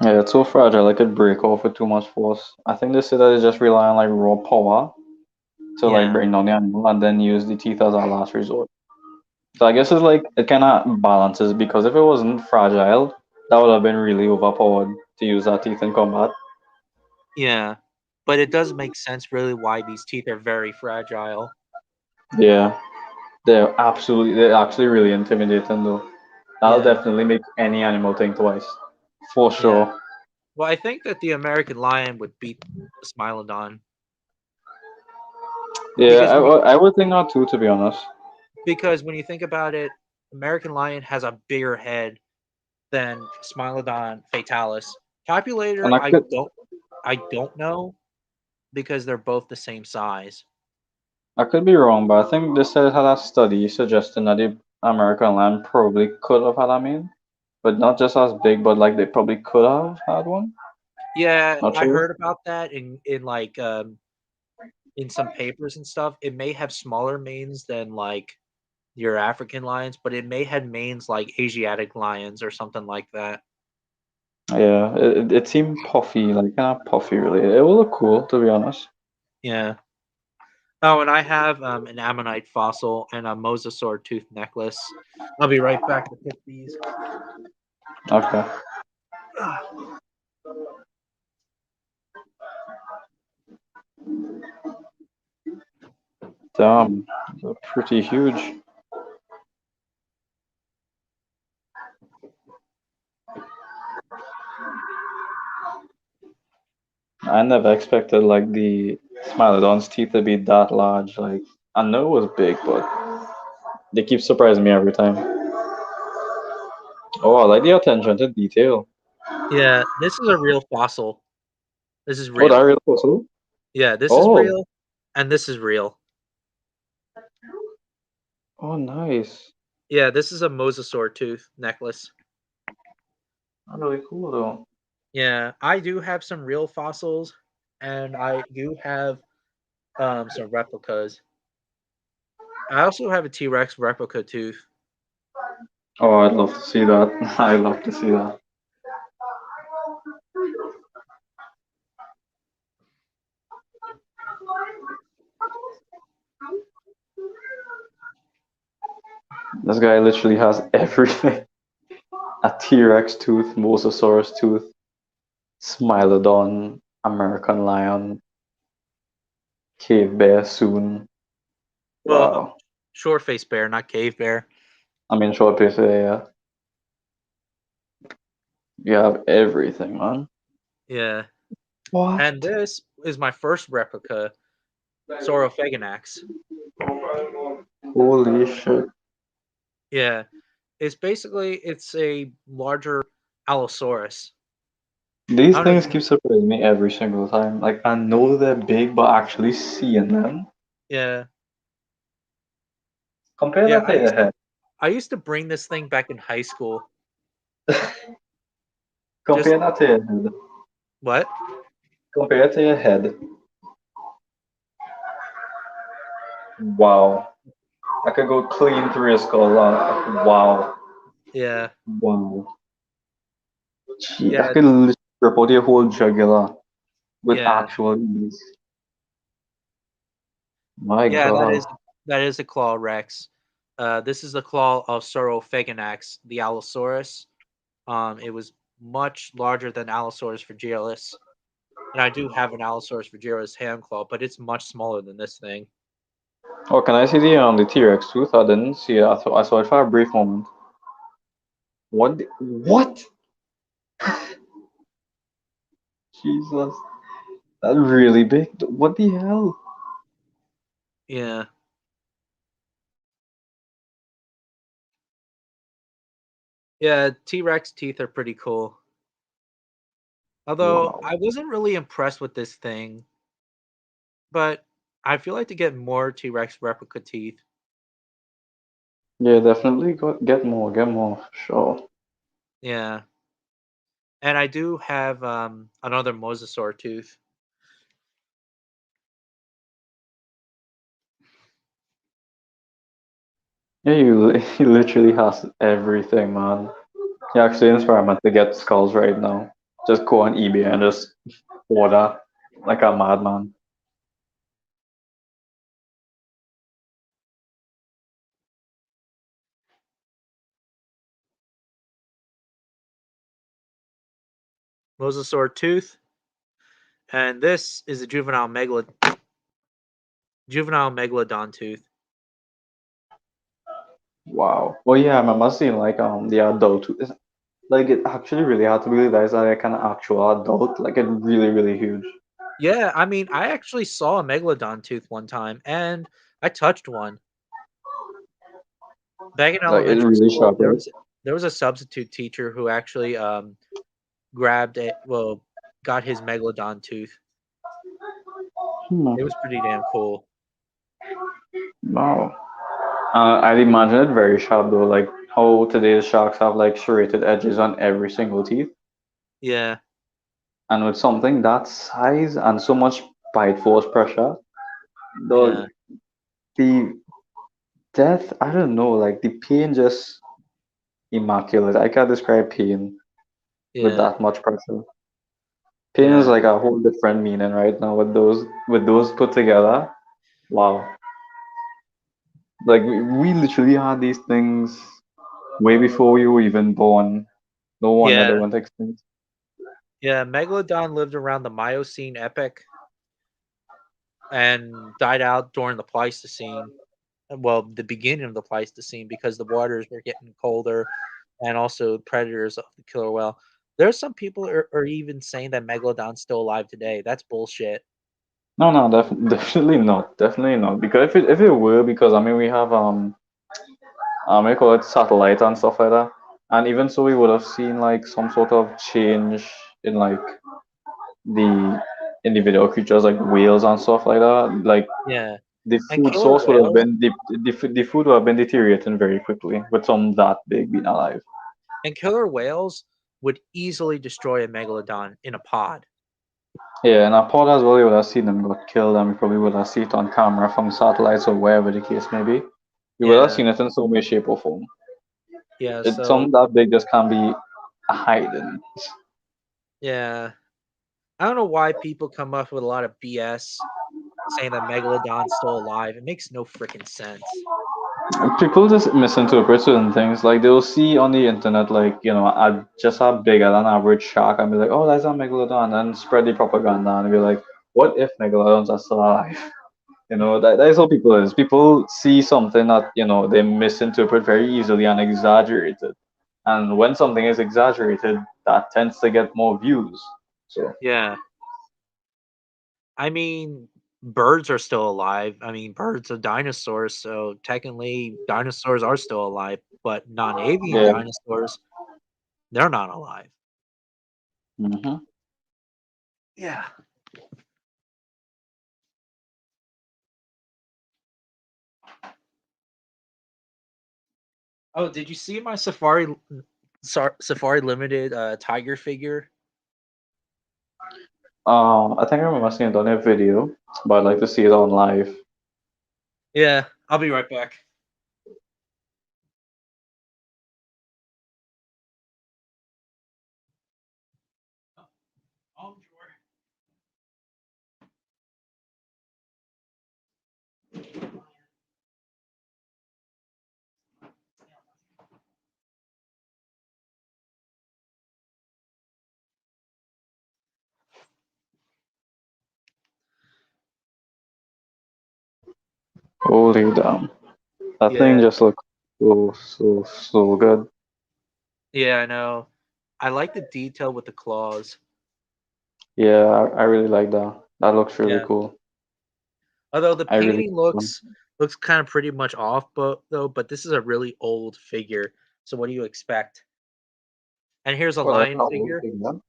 Yeah, it's so fragile it could break off with too much force. I think they say that they just rely on like raw power to like Yeah. bring down the animal and then use the teeth as our last resort. So I guess it's like it kind of balances because if it wasn't fragile, that would have been really overpowered to use our teeth in combat. Yeah. But it does make sense really why these teeth are very fragile. Yeah, they're actually really intimidating though. That'll Yeah. definitely make any animal think twice, for Yeah. sure. Well, I think that the American lion would beat the Smilodon Yeah, because I would think not too, to be honest. when you think about it, American lion has a bigger head than Smilodon fatalis. Capulator, And I don't know because they're both the same size. I could be wrong, but I think they said it had a study suggesting that the American lion probably could have had a mane, but not just as big, but like they probably could have had one. Yeah, Not I sure. heard about that in like in some papers and stuff. It may have smaller manes than like your African lions, but it may have manes like Asiatic lions or something like that. Yeah, it seemed puffy, like kind of puffy, really. It would look cool, to be honest. Yeah. Oh, and I have an ammonite fossil and a mosasaur tooth necklace. I'll be right back to pick these. Okay. Damn, they're pretty huge. I never expected like the Smilodon's teeth to be that large. Like I know it was big, but they keep surprising me every time. Oh, I like the attention to detail. Yeah, this is a real fossil. This is Oh, that real. real possible? Yeah, this is Oh, real, and this is real. oh, nice. Yeah, this is a mosasaur tooth necklace. That's really cool though. Yeah, I do have some real fossils, and I do have some replicas. I also have a T Rex replica tooth. Oh, I'd love to see that. I'd love to see that. This guy literally has everything: a T Rex tooth, Mosasaurus tooth, Smilodon, American lion, cave bear soon. Well, Wow. short face bear, not cave bear. I mean, short piece, yeah. You have everything, man. Yeah. And What? this is my first replica Saurophaganax. Holy shit. Yeah. It's a larger Allosaurus. These I don't know if things you keep surprising me every single time. Like, I know they're big, but actually seeing them. yeah. Compare Yeah, that to your head. I used to bring this thing back in high school. Just Compare that to your head. what? Compare it to your head. Wow. I could go clean through your skull. Wow. Yeah. Wow. Gee, I Yeah. could literally rip out your whole jugular with Yeah. actual ease. My Yeah, God. that is a claw rex. This is the claw of Saurophaganax, the Allosaurus. It was much larger than Allosaurus fragilis. And I do have an Allosaurus fragilis hand claw, but it's much smaller than this thing. Oh, can I see the T-Rex tooth? I didn't see it. I saw it for a brief moment. What? Jesus. That's really big. What the hell? Yeah. Yeah, T-Rex teeth are pretty cool. Although Wow. I wasn't really impressed with this thing, but I feel like to get more T-Rex replica teeth. Yeah, definitely get more, get more. Sure. Yeah. And I do have another mosasaur tooth. Yeah, he literally has everything, man. He actually inspired me to get skulls right now. Just go on eBay and just order like a madman. Mosasaur tooth. And this is a juvenile megalodon tooth. Wow. Well, yeah, I remember seeing like the adult. Like it actually really had to believe that it's like an actual adult. Like it really huge. Yeah, I mean, I actually saw a megalodon tooth one time, and I touched one back in Like it's elementary really school. sharp, right? There was a substitute teacher who actually grabbed it. Well, got his megalodon tooth. Hmm. It was pretty damn cool. Wow. I'd imagine it very sharp though. Like how today's sharks have like serrated edges on every single teeth, Yeah, and with something that size and so much bite force pressure, yeah, the death, I don't know, like the pain just immaculate. I can't describe pain with yeah, that much pressure. Pain is yeah, like a whole different meaning right now with those put together. Wow. Like we literally had these things way before you were even born. No wonder they yeah, went extinct. yeah. Megalodon lived around the Miocene epoch and died out during the Pleistocene. Well, the beginning of the Pleistocene because the waters were getting colder and also predators of the killer whale. There's some people are even saying that Megalodon's still alive today. That's bullshit. No, no, definitely not. Definitely not. Because if it were, because I mean we have we call it satellite and stuff like that. And even so we would have seen like some sort of change in like the individual creatures like whales and stuff like that. Like Yeah. the And food killer source would have whales been the food would have been deteriorating very quickly with some that big being alive. and killer whales would easily destroy a megalodon in a pod. Yeah, and Apollo as well, you would have seen them got killed, and we probably would have seen it on camera from satellites or wherever the case may be. You would have Yeah. seen it in some way, shape, or form. Yeah, It's so something that big just can't be hidden. yeah. I don't know why people come up with a lot of BS saying that Megalodon's still alive. It makes no freaking sense. People just misinterpret certain things. Like they'll see on the internet, like just a bigger than average shark, and be like, "Oh, that's a megalodon," and then spread the propaganda and be like, "What if megalodons are still alive?" That is how people is. People see something that they misinterpret very easily and exaggerate it. And when something is exaggerated, that tends to get more views. So Yeah. I mean, birds are still alive. I mean, birds are dinosaurs, so technically dinosaurs are still alive, but non-avian yeah. dinosaurs, they're not alive. Hmm. Yeah. Oh, did you see my Safari Limited tiger figure? I think I remember seeing it on a video, but I'd like to see it on live. Yeah, I'll be right back. Oh, Holy damn. That thing yeah, just looks so good. yeah, I know. I like the detail with the claws. Yeah, I really like that. That looks really Yeah. cool. Although the I really painting looks kind of pretty much off, but this is a really old figure. So what do you expect? And here's a well, that's lion not old figure. thing, man.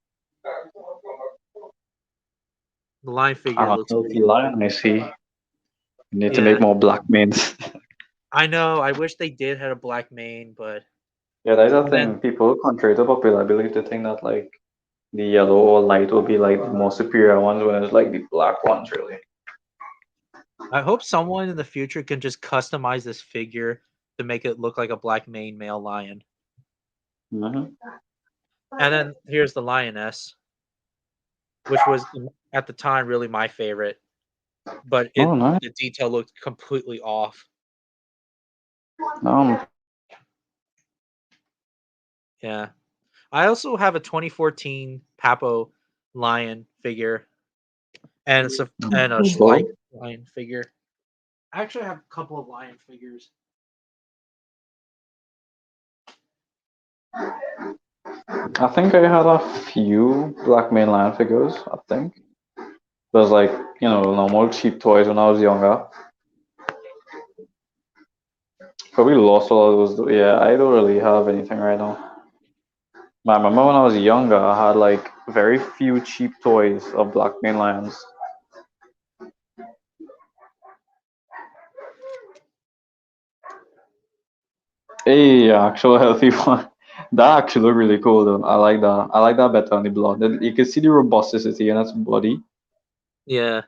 The lion figure I'm a looks healthy pretty cool. lion, I see. We need to make Yeah, more black mains. I know. I wish they did had a black mane, but Yeah, that's a and thing. then People, contrary to popular belief, they think that like the yellow or light will be like the more superior ones when it's like the black ones really. I hope someone in the future can just customize this figure to make it look like a black mane male lion. Hmm. And then here's the lioness, which was at the time really my favorite, but Oh, it nice. the detail looked completely off. Um, Yeah. I also have a 2014 Papo lion figure and a so Schleich lion figure. I actually have a couple of lion figures. I think I had a few black main lion figures. I think there's like normal cheap toys when I was younger. Probably lost all of those. Yeah, I don't really have anything right now. I remember when I was younger, I had like very few cheap toys of black main lions. Hey, actual healthy one. That actually look really cool though. I like that. I like that better on the blood. You can see the robusticity in its body. Yeah.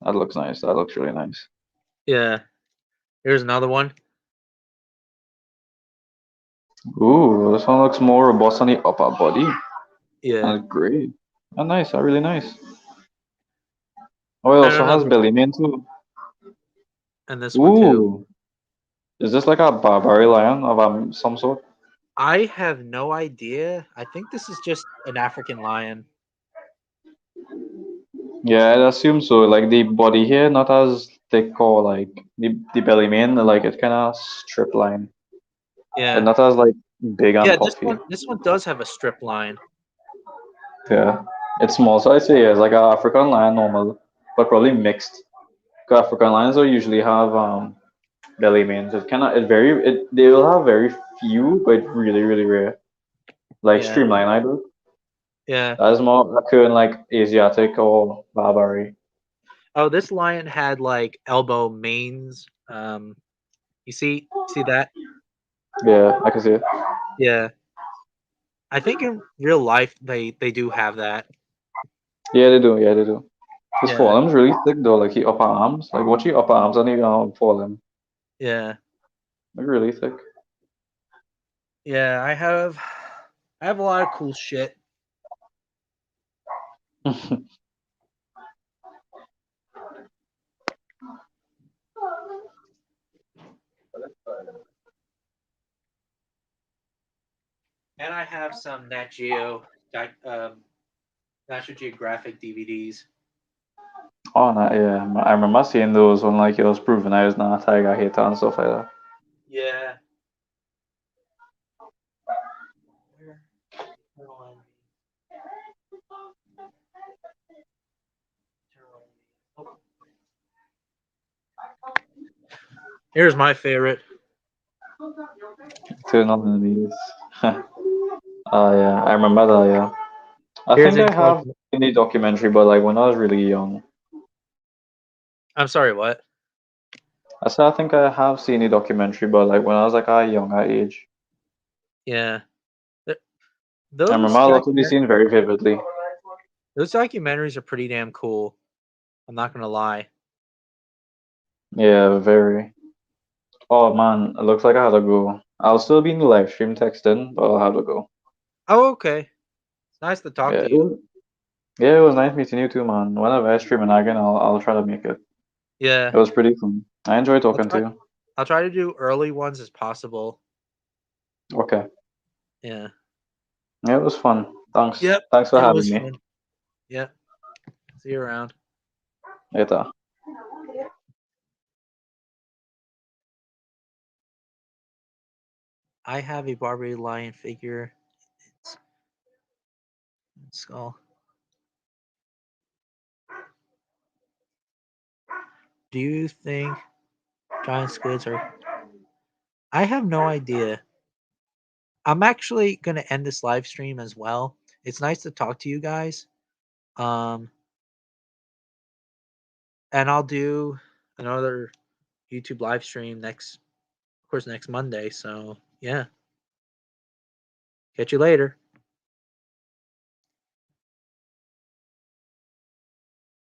That looks nice. That looks really nice. Yeah. Here's another one. Ooh, this one looks more robust on the upper body. Yeah. That's great. Oh, nice. Really nice. Oh, it And also has another belly main too. and this one too. Ooh, is this like a Barbary lion of some sort? I have no idea. I think this is just an African lion. Yeah, I'd assume so. Like the body here, not as thick or like the belly main, like it kind of strip line, and Yeah. not as like big and Yeah, puffy. this one does have a strip line. Yeah, it's small, so I'd say yeah, it's like an African lion normal, but probably mixed. 'Cause African lions will usually have belly mains. They will have very few, but really rare. Like Yeah. streamline idol. Yeah. That is more occur in like Asiatic or Barbary. Oh, this lion had like elbow manes. You see that? Yeah, I can see it. Yeah. I think in real life they do have that. Yeah, they do. Yeah, they do. His Yeah. forearms really thick though. Like he upper arms. Like watch your upper arms and your forearm. Yeah. Like really thick. Yeah, I have a lot of cool shit. And I have some National Geographic DVDs. Oh, no, yeah. I remember seeing those when like it was proven I was not a tiger hater and stuff like that. Yeah. Where? Eternal Envy. Eternal Envy. Oh. Here's my favorite. Turn on these. Oh yeah, I remember that. Yeah, I Here's think I have Intellectual. seen the documentary, but like when I was really young. I'm sorry, what? I said I think I have seen the documentary, but like when I was like a younger age. Yeah. I remember Those a lot of these document scenes very vividly. those documentaries are pretty damn cool. I'm not gonna lie. Yeah, very. Oh man, it looks like I had to go. I'll still be in the live stream texting, but I'll have to go. Oh, okay. It's nice to talk Yeah, to you. yeah, it was nice meeting you too, man. Whenever I stream again, I'll try to make it. Yeah. It was pretty fun. I enjoyed I'll talking to try you. I'll try to do early ones as possible. Okay. Yeah. Yeah, it was fun. Thanks. Yep. Thanks for It having was me. fun. Yep. See you around. Later. I have a Barbary lion figure. It's skull. Do you think giant squids are? I have no idea. I'm actually gonna end this live stream as well. It's nice to talk to you guys. Um, and I'll do another YouTube live stream next, of course, next Monday. So yeah, catch you later.